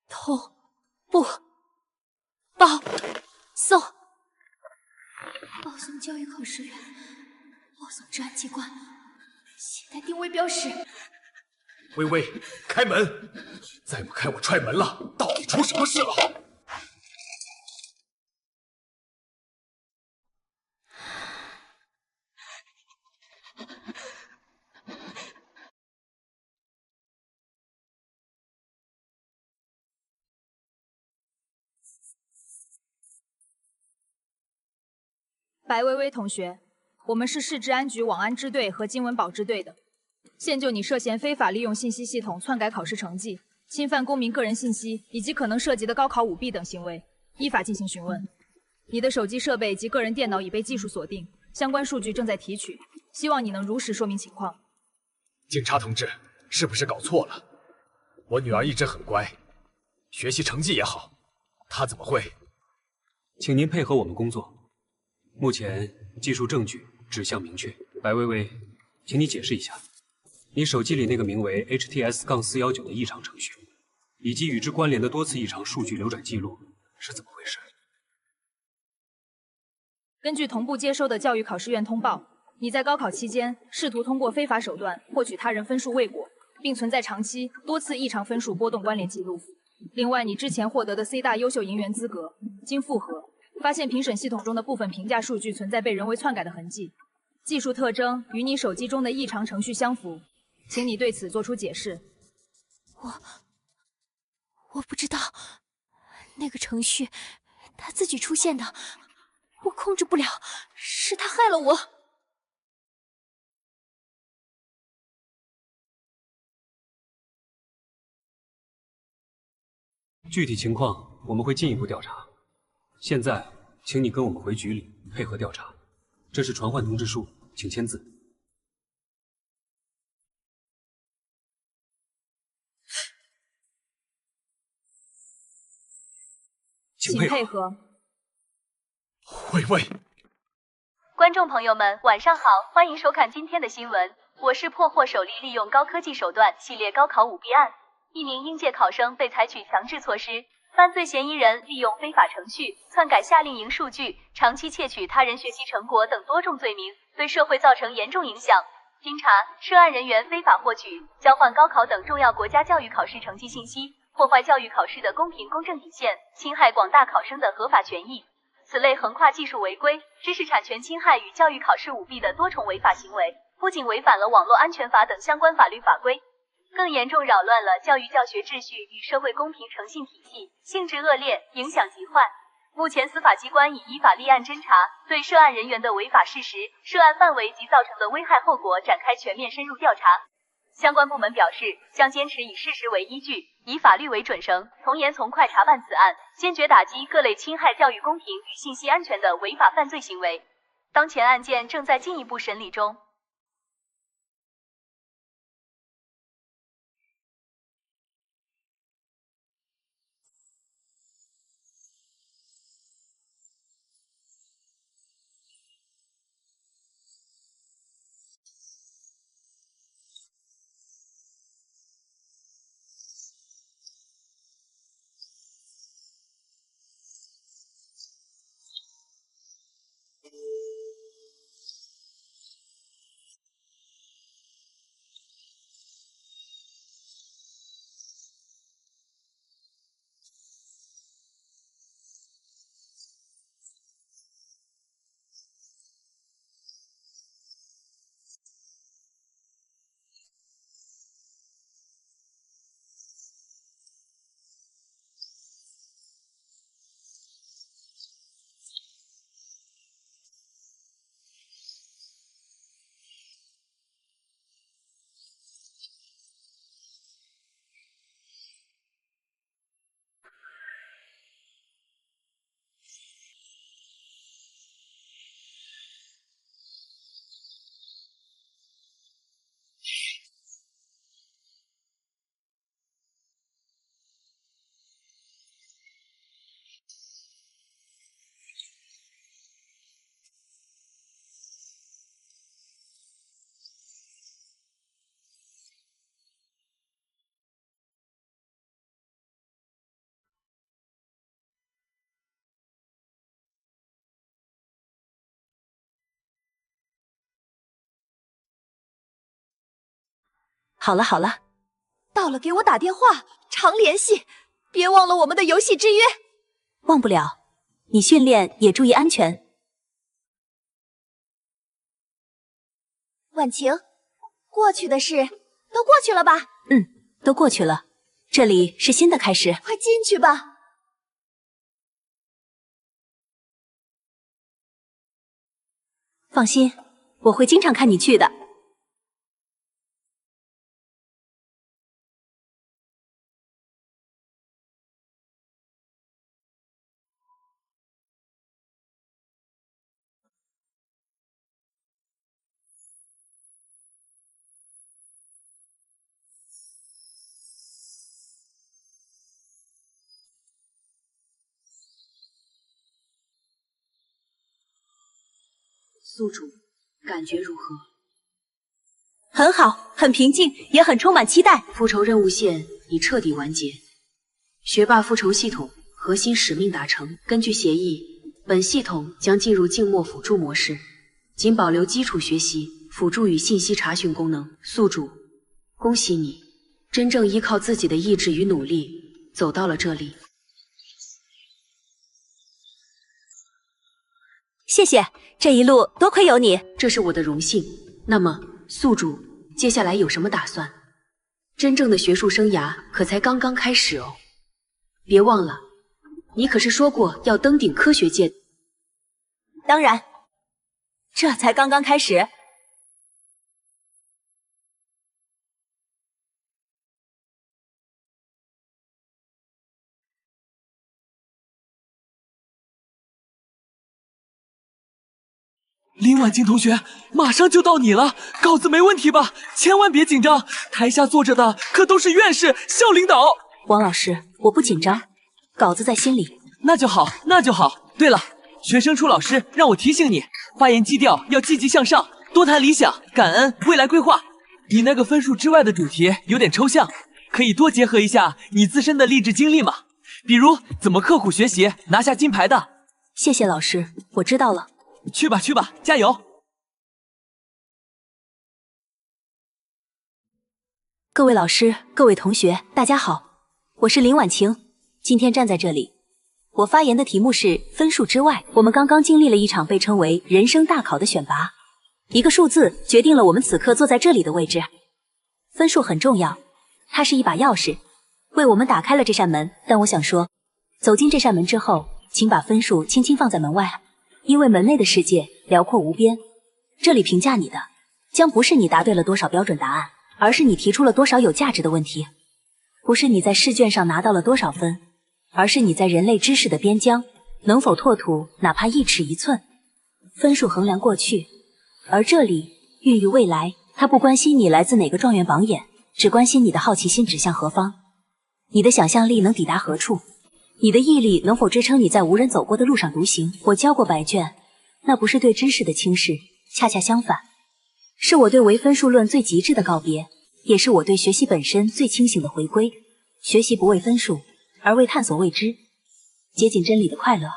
同步保送，保送教育考试员，保送治安机关，携带定位标识。微微，开门！再不开我踹门了！到底出什么事了？白薇薇同学，我们是市治安局网安支队和经文保支队的，现就你涉嫌非法利用信息系统篡改考试成绩、侵犯公民个人信息以及可能涉及的高考舞弊等行为，依法进行询问。你的手机设备及个人电脑已被技术锁定，相关数据正在提取，希望你能如实说明情况。警察同志，是不是搞错了？我女儿一直很乖，学习成绩也好，她怎么会？请您配合我们工作。目前技术证据指向明确。白薇薇，请你解释一下，你手机里那个名为 HTS-419 的异常程序，以及与之关联的多次异常数据流转记录是怎么回事？根据同步接收的教育考试院通报，你在高考期间试图通过非法手段获取他人分数未果，并存在长期多次异常分数波动关联记录。另外，你之前获得的 C 大优秀银元资格，经复核发现评审系统中的部分评价数据存在被人为篡改的痕迹，技术特征与你手机中的异常程序相符，请你对此做出解释。我不知道，那个程序它自己出现的，我控制不了，是他害了我。具体情况我们会进一步调查。现在，请你跟我们回局里配合调查。这是传唤通知书，请签字。请配合。薇薇，观众朋友们，晚上好，欢迎收看今天的新闻。我是破获首例利用高科技手段系列高考舞弊案，一名应届考生被采取强制措施。犯罪嫌疑人利用非法程序篡改夏令营数据，长期窃取他人学习成果等多重罪名，对社会造成严重影响。经查，涉案人员非法获取、交换高考等重要国家教育考试成绩信息，破坏教育考试的公平公正底线，侵害广大考生的合法权益。此类横跨技术违规、知识产权侵害与教育考试舞弊的多重违法行为，不仅违反了网络安全法等相关法律法规，更严重扰乱了教育教学秩序与社会公平诚信体系，性质恶劣，影响极坏。目前司法机关已依法立案侦查，对涉案人员的违法事实、涉案范围及造成的危害后果展开全面深入调查。相关部门表示，将坚持以事实为依据，以法律为准绳，从严从快查办此案，坚决打击各类侵害教育公平与信息安全的违法犯罪行为。当前案件正在进一步审理中。好了好了，到了给我打电话，常联系，别忘了我们的游戏之约。忘不了，你训练也注意安全。婉晴，过去的事都过去了吧？都过去了，这里是新的开始。快进去吧。放心，我会经常看你去的。宿主，感觉如何？很好，很平静，也很充满期待。复仇任务线已彻底完结，学霸复仇系统核心使命达成。根据协议，本系统将进入静默辅助模式，仅保留基础学习、辅助与信息查询功能。宿主，恭喜你，真正依靠自己的意志与努力走到了这里。谢谢，这一路多亏有你。这是我的荣幸。那么，宿主，接下来有什么打算？真正的学术生涯可才刚刚开始哦。别忘了，你可是说过要登顶科学界。当然，这才刚刚开始。林婉清同学，马上就到你了，稿子没问题吧？千万别紧张，台下坐着的可都是院士、校领导。王老师，我不紧张，稿子在心里。那就好，那就好。对了，学生处老师让我提醒你，发言基调要积极向上，多谈理想、感恩、未来规划。你那个分数之外的主题有点抽象，可以多结合一下你自身的励志经历嘛，比如怎么刻苦学习拿下金牌的。谢谢老师，我知道了。去吧去吧，加油！各位老师，各位同学，大家好，我是林婉晴。今天站在这里，我发言的题目是分数之外。我们刚刚经历了一场被称为人生大考的选拔，一个数字决定了我们此刻坐在这里的位置。分数很重要，它是一把钥匙，为我们打开了这扇门。但我想说，走进这扇门之后，请把分数轻轻放在门外。因为门内的世界辽阔无边，这里评价你的将不是你答对了多少标准答案，而是你提出了多少有价值的问题；不是你在试卷上拿到了多少分，而是你在人类知识的边疆能否拓土哪怕1尺1寸。分数衡量过去，而这里孕育未来。它不关心你来自哪个状元榜眼，只关心你的好奇心指向何方，你的想象力能抵达何处，你的毅力能否支撑你在无人走过的路上独行？我交过白卷，那不是对知识的轻视，恰恰相反，是我对唯分数论最极致的告别，也是我对学习本身最清醒的回归。学习不为分数，而为探索未知，接近真理的快乐。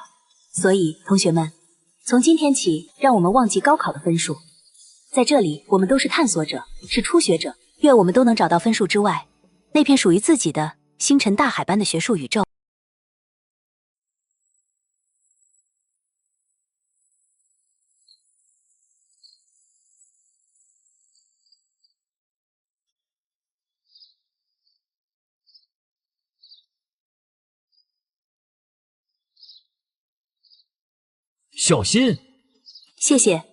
所以，同学们，从今天起，让我们忘记高考的分数。在这里，我们都是探索者，是初学者。愿我们都能找到分数之外，那片属于自己的星辰大海般的学术宇宙。小心！谢谢。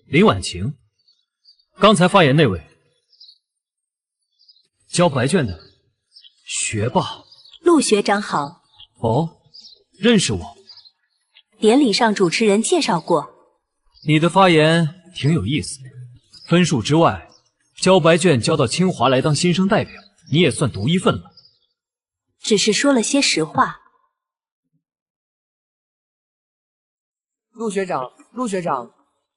林婉晴，刚才发言那位交白卷的学霸陆学长好。哦，认识我？典礼上主持人介绍过。你的发言挺有意思，分数之外，交白卷交到清华来当新生代表，你也算独一份了。只是说了些实话。陆学长，陆学长，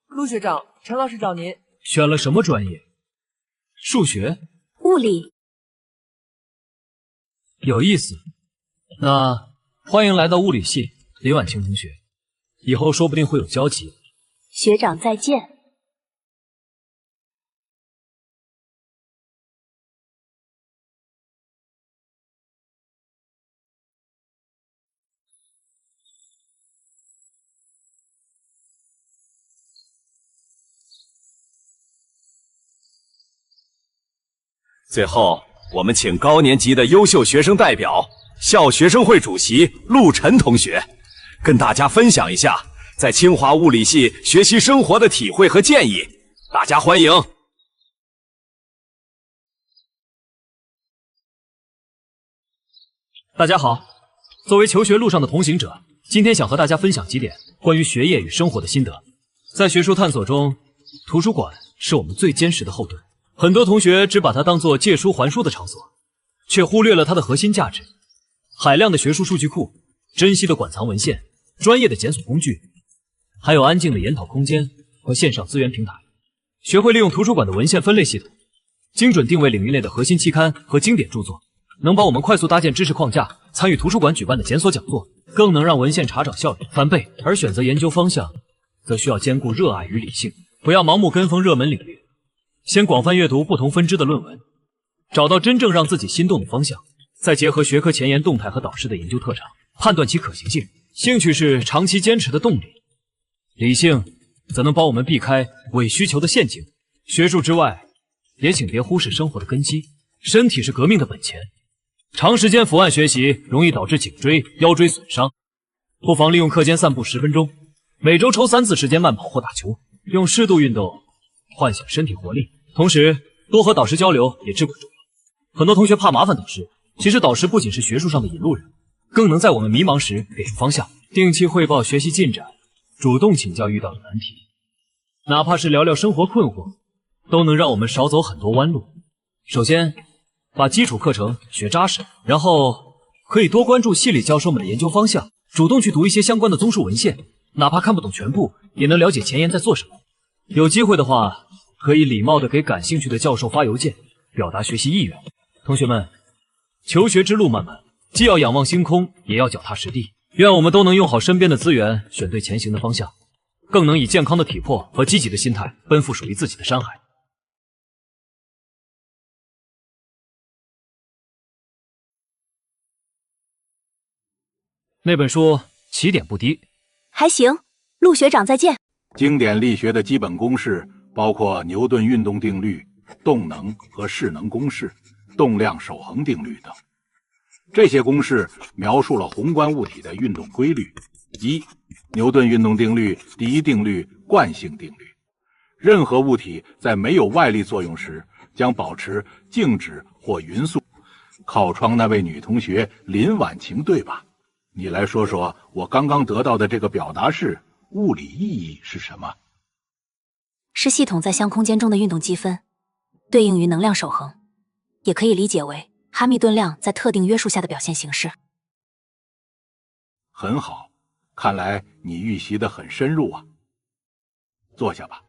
陆学长，陈老师找您。选了什么专业？数学？物理？有意思。那欢迎来到物理系，林婉晴同学，以后说不定会有交集。学长再见。最后，我们请高年级的优秀学生代表、校学生会主席陆晨同学，跟大家分享一下在清华物理系学习生活的体会和建议。大家欢迎！大家好，作为求学路上的同行者，今天想和大家分享几点关于学业与生活的心得。在学术探索中，图书馆是我们最坚实的后盾。很多同学只把它当作借书还书的场所，却忽略了它的核心价值——海量的学术数据库、珍稀的馆藏文献、专业的检索工具，还有安静的研讨空间和线上资源平台。学会利用图书馆的文献分类系统，精准定位领域内的核心期刊和经典著作，能帮我们快速搭建知识框架，参与图书馆举办的检索讲座，更能让文献查找效率翻倍。而选择研究方向，则需要兼顾热爱与理性，不要盲目跟风热门领域，先广泛阅读不同分支的论文，找到真正让自己心动的方向，再结合学科前沿动态和导师的研究特长，判断其可行性。兴趣是长期坚持的动力，理性则能帮我们避开伪需求的陷阱。学术之外，也请别忽视生活的根基。身体是革命的本钱，长时间伏案学习容易导致颈椎、腰椎损伤，不妨利用课间散步10分钟，每周抽3次时间慢跑或打球，用适度运动唤醒身体活力。同时，多和导师交流也至关重要。很多同学怕麻烦导师，其实导师不仅是学术上的引路人，更能在我们迷茫时给出方向。定期汇报学习进展，主动请教遇到的难题，哪怕是聊聊生活困惑，都能让我们少走很多弯路。首先，把基础课程学扎实，然后可以多关注系里教授们的研究方向，主动去读一些相关的综述文献，哪怕看不懂全部，也能了解前沿在做什么。有机会的话，可以礼貌地给感兴趣的教授发邮件，表达学习意愿。同学们，求学之路漫漫，既要仰望星空，也要脚踏实地。愿我们都能用好身边的资源，选对前行的方向，更能以健康的体魄和积极的心态奔赴属于自己的山海。那本书起点不低，还行。陆学长再见。经典力学的基本公式包括牛顿运动定律、动能和势能公式、动量守恒定律等。这些公式描述了宏观物体的运动规律。一、牛顿运动定律第一定律惯性定律：任何物体在没有外力作用时，将保持静止或匀速。靠窗那位女同学林婉晴，对吧？你来说说我刚刚得到的这个表达式物理意义是什么？是系统在相空间中的运动积分，对应于能量守恒，也可以理解为哈密顿量在特定约束下的表现形式。很好，看来你预习得很深入啊。坐下吧。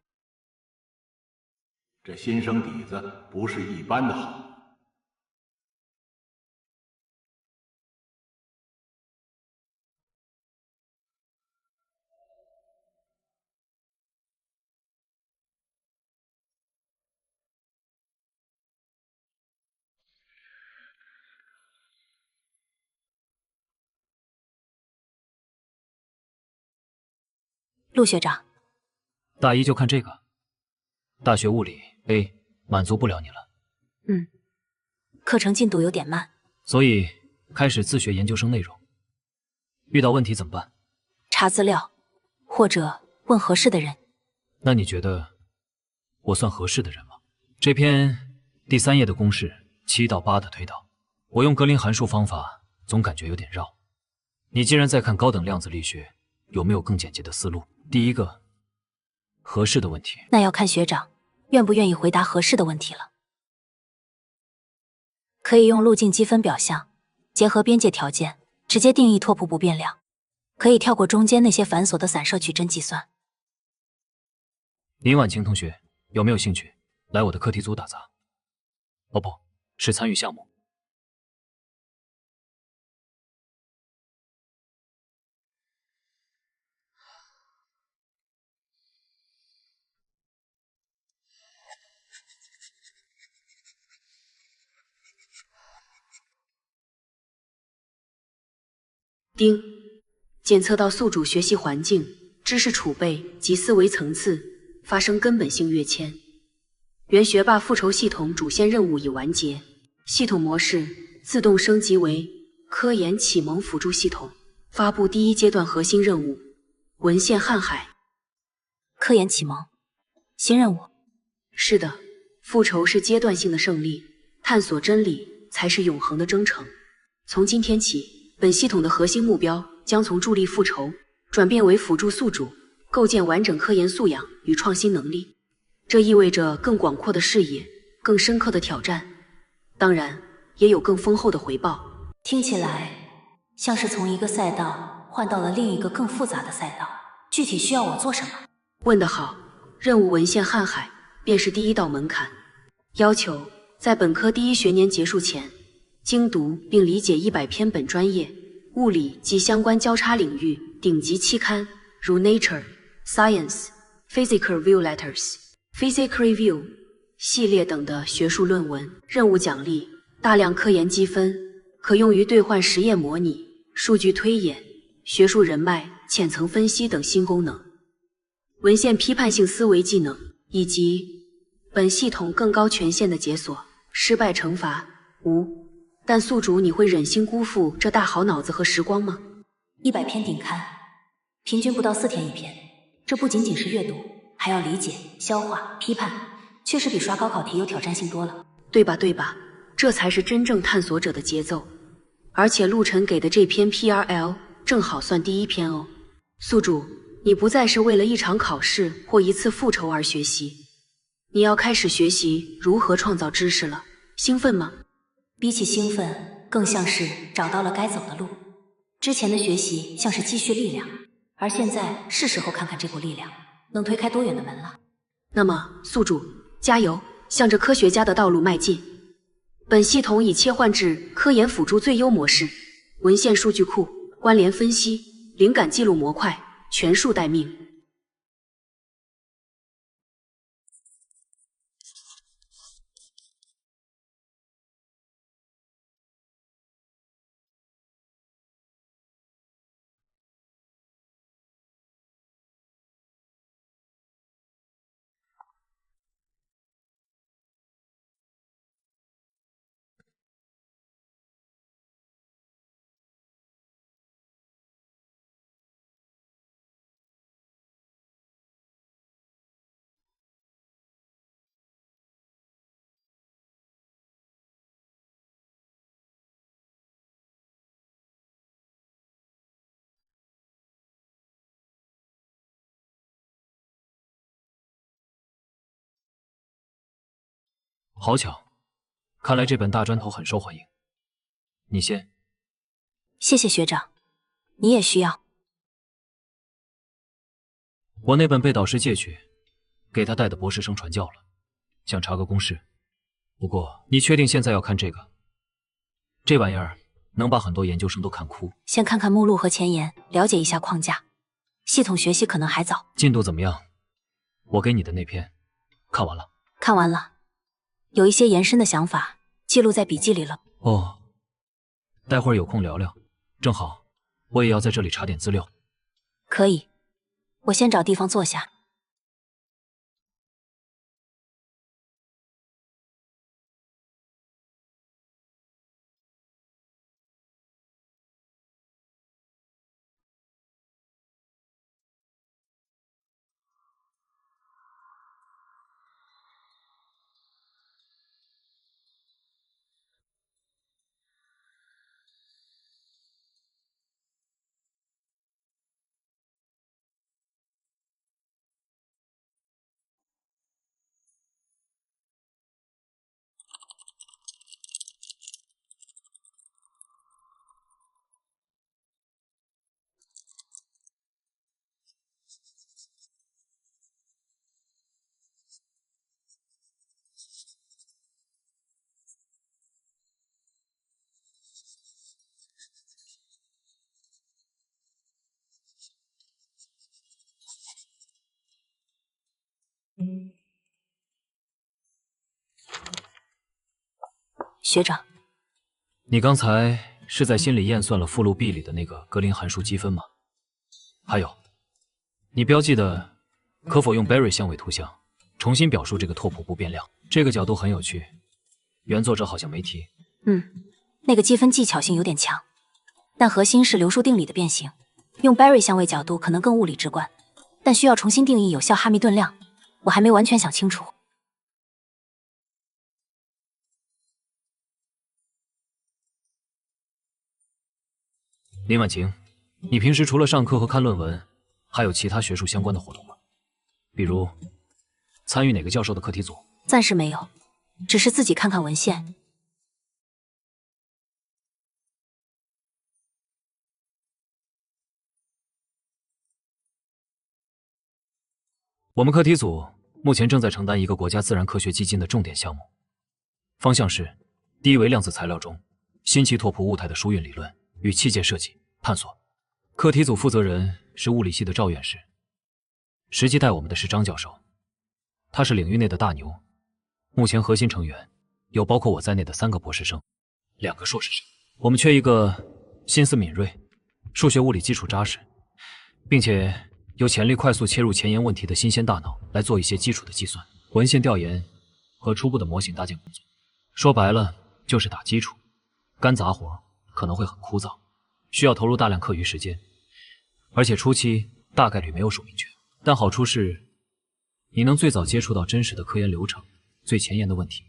这新生底子不是一般的好。陆学长，大一就看这个，大学物理 A 满足不了你了。课程进度有点慢，所以开始自学研究生内容。遇到问题怎么办？查资料，或者问合适的人。那你觉得我算合适的人吗？这篇第3页的公式7到8的推导，我用格林函数方法，总感觉有点绕。你既然在看高等量子力学，有没有更简洁的思路？第一个，合适的问题，那要看学长愿不愿意回答合适的问题了。可以用路径积分表象，结合边界条件，直接定义拓扑不变量，可以跳过中间那些繁琐的散射矩阵计算。林婉晴同学有没有兴趣来我的课题组打杂？哦不，是参与项目。丁，检测到宿主学习环境、知识储备及思维层次发生根本性跃迁。原学霸复仇系统主线任务已完结，系统模式自动升级为科研启蒙辅助系统，发布第1阶段核心任务，文献瀚海。科研启蒙，新任务。是的，复仇是阶段性的胜利，探索真理才是永恒的征程。从今天起，本系统的核心目标将从助力复仇转变为辅助宿主，构建完整科研素养与创新能力。这意味着更广阔的视野、更深刻的挑战，当然也有更丰厚的回报。听起来像是从一个赛道换到了另一个更复杂的赛道。具体需要我做什么？问得好，任务文献瀚海便是第一道门槛，要求在本科第一学年结束前，精读并理解100篇本专业、物理及相关交叉领域顶级期刊，如 Nature、Science、Physical Review Letters、Physical Review 系列等的学术论文。任务奖励大量科研积分，可用于兑换实验模拟、数据推演、学术人脉、浅层分析等新功能。文献批判性思维技能，以及本系统更高权限的解锁。失败惩罚无，但宿主你会忍心辜负这大好脑子和时光吗？100篇顶刊，平均不到4天一篇。这不仅仅是阅读，还要理解、消化、批判，确实比刷高考题有挑战性多了。对吧对吧，这才是真正探索者的节奏。而且陆晨给的这篇 PRL 正好算第一篇哦。宿主，你不再是为了一场考试或一次复仇而学习，你要开始学习如何创造知识了。兴奋吗？比起兴奋，更像是找到了该走的路。之前的学习像是积蓄力量，而现在是时候看看这股力量能推开多远的门了。那么宿主加油，向着科学家的道路迈进。本系统已切换至科研辅助最优模式，文献数据库、关联分析、灵感记录模块全数待命。好巧，看来这本大砖头很受欢迎。你先。谢谢学长，你也需要。我那本被导师借去，给他带的博士生传教了，想查个公式。不过你确定现在要看这个？这玩意儿能把很多研究生都看哭。先看看目录和前言，了解一下框架。系统学习可能还早。进度怎么样？我给你的那篇看完了。看完了。有一些延伸的想法记录在笔记里了。哦，待会儿有空聊聊，正好我也要在这里查点资料。可以，我先找地方坐下。学长，你刚才是在心里验算了附录 B 里的那个格林函数积分吗？还有，你标记的可否用 Berry 相位图像重新表述这个拓扑不变量？这个角度很有趣，原作者好像没提。那个积分技巧性有点强，但核心是流数定理的变形。用 Berry 相位角度可能更物理直观，但需要重新定义有效哈密顿量，我还没完全想清楚。林婉晴，你平时除了上课和看论文，还有其他学术相关的活动吗？比如参与哪个教授的课题组？暂时没有，只是自己看看文献。我们课题组目前正在承担一个国家自然科学基金的重点项目，方向是低维量子材料中新奇拓扑物态的疏运理论与器械设计探索。课题组负责人是物理系的赵院士，实际带我们的是张教授，他是领域内的大牛。目前核心成员有包括我在内的3个博士生，2个硕士生。我们缺一个心思敏锐、数学物理基础扎实，并且有潜力快速切入前沿问题的新鲜大脑来做一些基础的计算、文献调研和初步的模型搭建工作。说白了就是打基础，干杂活可能会很枯燥，需要投入大量课余时间，而且初期大概率没有署名权。但好处是，你能最早接触到真实的科研流程、最前沿的问题，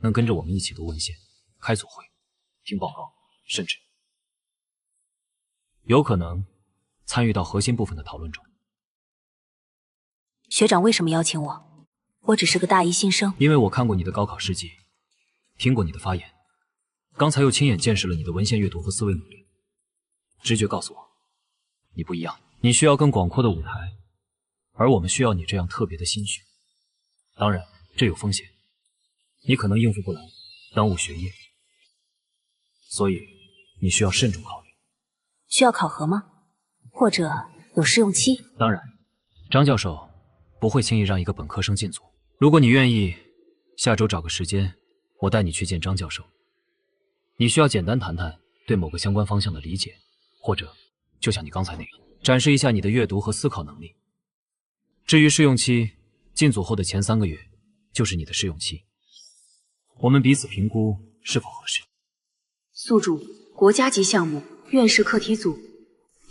能跟着我们一起读文献、开组会、听报告，甚至有可能参与到核心部分的讨论中。学长为什么邀请我？我只是个大一新生。因为我看过你的高考事迹，听过你的发言，刚才又亲眼见识了你的文献阅读和思维努力，直觉告诉我，你不一样，你需要更广阔的舞台，而我们需要你这样特别的心血。当然，这有风险，你可能应付不来，耽误学业，所以你需要慎重考虑。需要考核吗？或者有试用期？当然，张教授不会轻易让一个本科生进组。如果你愿意，下周找个时间，我带你去见张教授。你需要简单谈谈对某个相关方向的理解，或者就像你刚才那样，展示一下你的阅读和思考能力。至于试用期，进组后的前3个月就是你的试用期，我们彼此评估是否合适。宿主国家级项目院士课题组，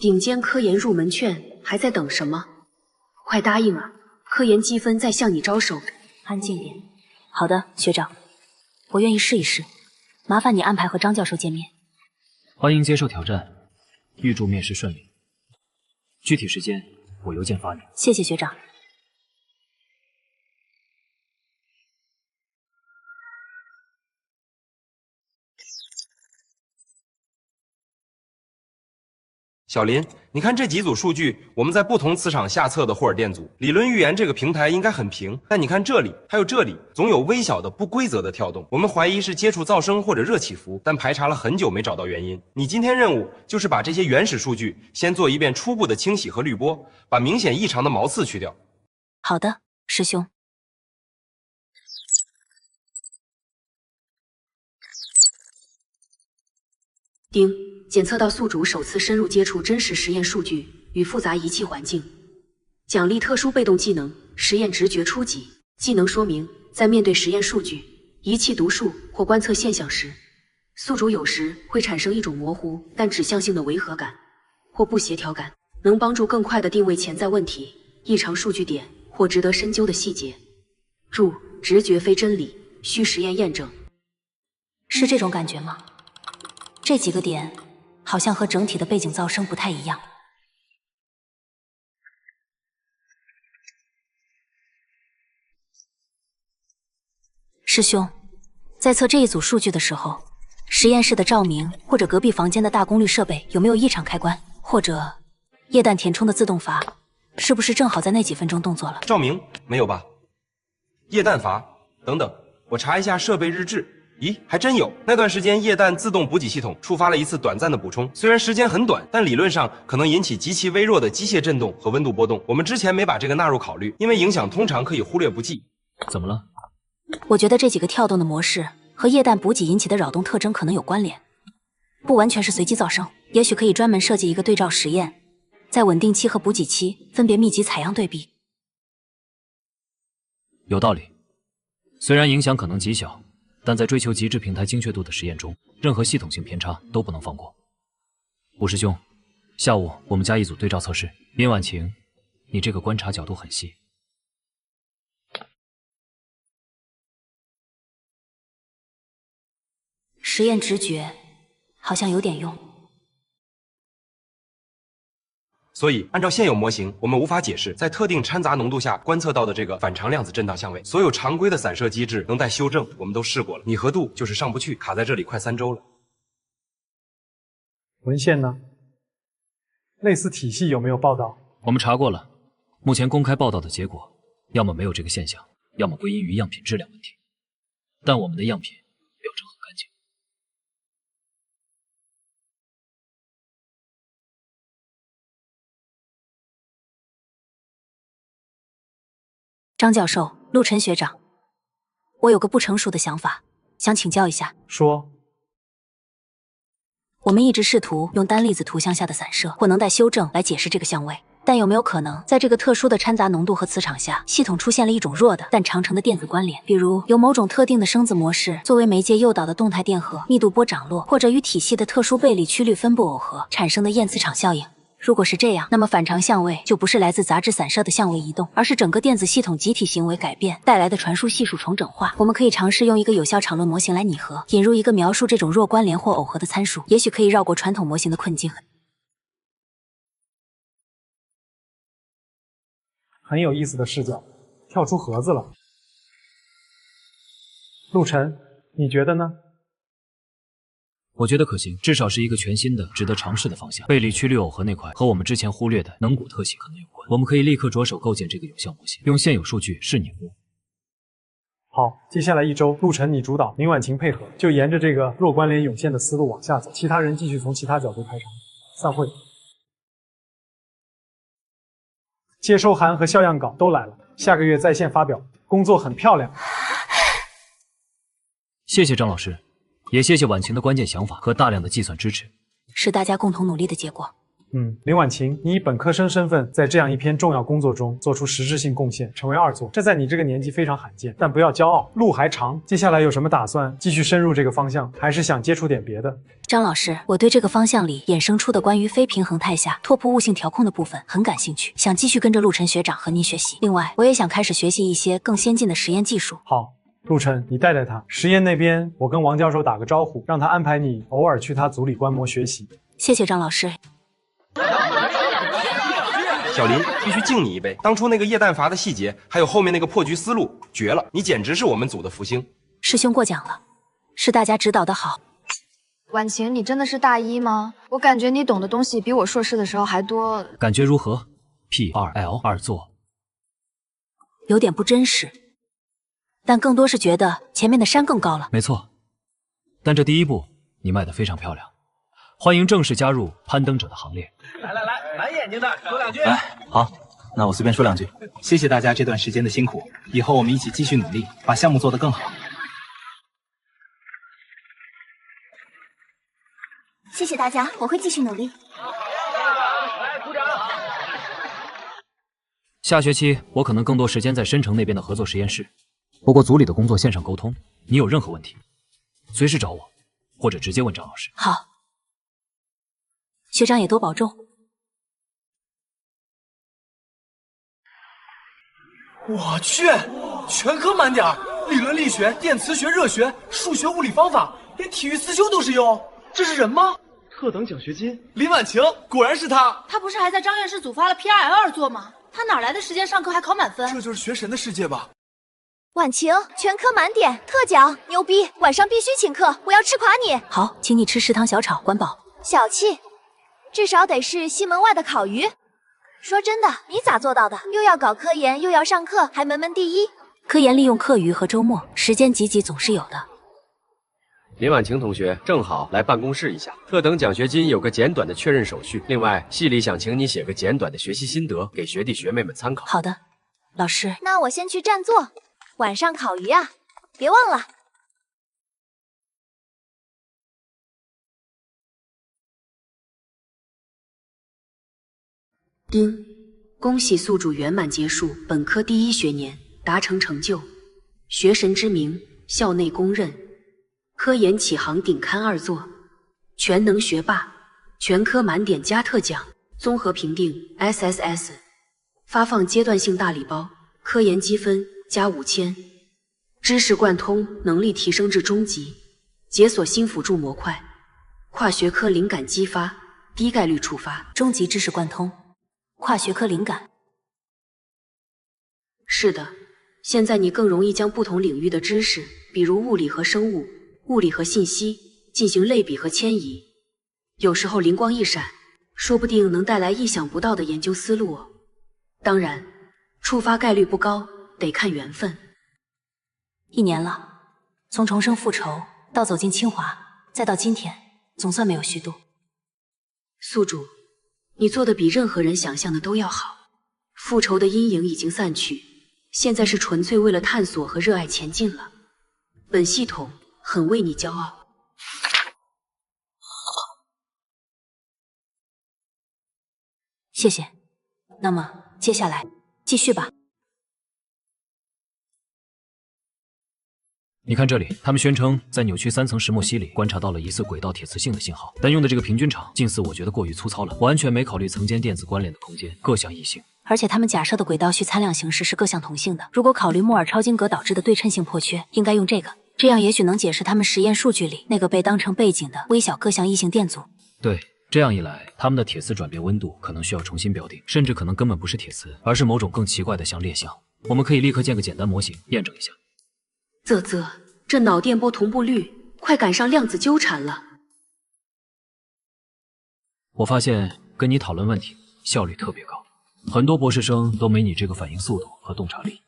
顶尖科研入门券，还在等什么？快答应啊！科研积分在向你招手。安静点。好的，学长，我愿意试一试。麻烦你安排和张教授见面。欢迎接受挑战，预祝面试顺利。具体时间我邮件发你。谢谢学长。小林，你看这几组数据，我们在不同磁场下测的霍尔电阻。理论预言这个平台应该很平，但你看这里，还有这里，总有微小的不规则的跳动。我们怀疑是接触噪声或者热起伏，但排查了很久没找到原因。你今天任务就是把这些原始数据先做一遍初步的清洗和滤波，把明显异常的毛刺去掉。好的，师兄。丁。检测到宿主首次深入接触真实实验数据与复杂仪器环境，奖励特殊被动技能实验直觉初级。技能说明，在面对实验数据、仪器读数或观测现象时，宿主有时会产生一种模糊但指向性的违和感或不协调感，能帮助更快地定位潜在问题、异常数据点或值得深究的细节。注：直觉非真理，需实验验证。是这种感觉吗？这几个点好像和整体的背景噪声不太一样。师兄，在测这一组数据的时候，实验室的照明或者隔壁房间的大功率设备有没有异常开关？或者液氮填充的自动阀是不是正好在那几分钟动作了？照明没有吧？液氮阀等等，我查一下设备日志。咦，还真有！那段时间液氮自动补给系统触发了一次短暂的补充，虽然时间很短，但理论上可能引起极其微弱的机械振动和温度波动。我们之前没把这个纳入考虑，因为影响通常可以忽略不计。怎么了？我觉得这几个跳动的模式和液氮补给引起的扰动特征可能有关联，不完全是随机噪声。也许可以专门设计一个对照实验，在稳定期和补给期分别密集采样对比。有道理，虽然影响可能极小，但在追求极致平台精确度的实验中，任何系统性偏差都不能放过。武师兄，下午我们加一组对照测试。殷婉晴，你这个观察角度很细。实验直觉好像有点用。所以，按照现有模型，我们无法解释在特定掺杂浓度下观测到的这个反常量子振荡相位。所有常规的散射机制能待修正，我们都试过了。拟合度就是上不去，卡在这里快3周了。文献呢？类似体系有没有报道？我们查过了，目前公开报道的结果要么没有这个现象，要么归因于样品质量问题。但我们的样品标称很干净。张教授，陆晨学长，我有个不成熟的想法，想请教一下。说。我们一直试图用单粒子图像下的散射或能带修正来解释这个相位，但有没有可能在这个特殊的掺杂浓度和磁场下，系统出现了一种弱的但长程的电子关联，比如有某种特定的生子模式作为媒介诱导的动态电荷密度波涨落，或者与体系的特殊倍里曲率分布耦合产生的焰磁场效应。如果是这样，那么反常相位就不是来自杂质散射的相位移动，而是整个电子系统集体行为改变带来的传输系数重整化。我们可以尝试用一个有效场论模型来拟合，引入一个描述这种弱关联或耦合的参数，也许可以绕过传统模型的困境。很有意思的视角，跳出盒子了。陆晨，你觉得呢？我觉得可行，至少是一个全新的、值得尝试的方向。倍里曲率耦合那块和我们之前忽略的能谷特性可能有关。我们可以立刻着手构建这个有效模型，用现有数据试拟物。好，接下来1周，陆晨你主导，林婉晴配合，就沿着这个弱关联涌现的思路往下走，其他人继续从其他角度开场。散会。接收函和校样稿都来了，下个月在线发表，工作很漂亮。谢谢张老师。也谢谢婉晴的关键想法和大量的计算支持，是大家共同努力的结果。林婉晴，你以本科生身份在这样一篇重要工作中做出实质性贡献，成为2作，这在你这个年纪非常罕见。但不要骄傲，路还长。接下来有什么打算？继续深入这个方向，还是想接触点别的？张老师，我对这个方向里衍生出的关于非平衡态下拓扑物性调控的部分很感兴趣，想继续跟着陆晨学长和您学习。另外，我也想开始学习一些更先进的实验技术。好。陆晨，你带带他。实验那边，我跟王教授打个招呼，让他安排你偶尔去他组里观摩学习。谢谢张老师。小林，必须敬你一杯。当初那个液氮阀的细节，还有后面那个破局思路，绝了！你简直是我们组的福星。师兄过奖了，是大家指导的好。婉晴，你真的是大一吗？我感觉你懂的东西比我硕士的时候还多。感觉如何 ？P2L2 作，有点不真实。但更多是觉得前面的山更高了。没错，但这第一步你迈得非常漂亮，欢迎正式加入攀登者的行列。来，蓝眼睛的说2句。好，那我随便说2句。谢谢大家这段时间的辛苦，以后我们一起继续努力，把项目做得更好。谢谢大家，我会继续努力。来，鼓掌。下学期我可能更多时间在深城那边的合作实验室。不过组里的工作线上沟通，你有任何问题，随时找我，或者直接问张老师。好，学长也多保重。我去，全科满点，理论力学、电磁学、热学、数学、物理方法，连体育思修都是优。这是人吗？特等奖学金，林婉晴，果然是他。他不是还在张院士组发了 P2L2 作吗？他哪来的时间上课还考满分？这就是学神的世界吧。婉晴，全科满点，特奖，牛逼！晚上必须请客，我要吃垮你。好，请你吃食堂小炒，管饱。小气，至少得是西门外的烤鱼。说真的，你咋做到的？又要搞科研，又要上课，还门门第一。科研利用课余和周末，时间挤挤总是有的。林婉晴同学正好来办公室一下，特等奖学金有个简短的确认手续。另外，系里想请你写个简短的学习心得，给学弟学妹们参考。好的，老师。那我先去占座。晚上烤鱼啊，别忘了。丁，恭喜宿主圆满结束本科第1学年，达成成就，学神之名，校内公认，科研启航顶刊2作，全能学霸，全科满点加特奖，综合评定 SSS， 发放阶段性大礼包，科研积分加5000，知识贯通能力提升至中级，解锁新辅助模块，跨学科灵感激发，低概率触发，中级知识贯通，跨学科灵感。是的，现在你更容易将不同领域的知识，比如物理和生物、物理和信息，进行类比和迁移。有时候灵光一闪，说不定能带来意想不到的研究思路哦。当然，触发概率不高，得看缘分。1年了，从重生复仇到走进清华，再到今天，总算没有虚度。宿主，你做的比任何人想象的都要好。复仇的阴影已经散去，现在是纯粹为了探索和热爱前进了。本系统很为你骄傲。谢谢。那么接下来继续吧。你看这里，他们宣称在扭曲3层石墨烯里观察到了疑似轨道铁磁性的信号，但用的这个平均场近似我觉得过于粗糙了，完全没考虑层间电子关联的空间各项异性。而且他们假设的轨道序参量形式是各项同性的，如果考虑莫尔超晶格导致的对称性破缺，应该用这个，这样也许能解释他们实验数据里那个被当成背景的微小各项异性电阻。对，这样一来，他们的铁磁转变温度可能需要重新标定，甚至可能根本不是铁磁，而是某种更奇怪的相列项。我们可以立刻建个简单模型验证一下。这脑电波同步率快赶上量子纠缠了。我发现跟你讨论问题效率特别高，很多博士生都没你这个反应速度和洞察力。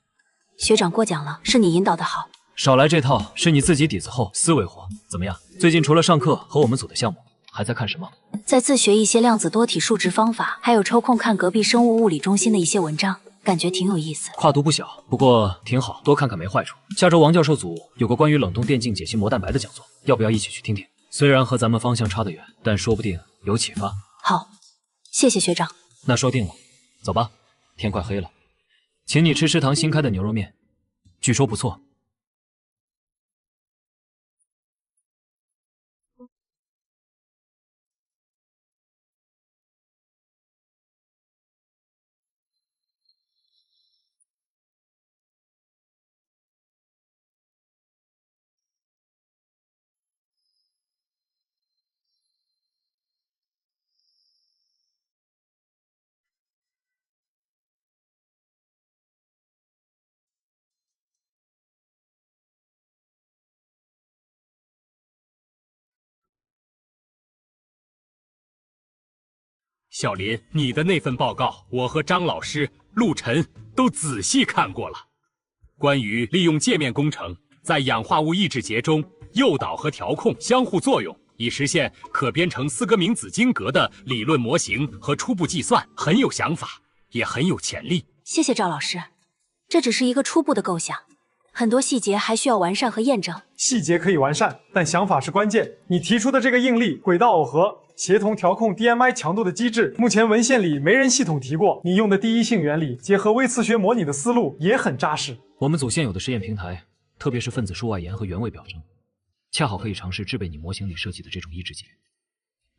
学长过奖了，是你引导的好。少来这套，是你自己底子厚，思维活。怎么样？最近除了上课和我们组的项目，还在看什么？在自学一些量子多体数值方法，还有抽空看隔壁生物物理中心的一些文章，感觉挺有意思。跨度不小，不过挺好，多看看没坏处。下周王教授组有个关于冷冻电镜解析膜蛋白的讲座，要不要一起去听听？虽然和咱们方向差得远，但说不定有启发。好，谢谢学长。那说定了，走吧，天快黑了。请你吃食堂新开的牛肉面，据说不错。小林，你的那份报告，我和张老师、陆晨都仔细看过了。关于利用界面工程在氧化物抑制节中诱导和调控相互作用，以实现可编程斯格明子晶格的理论模型和初步计算，很有想法，也很有潜力。谢谢赵老师，这只是一个初步的构想，很多细节还需要完善和验证。细节可以完善，但想法是关键。你提出的这个应力、轨道耦合、协同调控 DMI 强度的机制，目前文献里没人系统提过。你用的第一性原理结合微磁学模拟的思路也很扎实。我们组现有的实验平台，特别是分子束外延和原位表征，恰好可以尝试制备你模型里设计的这种抑制节。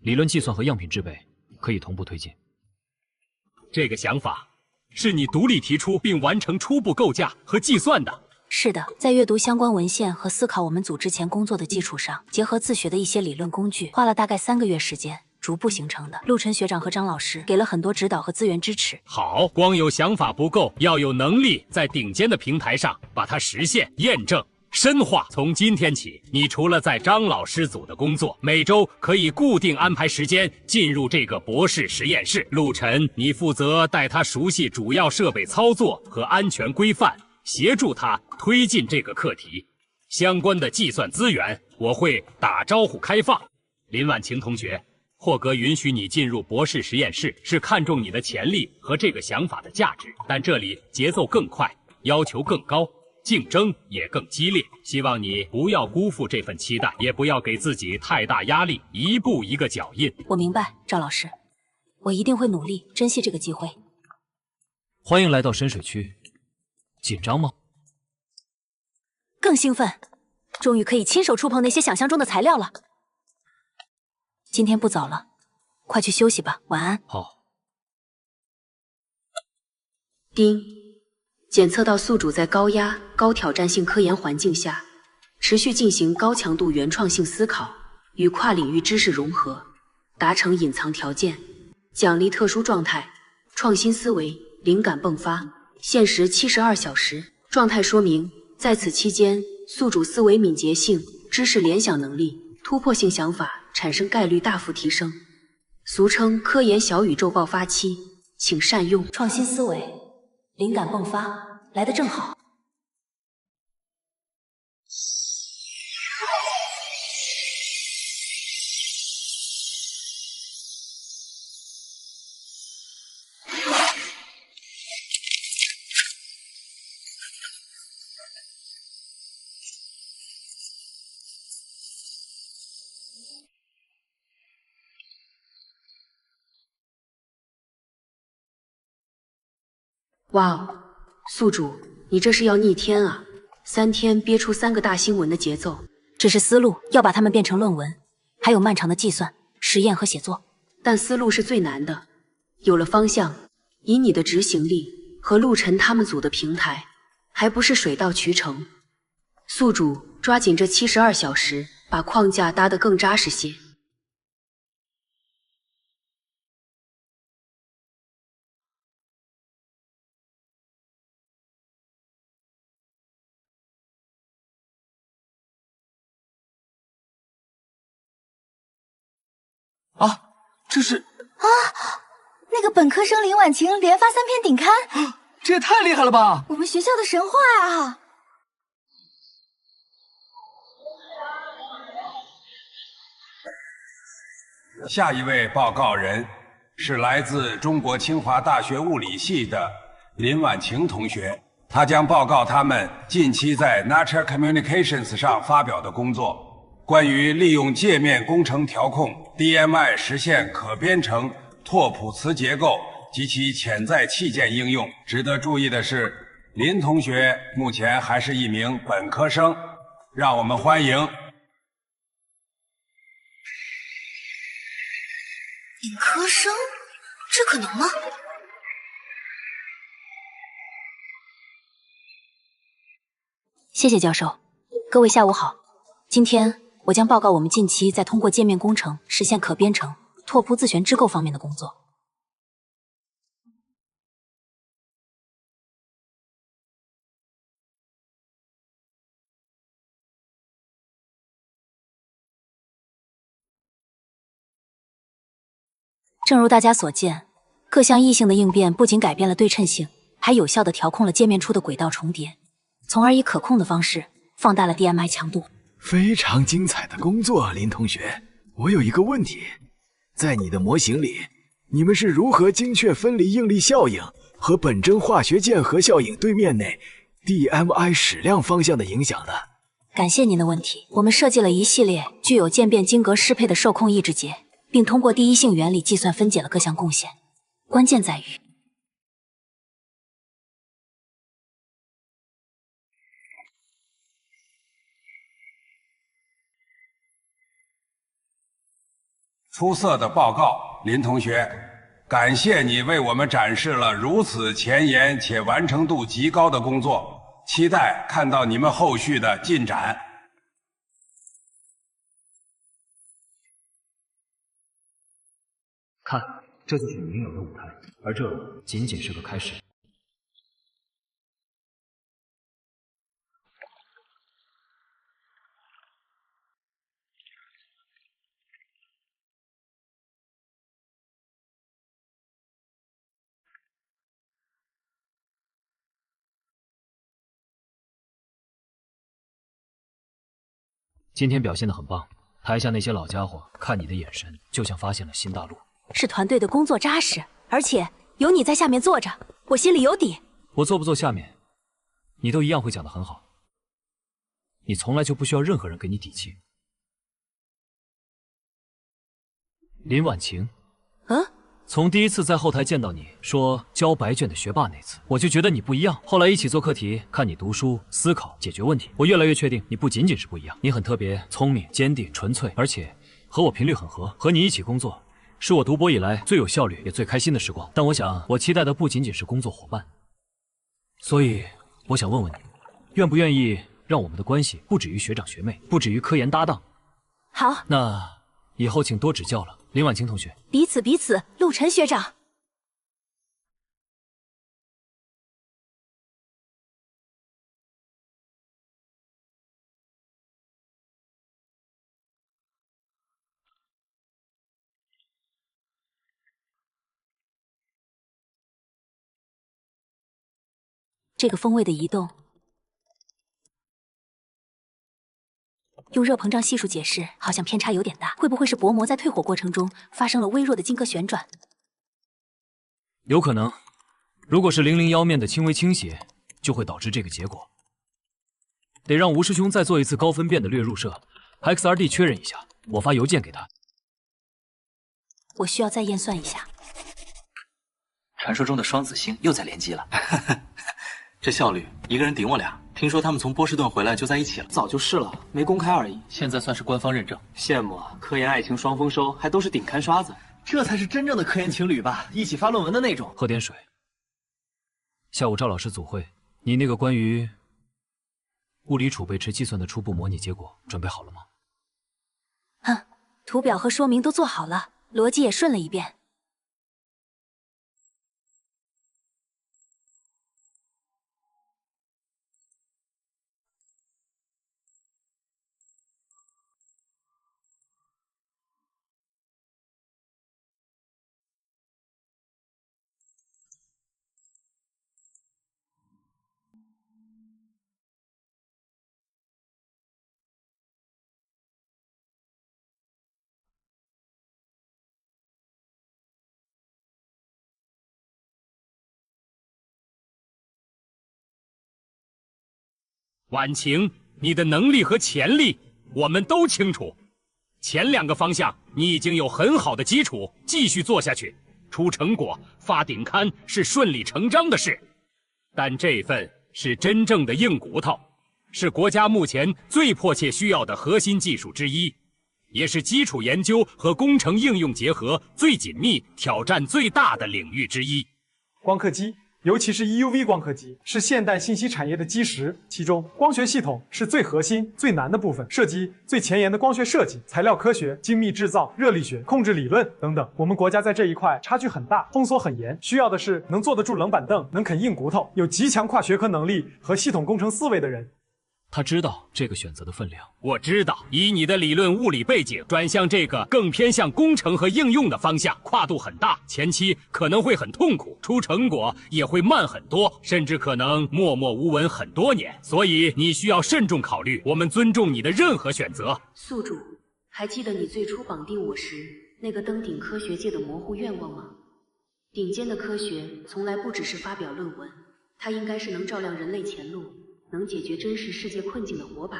理论计算和样品制备可以同步推进。这个想法是你独立提出并完成初步构架和计算的。是的，在阅读相关文献和思考我们组之前工作的基础上，结合自学的一些理论工具，花了大概3个月时间逐步形成的。陆晨学长和张老师给了很多指导和资源支持。好，光有想法不够，要有能力在顶尖的平台上把它实现、验证、深化。从今天起，你除了在张老师组的工作，每周可以固定安排时间进入这个博士实验室。陆晨，你负责带他熟悉主要设备操作和安全规范，协助他推进这个课题。相关的计算资源我会打招呼开放。林婉晴同学，霍格允许你进入博士实验室，是看重你的潜力和这个想法的价值，但这里节奏更快，要求更高，竞争也更激烈。希望你不要辜负这份期待，也不要给自己太大压力，一步一个脚印。我明白，赵老师，我一定会努力，珍惜这个机会。欢迎来到深水区。紧张吗？更兴奋，终于可以亲手触碰那些想象中的材料了。今天不早了，快去休息吧，晚安。好。丁，检测到宿主在高压、高挑战性科研环境下，持续进行高强度原创性思考与跨领域知识融合，达成隐藏条件，奖励特殊状态、创新思维、灵感迸发。限时72小时。状态说明，在此期间，宿主思维敏捷性、知识联想能力、突破性想法产生概率大幅提升，俗称科研小宇宙爆发期，请善用。创新思维，灵感迸发，来得正好。哇哦，宿主，你这是要逆天啊！3天憋出3个大新闻的节奏，只是思路要把它们变成论文，还有漫长的计算、实验和写作。但思路是最难的。有了方向，以你的执行力和陆晨他们组的平台，还不是水到渠成。宿主，抓紧这72小时，把框架搭得更扎实些。啊，这是啊，那个本科生林婉晴连发3篇顶刊，这也太厉害了吧！我们学校的神话啊！下一位报告人是来自中国清华大学物理系的林婉晴同学，他将报告他们近期在 Nature Communications 上发表的工作，关于利用界面工程调控 DMI 实现可编程拓扑词结构及其潜在器件应用。值得注意的是，林同学目前还是一名本科生，让我们欢迎。本科生？这可能吗？谢谢教授。各位下午好，今天我将报告我们近期在通过界面工程实现可编程拓扑自旋支构方面的工作。正如大家所见，各项异性的应变不仅改变了对称性，还有效地调控了界面处的轨道重叠，从而以可控的方式放大了 DMI 强度。非常精彩的工作，林同学。我有一个问题，在你的模型里，你们是如何精确分离应力效应和本真化学键合效应对面内 DMI 矢量方向的影响的？感谢您的问题。我们设计了一系列具有渐变晶格适配的受控抑制节，并通过第一性原理计算分解了各项贡献。关键在于出色的报告，林同学，感谢你为我们展示了如此前沿且完成度极高的工作，期待看到你们后续的进展。看，这就是你应有的舞台，而这仅仅是个开始。今天表现得很棒，台下那些老家伙看你的眼神，就像发现了新大陆。是团队的工作扎实，而且有你在下面坐着，我心里有底。我坐不坐下面，你都一样会讲得很好。你从来就不需要任何人给你底气。林婉晴，从第一次在后台见到你说交白卷的学霸那次，我就觉得你不一样。后来一起做课题，看你读书、思考、解决问题，我越来越确定你不仅仅是不一样，你很特别、聪明、坚定、纯粹，而且和我频率很合。和你一起工作，是我读博以来最有效率也最开心的时光。但我想，我期待的不仅仅是工作伙伴，所以我想问问你，愿不愿意让我们的关系不止于学长学妹，不止于科研搭档？好，那以后请多指教了，林婉晴同学。彼此彼此，陆晨学长。这个风位的移动，用热膨胀系数解释，好像偏差有点大。会不会是薄膜在退火过程中发生了微弱的晶格旋转？有可能。如果是001面的轻微倾斜，就会导致这个结果。得让吴师兄再做一次高分辨的略入射 ，XRD 确认一下，我发邮件给他。我需要再验算一下。传说中的双子星又在联机了。这效率，一个人顶我俩。听说他们从波士顿回来就在一起了，早就是了，没公开而已。现在算是官方认证。羡慕啊，科研爱情双丰收，还都是顶刊刷子，这才是真正的科研情侣吧？一起发论文的那种。喝点水。下午赵老师组会，你那个关于物理储备池计算的初步模拟结果准备好了吗？图表和说明都做好了，逻辑也顺了一遍。婉晴，你的能力和潜力我们都清楚，前2个方向你已经有很好的基础，继续做下去，出成果、发顶刊是顺理成章的事。但这份是真正的硬骨头，是国家目前最迫切需要的核心技术之一，也是基础研究和工程应用结合最紧密、挑战最大的领域之一。光刻机，尤其是 EUV 光刻机，是现代信息产业的基石。其中，光学系统是最核心、最难的部分，涉及最前沿的光学设计、材料科学、精密制造、热力学、控制理论等等。我们国家在这一块差距很大，封锁很严，需要的是能坐得住冷板凳、能啃硬骨头、有极强跨学科能力和系统工程思维的人。他知道这个选择的分量。我知道，以你的理论物理背景转向这个更偏向工程和应用的方向，跨度很大，前期可能会很痛苦，出成果也会慢很多，甚至可能默默无闻很多年。所以你需要慎重考虑，我们尊重你的任何选择。宿主，还记得你最初绑定我时那个登顶科学界的模糊愿望吗？顶尖的科学从来不只是发表论文，它应该是能照亮人类前路，能解决真实世界困境的火把。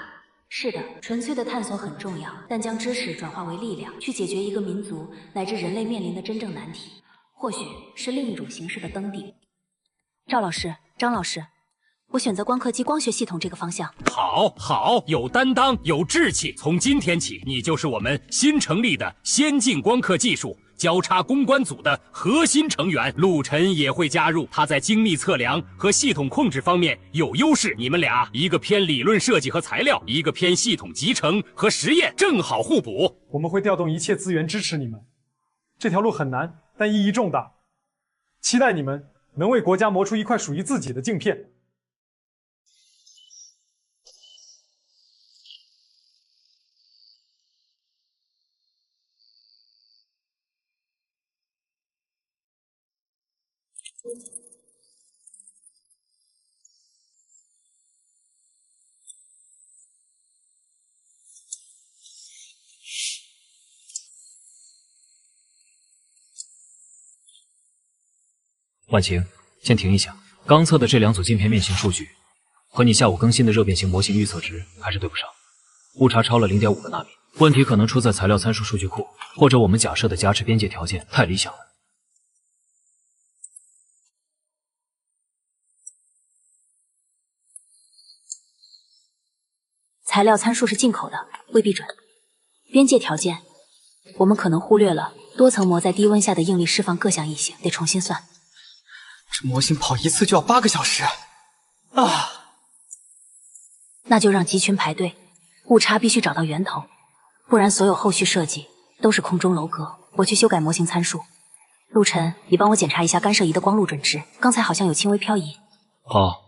是的，纯粹的探索很重要，但将知识转化为力量，去解决一个民族乃至人类面临的真正难题，或许是另一种形式的登顶。赵老师、张老师，我选择光刻机光学系统这个方向。好，有担当，有志气。从今天起，你就是我们新成立的先进光刻技术交叉攻关组的核心成员，陆晨也会加入。他在精密测量和系统控制方面有优势，你们俩一个偏理论设计和材料，一个偏系统集成和实验，正好互补。我们会调动一切资源支持你们。这条路很难，但意义重大。期待你们能为国家磨出一块属于自己的镜片。婉晴，先停一下。刚测的这2组镜片面型数据，和你下午更新的热变形模型预测值还是对不上，误差超了0.5个纳米。问题可能出在材料参数数据库，或者我们假设的加持边界条件太理想了。材料参数是进口的，未必准。边界条件，我们可能忽略了多层膜在低温下的应力释放各项异性，得重新算。这模型跑一次就要8个小时啊！那就让集群排队，误差必须找到源头，不然所有后续设计都是空中楼阁。我去修改模型参数，陆晨，你帮我检查一下干涉仪的光路准值，刚才好像有轻微漂移。好。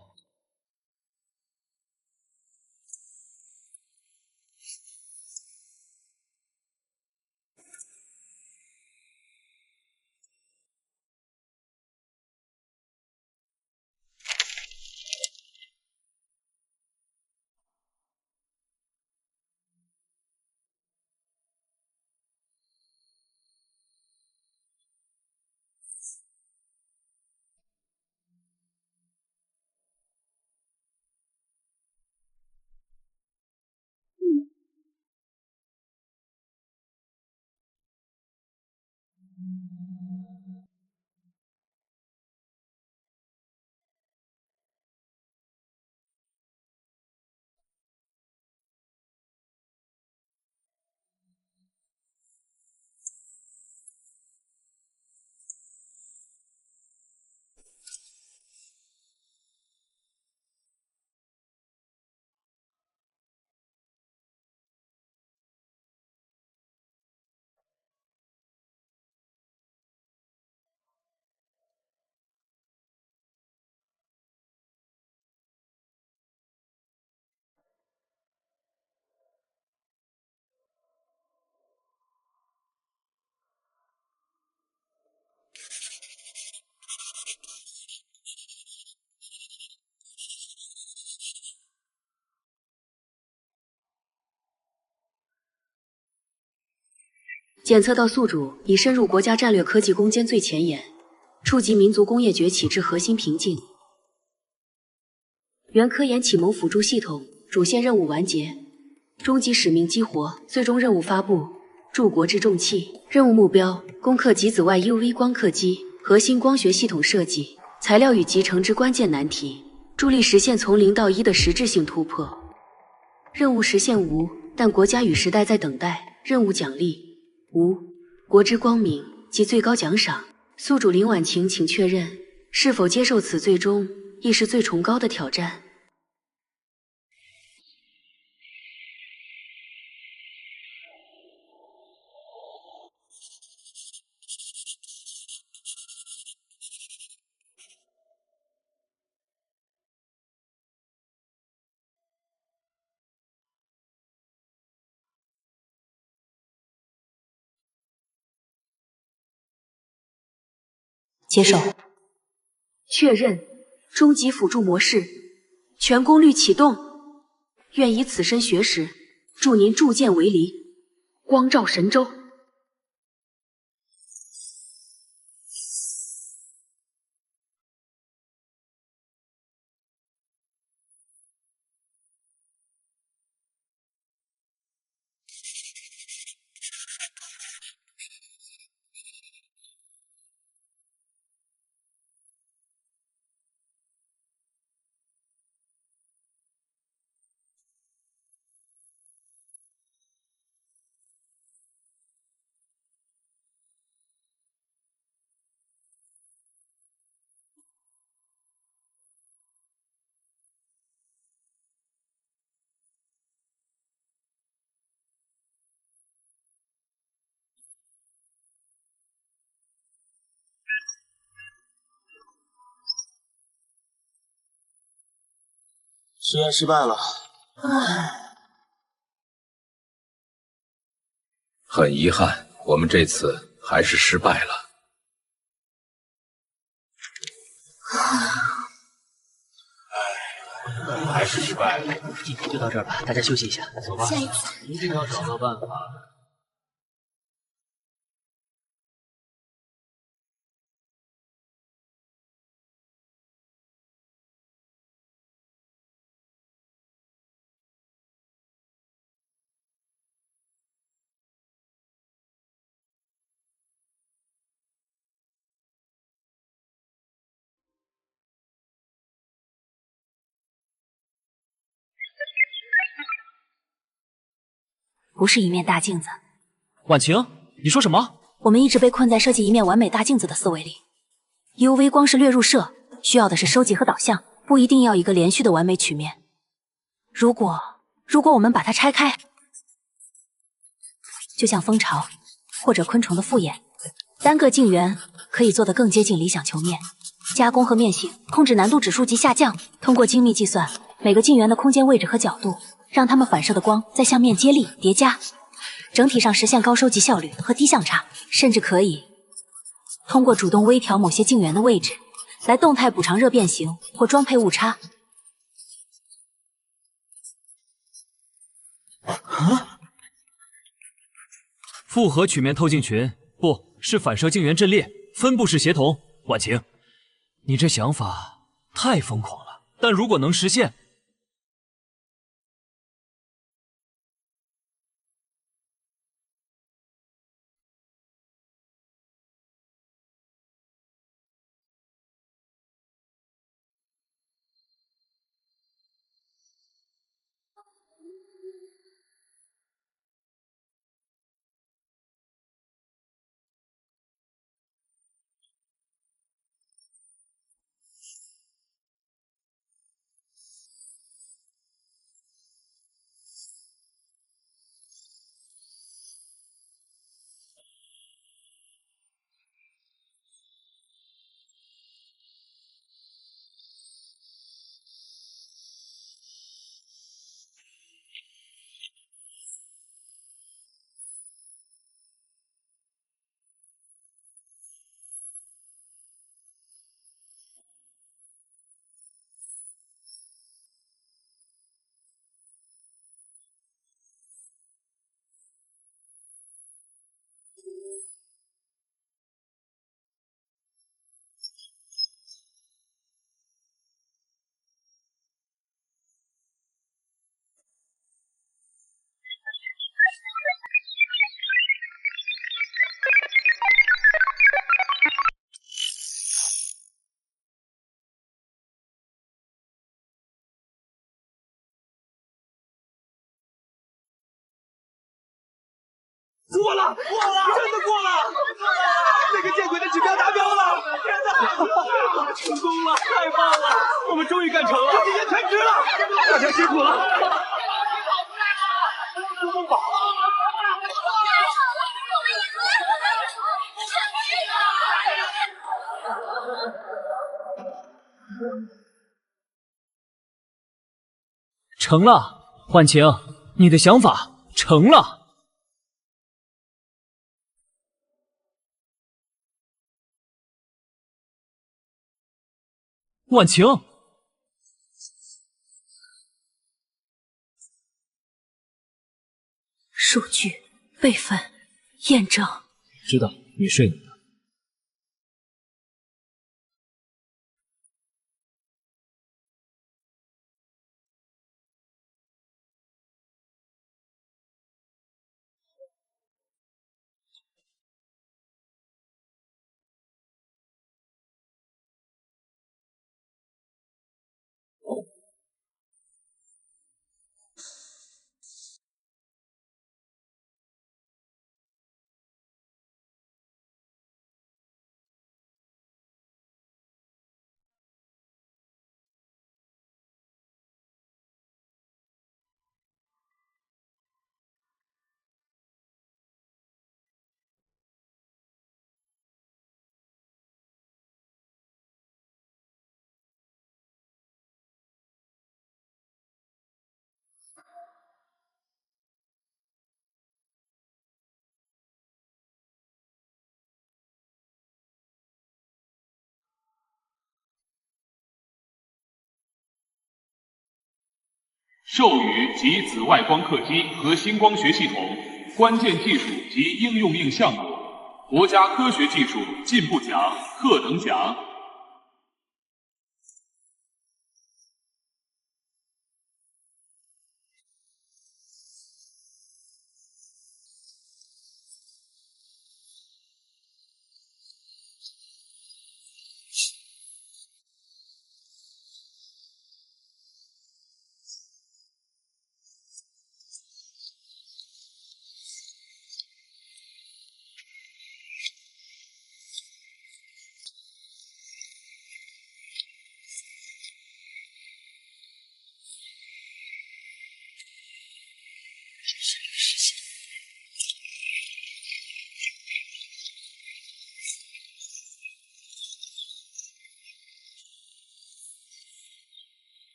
检测到宿主已深入国家战略科技攻坚最前沿，触及民族工业崛起之核心瓶颈。原科研启蒙辅助系统主线任务完结，终极使命激活，最终任务发布。助国之重器，任务目标：攻克极紫外 UV 光刻机，核心光学系统设计、材料与集成之关键难题，助力实现从0到1的实质性突破。任务实现无，但国家与时代在等待。任务奖励无，国之光明及最高奖赏。宿主林婉晴，请确认是否接受此最终亦是最崇高的挑战。接受。确认。终极辅助模式，全功率启动。愿以此身学识，助您铸剑为犁，光照神州。实验失败了，唉，很遗憾，我们这次还是失败了。还是失败了。今天就到这儿吧，大家休息一下。走吧，下一次一定要找到办法。不是一面大镜子。婉晴，你说什么？我们一直被困在设计一面完美大镜子的思维里。UV 光是略入射，需要的是收集和导向，不一定要一个连续的完美曲面。如果我们把它拆开，就像蜂巢或者昆虫的复眼，单个镜圆可以做得更接近理想球面。加工和面性控制难度指数级下降，通过精密计算每个镜圆的空间位置和角度，让它们反射的光再向面接力叠加，整体上实现高收集效率和低相差，甚至可以通过主动微调某些镜圆的位置，来动态补偿热变形或装配误差。复合曲面透镜群，不是反射镜圆阵列，分布式协同。婉晴，你这想法太疯狂了，但如果能实现，过了，真的过了！那个见鬼的指标达标了！天哪，成功了，太棒了！我们终于干成了，这几年全值了！大家辛苦了。成了，婉晴，你的想法成了。婉晴，数据、备份、验证。知道你睡你的。授予及紫外光刻机和星光学系统关键技术及应用硬项目国家科学技术进步奖特等奖。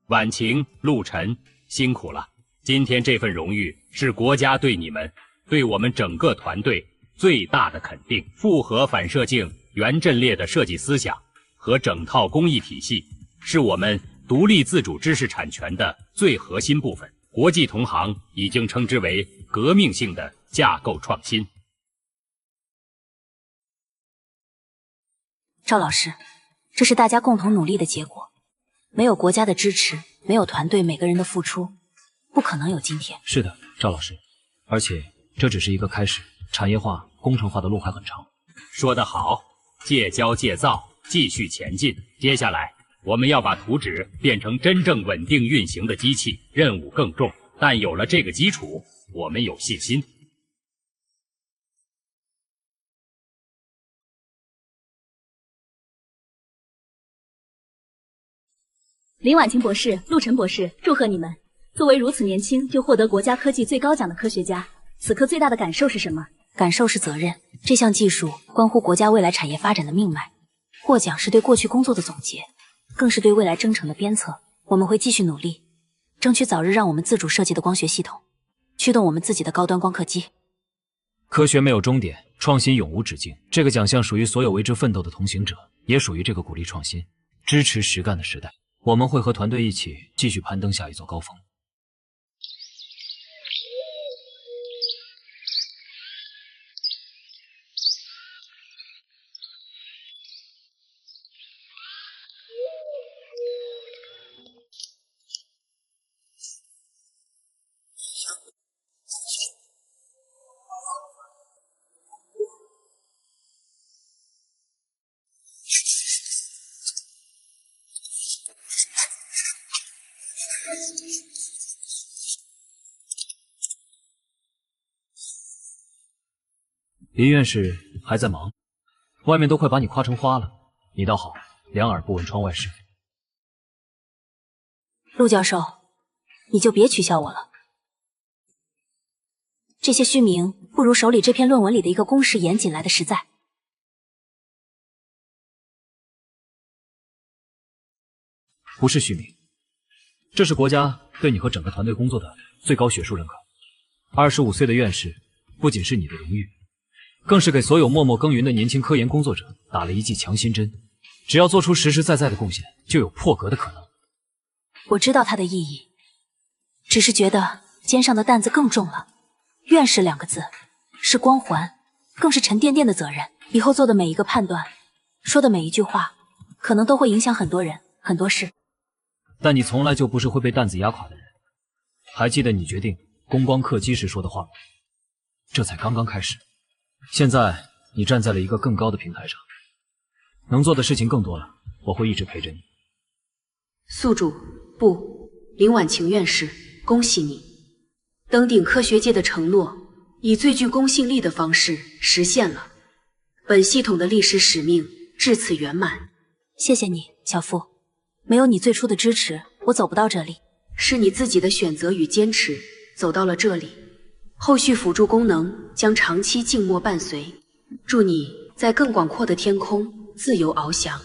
婉晴、陆晨，辛苦了！今天这份荣誉是国家对你们、对我们整个团队最大的肯定。复合反射镜原阵列的设计思想和整套工艺体系，是我们独立自主知识产权的最核心部分。国际同行已经称之为革命性的架构创新。赵老师，这是大家共同努力的结果。没有国家的支持，没有团队每个人的付出，不可能有今天。是的，赵老师，而且这只是一个开始，产业化、工程化的路还很长。说得好，戒骄戒躁，继续前进。接下来，我们要把图纸变成真正稳定运行的机器，任务更重。但有了这个基础，我们有信心。林婉晴博士、陆晨博士，祝贺你们！作为如此年轻就获得国家科技最高奖的科学家，此刻最大的感受是什么？感受是责任。这项技术关乎国家未来产业发展的命脉，获奖是对过去工作的总结，更是对未来征程的鞭策。我们会继续努力，争取早日让我们自主设计的光学系统驱动我们自己的高端光刻机。科学没有终点，创新永无止境。这个奖项属于所有为之奋斗的同行者，也属于这个鼓励创新、支持实干的时代。我们会和团队一起继续攀登下一座高峰。林院士还在忙，外面都快把你夸成花了，你倒好，两耳不闻窗外事。陆教授，你就别取笑我了。这些虚名不如手里这篇论文里的一个公式严谨来的实在。不是虚名，这是国家对你和整个团队工作的最高学术认可。25岁的院士，不仅是你的荣誉，更是给所有默默耕耘的年轻科研工作者打了一剂强心针。只要做出实实在在的贡献，就有破格的可能。我知道它的意义，只是觉得肩上的担子更重了。院士2个字，是光环，更是沉甸甸的责任。以后做的每一个判断，说的每一句话，可能都会影响很多人、很多事。但你从来就不是会被担子压垮的人。还记得你决定攻光刻机时说的话吗？这才刚刚开始，现在你站在了一个更高的平台上，能做的事情更多了。我会一直陪着你。宿主不，林婉晴院士，恭喜你登顶科学界的承诺，以最具公信力的方式实现了。本系统的历史使命至此圆满。谢谢你，小傅。没有你最初的支持，我走不到这里。是你自己的选择与坚持，走到了这里。后续辅助功能将长期静默伴随。祝你在更广阔的天空自由翱翔。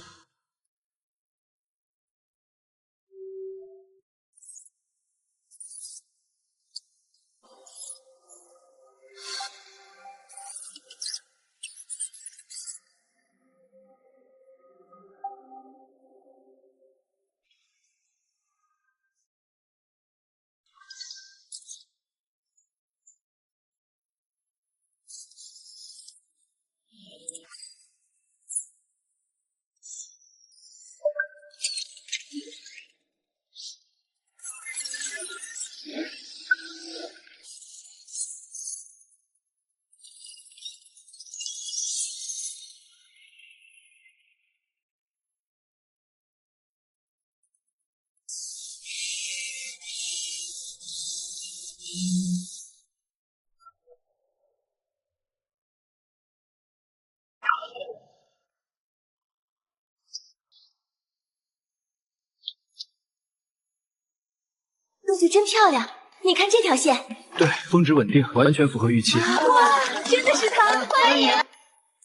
数据真漂亮，你看这条线。对，峰值稳定，完全符合预期。哇，真的是他，欢迎！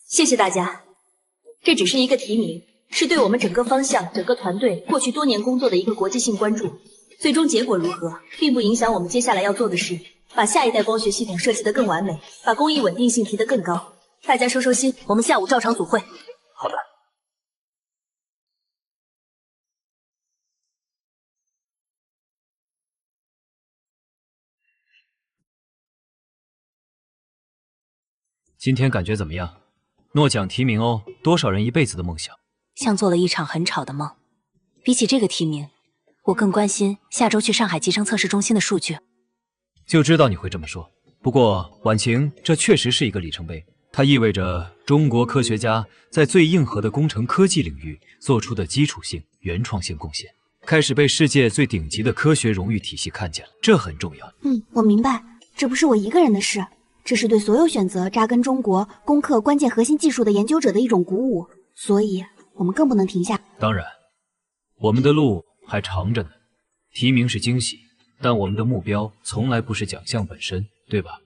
谢谢大家。这只是一个提名，是对我们整个方向、整个团队过去多年工作的一个国际性关注。最终结果如何，并不影响我们接下来要做的事，把下一代光学系统设计得更完美，把工艺稳定性提得更高。大家收收心，我们下午照常组会。好的。今天感觉怎么样？诺奖提名哦，多少人一辈子的梦想。像做了一场很吵的梦。比起这个提名，我更关心下周去上海集成测试中心的数据。就知道你会这么说。不过婉晴，这确实是一个里程碑，它意味着中国科学家在最硬核的工程科技领域做出的基础性、原创性贡献，开始被世界最顶级的科学荣誉体系看见了，这很重要。我明白，这不是我一个人的事。这是对所有选择扎根中国、攻克关键核心技术的研究者的一种鼓舞，所以我们更不能停下。当然，我们的路还长着呢。提名是惊喜，但我们的目标从来不是奖项本身，对吧？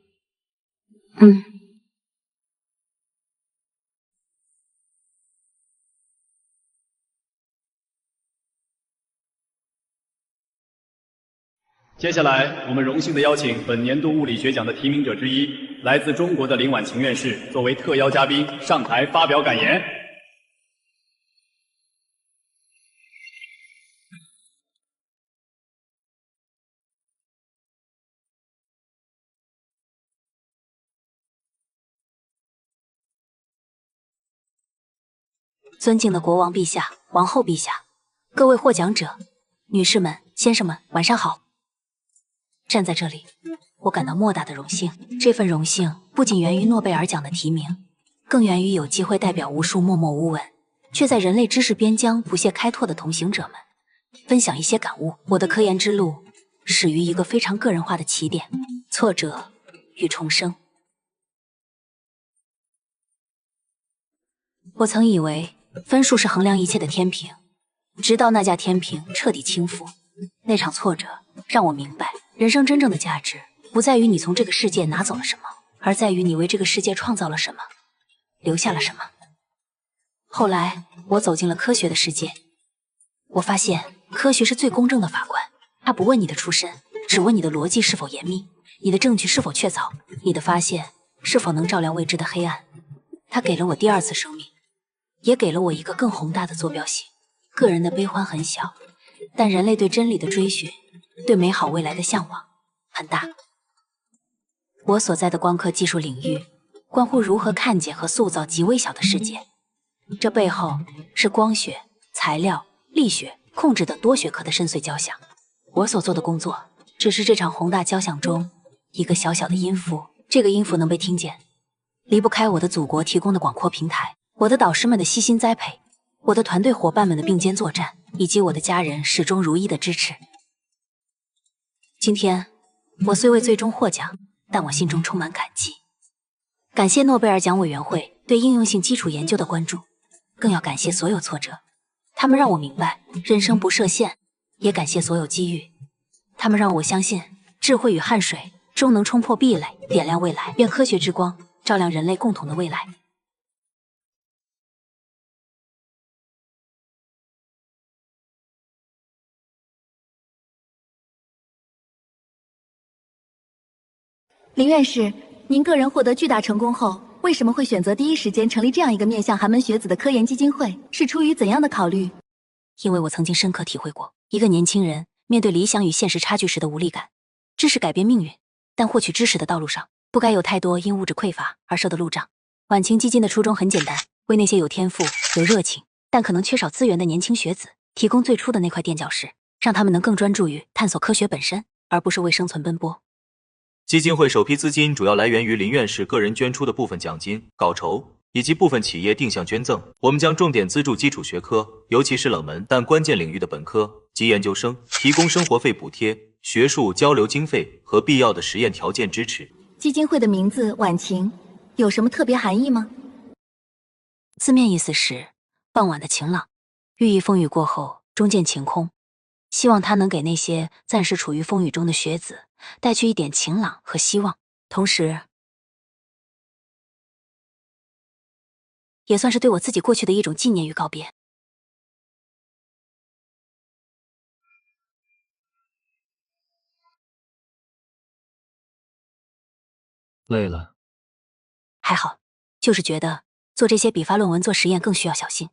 接下来，我们荣幸地邀请本年度物理学奖的提名者之一，来自中国的林婉晴院士作为特邀嘉宾上台发表感言。尊敬的国王陛下、王后陛下，各位获奖者，女士们、先生们，晚上好。站在这里，我感到莫大的荣幸。这份荣幸不仅源于诺贝尔奖的提名，更源于有机会代表无数默默无闻，却在人类知识边疆不懈开拓的同行者们，分享一些感悟。我的科研之路始于一个非常个人化的起点，挫折与重生。我曾以为分数是衡量一切的天平，直到那架天平彻底倾覆。那场挫折让我明白，人生真正的价值不在于你从这个世界拿走了什么，而在于你为这个世界创造了什么，留下了什么。后来我走进了科学的世界，我发现科学是最公正的法官，他不问你的出身，只问你的逻辑是否严密，你的证据是否确凿，你的发现是否能照亮未知的黑暗。他给了我第二次生命，也给了我一个更宏大的坐标系。个人的悲欢很小，但人类对真理的追寻，对美好未来的向往很大。我所在的光刻技术领域，关乎如何看见和塑造极微小的世界。这背后是光学、材料、力学、控制等多学科的深邃交响。我所做的工作，只是这场宏大交响中一个小小的音符。这个音符能被听见，离不开我的祖国提供的广阔平台，我的导师们的悉心栽培，我的团队伙伴们的并肩作战，以及我的家人始终如一的支持。今天，我虽未最终获奖，但我心中充满感激。感谢诺贝尔奖委员会对应用性基础研究的关注，更要感谢所有挫折，他们让我明白人生不设限；也感谢所有机遇，他们让我相信智慧与汗水终能冲破壁垒，点亮未来。愿科学之光照亮人类共同的未来。林院士，您个人获得巨大成功后，为什么会选择第一时间成立这样一个面向寒门学子的科研基金会？是出于怎样的考虑？因为我曾经深刻体会过，一个年轻人面对理想与现实差距时的无力感。知识改变命运，但获取知识的道路上，不该有太多因物质匮乏而受的路障。晚晴基金的初衷很简单，为那些有天赋、有热情，但可能缺少资源的年轻学子，提供最初的那块垫脚石，让他们能更专注于探索科学本身，而不是为生存奔波。基金会首批资金主要来源于林院士个人捐出的部分奖金、稿酬，以及部分企业定向捐赠。我们将重点资助基础学科，尤其是冷门但关键领域的本科及研究生，提供生活费补贴、学术交流经费和必要的实验条件支持。基金会的名字晚晴有什么特别含义吗？字面意思是傍晚的晴朗，寓意风雨过后终见晴空。希望它能给那些暂时处于风雨中的学子带去一点晴朗和希望，同时也算是对我自己过去的一种纪念与告别。累了？还好，就是觉得做这些笔发论文、做实验更需要小心，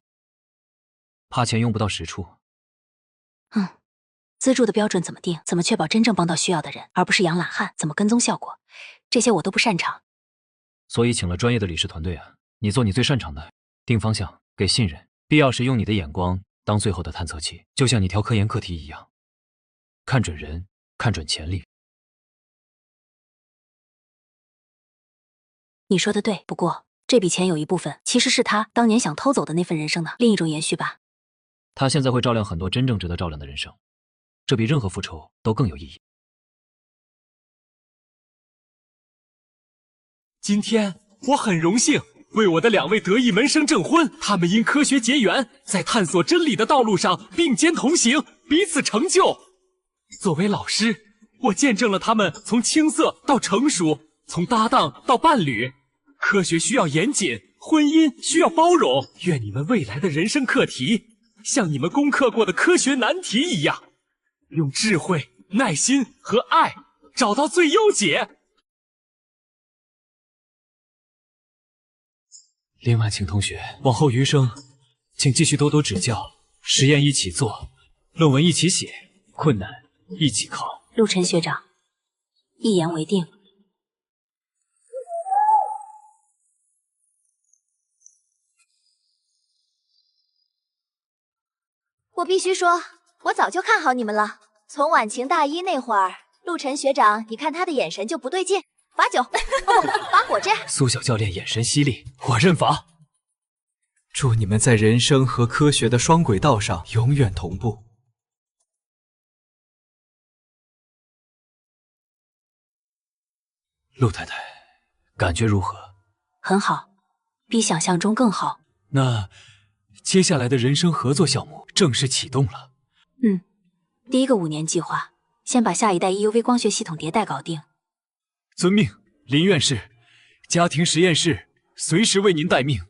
怕钱用不到实处。资助的标准怎么定？怎么确保真正帮到需要的人，而不是养懒汉？怎么跟踪效果？这些我都不擅长。所以请了专业的理事团队啊，你做你最擅长的，定方向，给信任，必要时用你的眼光当最后的探测器，就像你调科研课题一样，看准人，看准潜力。你说的对，不过这笔钱有一部分其实是他当年想偷走的那份人生的另一种延续吧。他现在会照亮很多真正值得照亮的人生。这比任何复仇都更有意义。今天我很荣幸为我的2位得意门生证婚，他们因科学结缘，在探索真理的道路上并肩同行，彼此成就。作为老师，我见证了他们从青涩到成熟，从搭档到伴侣。科学需要严谨，婚姻需要包容。愿你们未来的人生课题，像你们攻克过的科学难题一样，用智慧、耐心和爱找到最优解。林婉晴同学，往后余生，请继续多多指教，实验一起做，论文一起写，困难一起扛。陆晨学长，一言为定。我必须说，我早就看好你们了。从晚晴大一那会儿，陆晨学长，一看他的眼神就不对劲，罚酒，不，罚火箭。苏小教练眼神犀利，我认罚。祝你们在人生和科学的双轨道上永远同步。陆太太，感觉如何？很好，比想象中更好。那接下来的人生合作项目正式启动了。第一个5年计划，先把下一代 EUV 光学系统迭代搞定。遵命，林院士。家庭实验室随时为您待命。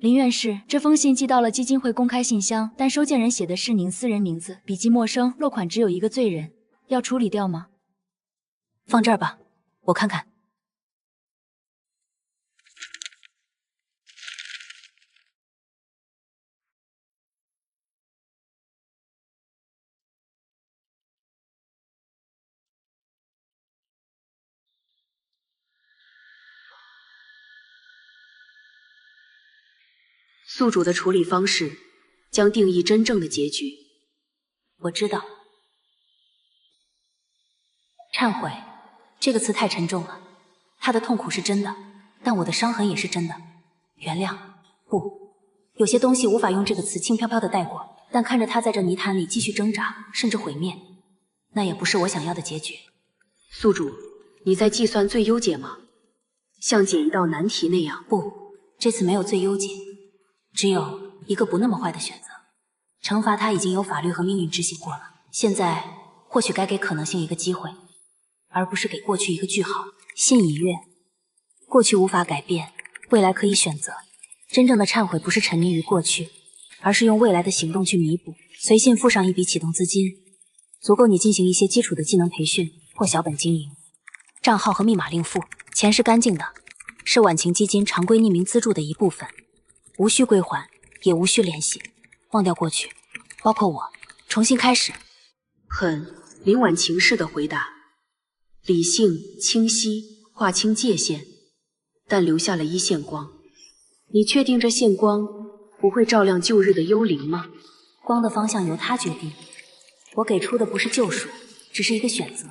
林院士，这封信寄到了基金会公开信箱，但收件人写的是您私人名字，笔迹陌生，落款只有一个罪人，要处理掉吗？放这儿吧，我看看。宿主的处理方式将定义真正的结局。我知道。忏悔这个词太沉重了，他的痛苦是真的，但我的伤痕也是真的。原谅，不，有些东西无法用这个词轻飘飘的带过，但看着他在这泥潭里继续挣扎，甚至毁灭，那也不是我想要的结局。宿主，你在计算最优解吗？像解一道难题那样？不，这次没有最优解，只有一个不那么坏的选择。惩罚他已经有法律和命运执行过了，现在或许该给可能性一个机会，而不是给过去一个句号。信已阅，过去无法改变，未来可以选择。真正的忏悔不是沉迷于过去，而是用未来的行动去弥补。随信附上一笔启动资金，足够你进行一些基础的技能培训或小本经营。账号和密码另附，钱是干净的，是晚晴基金常规匿名资助的一部分，无需归还，也无需联系。忘掉过去，包括我，重新开始。很林婉晴式的回答，理性清晰，划清界限，但留下了一线光。你确定这线光不会照亮旧日的幽灵吗？光的方向由他决定，我给出的不是救赎，只是一个选择。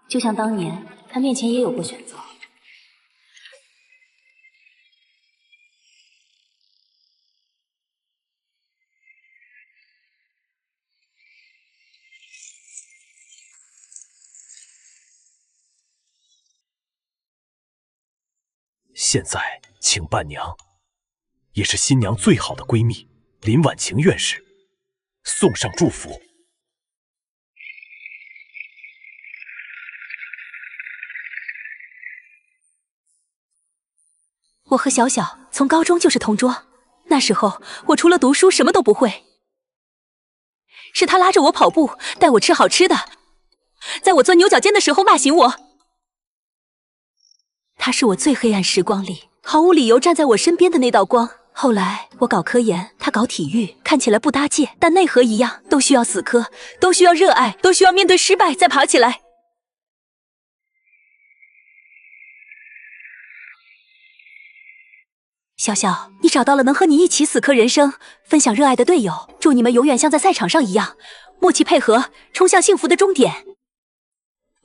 就像当年他面前也有过选择。现在请伴娘，也是新娘最好的闺蜜林婉晴院士，送上祝福。我和小小从高中就是同桌，那时候我除了读书什么都不会，是他拉着我跑步，带我吃好吃的，在我钻牛角尖的时候骂醒我。他是我最黑暗时光里毫无理由站在我身边的那道光，后来我搞科研，他搞体育，看起来不搭界，但内核一样，都需要死磕，都需要热爱，都需要面对失败再爬起来。小小，你找到了能和你一起死磕人生、分享热爱的队友，祝你们永远像在赛场上一样默契配合，冲向幸福的终点。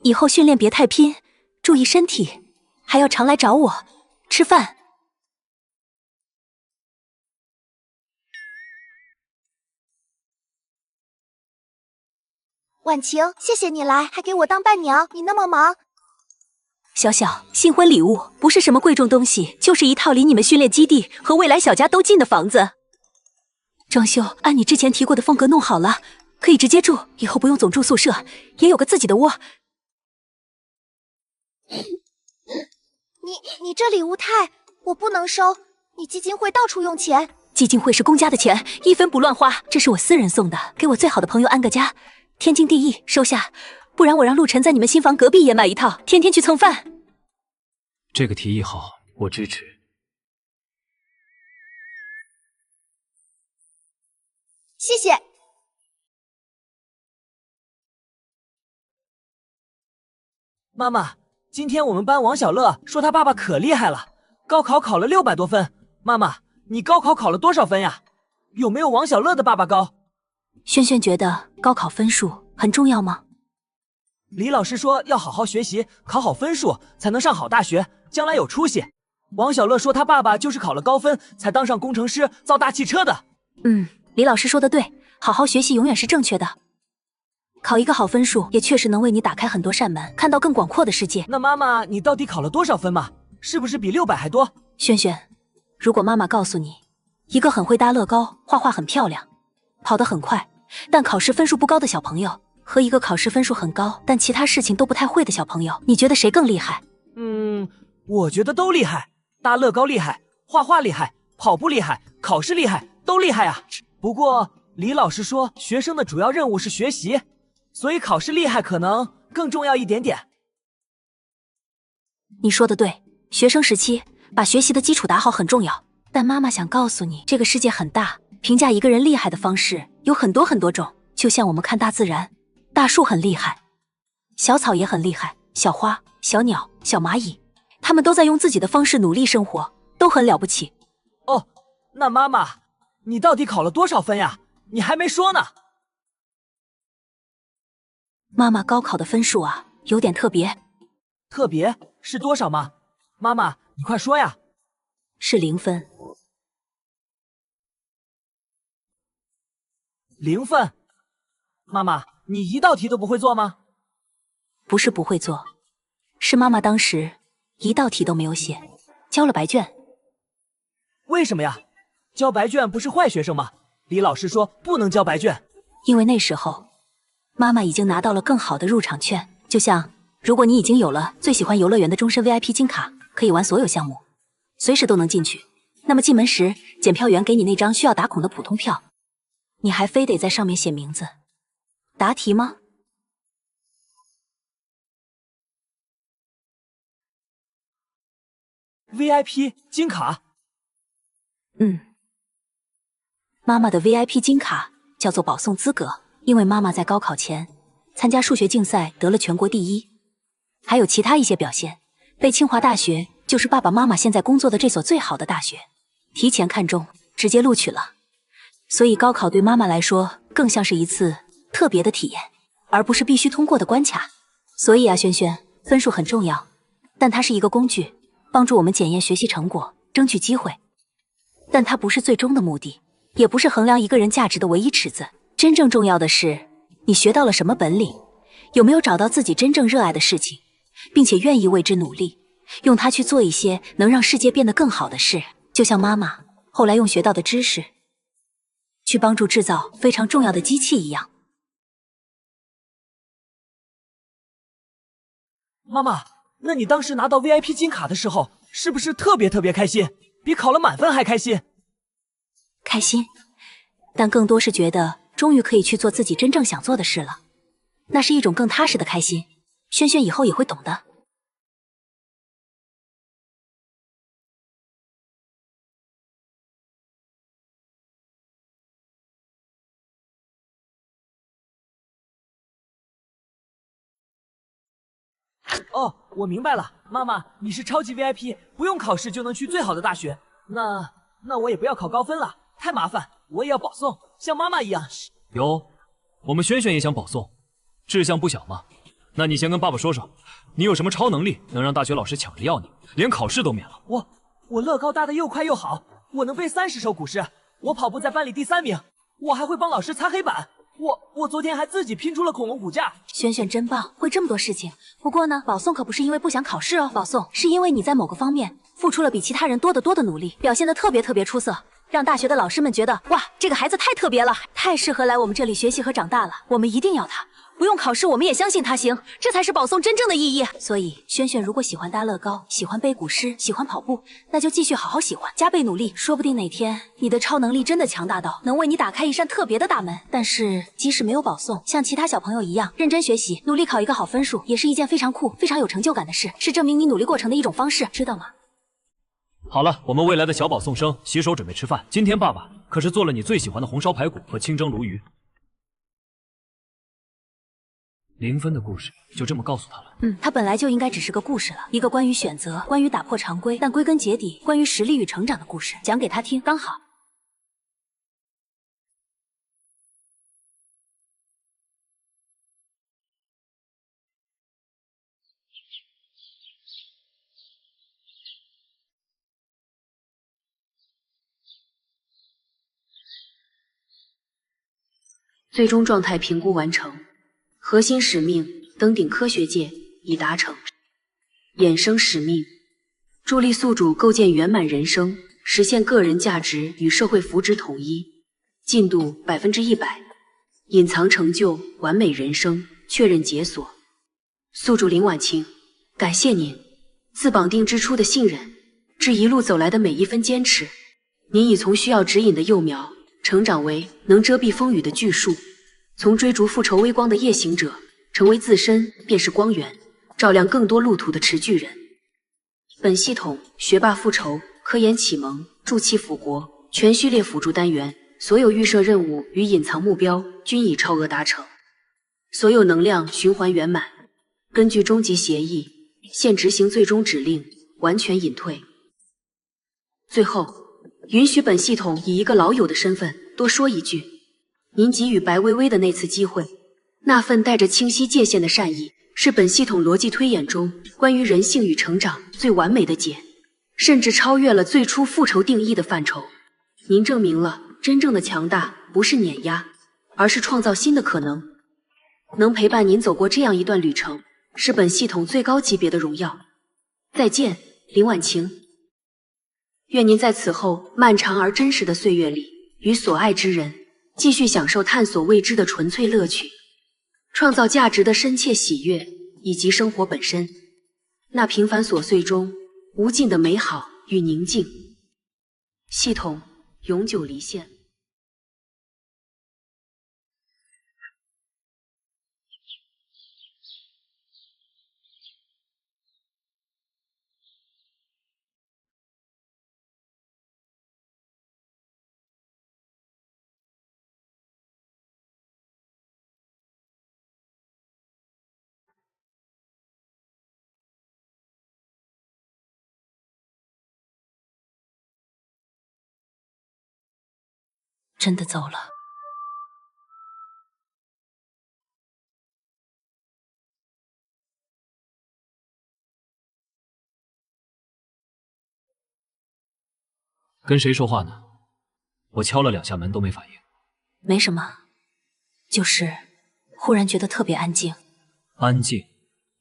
以后训练别太拼，注意身体，还要常来找我吃饭。婉晴，谢谢你来，还给我当伴娘，你那么忙。小小，新婚礼物不是什么贵重东西，就是一套离你们训练基地和未来小家都近的房子。装修按你之前提过的风格弄好了，可以直接住，以后不用总住宿舍，也有个自己的窝。你这礼物我不能收，你基金会到处用钱。基金会是公家的钱，一分不乱花，这是我私人送的，给我最好的朋友安个家，天经地义，收下。不然我让陆晨在你们新房隔壁也买一套，天天去蹭饭。这个提议好，我支持。谢谢。妈妈，今天我们班王小乐说他爸爸可厉害了，高考考了600多分。妈妈，你高考考了多少分呀？有没有王小乐的爸爸高？轩轩觉得高考分数很重要吗？李老师说要好好学习，考好分数才能上好大学，将来有出息。王小乐说他爸爸就是考了高分才当上工程师，造大汽车的。李老师说的对，好好学习永远是正确的。考一个好分数也确实能为你打开很多扇门，看到更广阔的世界。那妈妈，你到底考了多少分嘛？是不是比600还多？轩轩，如果妈妈告诉你，一个很会搭乐高、画画很漂亮、跑得很快，但考试分数不高的小朋友，和一个考试分数很高但其他事情都不太会的小朋友，你觉得谁更厉害？我觉得都厉害，搭乐高厉害，画画厉害，跑步厉害，考试厉害，都厉害啊。不过李老师说学生的主要任务是学习，所以考试厉害可能更重要一点点。你说的对，学生时期把学习的基础打好很重要，但妈妈想告诉你，这个世界很大，评价一个人厉害的方式有很多很多种。就像我们看大自然，大树很厉害，小草也很厉害，小花、小鸟、小蚂蚁，他们都在用自己的方式努力生活，都很了不起。哦，那妈妈，你到底考了多少分呀？你还没说呢。妈妈高考的分数啊，有点特别。特别是多少吗？妈妈，你快说呀。是0分。0分？妈妈，你一道题都不会做吗？不是不会做，是妈妈当时一道题都没有写，交了白卷。为什么呀？交白卷不是坏学生吗？李老师说不能交白卷。因为那时候妈妈已经拿到了更好的入场券，就像如果你已经有了最喜欢游乐园的终身 VIP 金卡，可以玩所有项目，随时都能进去，那么进门时检票员给你那张需要打孔的普通票，你还非得在上面写名字。答题吗？VIP 金卡？妈妈的 VIP 金卡叫做保送资格，因为妈妈在高考前参加数学竞赛得了全国第1，还有其他一些表现，被清华大学，就是爸爸妈妈现在工作的这所最好的大学提前看中，直接录取了。所以高考对妈妈来说更像是一次特别的体验，而不是必须通过的关卡。所以啊，轩轩，分数很重要，但它是一个工具，帮助我们检验学习成果，争取机会，但它不是最终的目的，也不是衡量一个人价值的唯一尺子。真正重要的是你学到了什么本领，有没有找到自己真正热爱的事情，并且愿意为之努力，用它去做一些能让世界变得更好的事。就像妈妈后来用学到的知识去帮助制造非常重要的机器一样。妈妈，那你当时拿到 VIP 金卡的时候，是不是特别开心，比考了满分还开心？开心，但更多是觉得终于可以去做自己真正想做的事了，那是一种更踏实的开心。轩轩以后也会懂的。哦，我明白了，妈妈，你是超级 VIP， 不用考试就能去最好的大学。那我也不要考高分了，太麻烦，我也要保送，像妈妈一样。有，我们轩轩也想保送，志向不小嘛。那你先跟爸爸说说，你有什么超能力能让大学老师抢着要你，连考试都免了？我乐高搭的又快又好，我能背30首古诗，我跑步在班里第3名，我还会帮老师擦黑板。我昨天还自己拼出了恐龙骨架。轩轩真棒，会这么多事情。不过呢，保送可不是因为不想考试哦，保送是因为你在某个方面付出了比其他人多得多的努力，表现得特别出色，让大学的老师们觉得哇，这个孩子太特别了，太适合来我们这里学习和长大了。我们一定要他，不用考试我们也相信他行，这才是保送真正的意义。所以轩轩如果喜欢搭乐高，喜欢背古诗，喜欢跑步，那就继续好好喜欢，加倍努力，说不定哪天你的超能力真的强大到能为你打开一扇特别的大门。但是即使没有保送，像其他小朋友一样认真学习，努力考一个好分数，也是一件非常酷、非常有成就感的事，是证明你努力过程的一种方式，知道吗？好了，我们未来的小宝送生洗手准备吃饭。今天爸爸可是做了你最喜欢的红烧排骨和清蒸鲈鱼。0分的故事就这么告诉他了。它本来就应该只是个故事了，一个关于选择，关于打破常规，但归根结底关于实力与成长的故事，讲给他听刚好。最终状态评估完成，核心使命登顶科学界已达成，衍生使命助力宿主构建圆满人生，实现个人价值与社会福祉统一，进度100%，隐藏成就完美人生，确认解锁。宿主林婉晴，感谢您自绑定之初的信任，至一路走来的每一分坚持，您已从需要指引的幼苗成长为能遮蔽风雨的巨树，从追逐复仇微光的夜行者，成为自身便是光源，照亮更多路途的持巨人。本系统学霸复仇、科研启蒙、助气辅国全序列辅助单元，所有预设任务与隐藏目标均已超额达成，所有能量循环圆满。根据终极协议，现执行最终指令，完全隐退。最后，允许本系统以一个老友的身份多说一句，您给予白薇薇的那次机会，那份带着清晰界限的善意，是本系统逻辑推演中关于人性与成长最完美的解，甚至超越了最初复仇定义的范畴。您证明了真正的强大不是碾压，而是创造新的可能。能陪伴您走过这样一段旅程，是本系统最高级别的荣耀。再见，林婉晴。愿您在此后漫长而真实的岁月里，与所爱之人继续享受探索未知的纯粹乐趣，创造价值的深切喜悦，以及生活本身那平凡琐碎中无尽的美好与宁静。系统永久离线。真的走了。跟谁说话呢？我敲了2下门都没反应。没什么，就是忽然觉得特别安静。安静？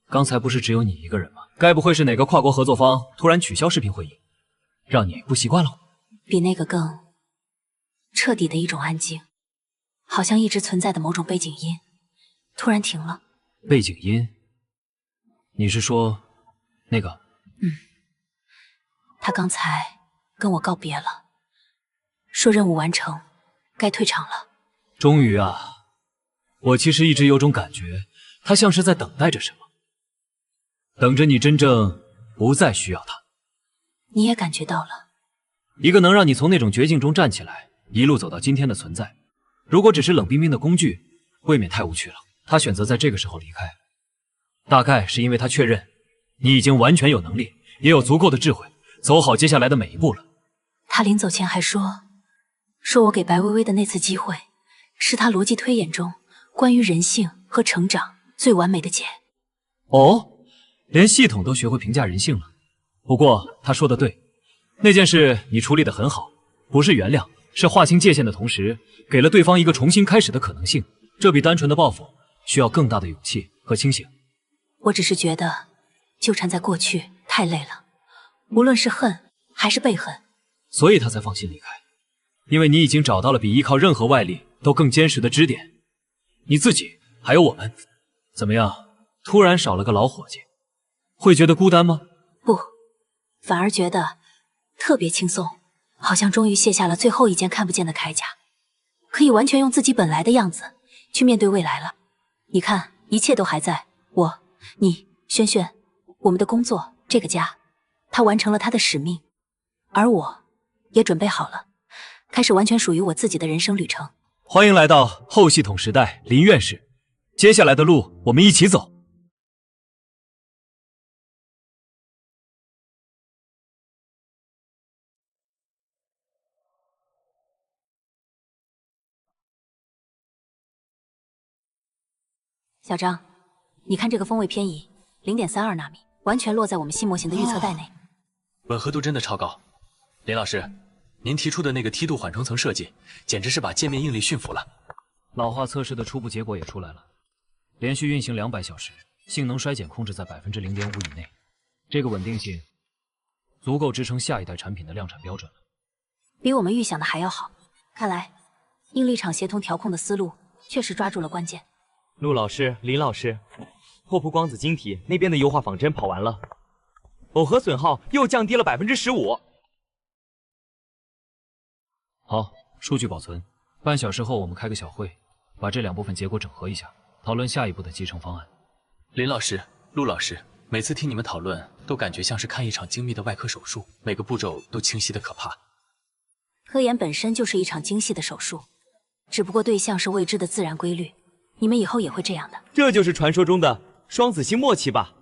刚才不是只有你一个人吗？该不会是哪个跨国合作方突然取消视频会议，让你不习惯了？比那个更彻底的一种安静，好像一直存在的某种背景音突然停了。背景音？你是说那个？他刚才跟我告别了，说任务完成，该退场了。终于啊！我其实一直有种感觉，他像是在等待着什么，等着你真正不再需要他。你也感觉到了？一个能让你从那种绝境中站起来，一路走到今天的存在，如果只是冷冰冰的工具，未免太无趣了。他选择在这个时候离开，大概是因为他确认你已经完全有能力，也有足够的智慧，走好接下来的每一步了。他临走前还说我给白薇薇的那次机会，是他逻辑推演中关于人性和成长最完美的解。哦，连系统都学会评价人性了。不过他说的对，那件事你处理得很好，不是原谅，是划清界限的同时，给了对方一个重新开始的可能性。这比单纯的报复需要更大的勇气和清醒。我只是觉得纠缠在过去太累了，无论是恨还是被恨，所以他才放心离开。因为你已经找到了比依靠任何外力都更坚实的支点，你自己还有我们。怎么样，突然少了个老伙计，会觉得孤单吗？不，反而觉得特别轻松，好像终于卸下了最后一件看不见的铠甲，可以完全用自己本来的样子去面对未来了。你看，一切都还在，我、你、轩轩，我们的工作，这个家，他完成了他的使命，而我也准备好了，开始完全属于我自己的人生旅程。欢迎来到后系统时代，林院士。接下来的路我们一起走。小张，你看这个风位偏移0.32纳米，完全落在我们新模型的预测带内。吻合度真的超高。林老师，您提出的那个梯度缓冲层设计，简直是把界面应力驯服了。老化测试的初步结果也出来了，连续运行200小时，性能衰减控制在0.5%以内，这个稳定性足够支撑下一代产品的量产标准了。比我们预想的还要好，看来应力场协同调控的思路确实抓住了关键。陆老师、林老师，拓扑光子晶体那边的优化仿真跑完了，耦合损耗又降低了15%。好，数据保存。半小时后我们开个小会，把这2部分结果整合一下，讨论下一步的集成方案。林老师、陆老师，每次听你们讨论，都感觉像是看一场精密的外科手术，每个步骤都清晰的可怕。科研本身就是一场精细的手术，只不过对象是未知的自然规律。你们以后也会这样的。这就是传说中的双子星默契吧？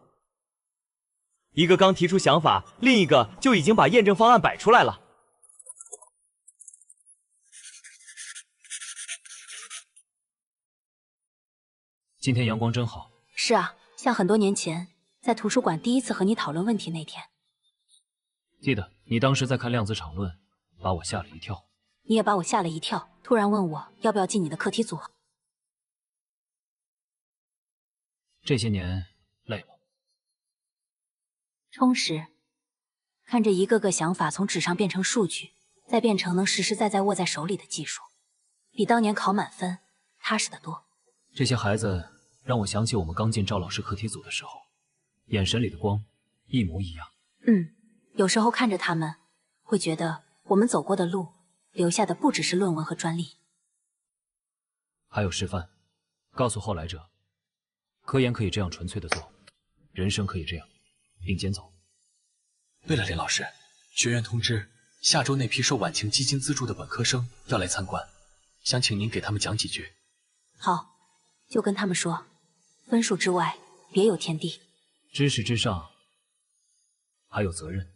一个刚提出想法，另一个就已经把验证方案摆出来了。今天阳光真好。是啊，像很多年前在图书馆第一次和你讨论问题那天。记得你当时在看量子场论，把我吓了一跳。你也把我吓了一跳，突然问我要不要进你的课题组。这些年累吗？充实，看着一个个想法从纸上变成数据，再变成能实实在在握在手里的技术，比当年考满分踏实得多。这些孩子让我想起我们刚进赵老师课题组的时候，眼神里的光一模一样。有时候看着他们，会觉得我们走过的路，留下的不只是论文和专利，还有示范，告诉后来者。科研可以这样纯粹的做，人生可以这样并肩走。对了，林老师，学院通知下周那批受晚晴基金资助的本科生要来参观，想请您给他们讲几句。好，就跟他们说，分数之外别有天地，知识之上还有责任。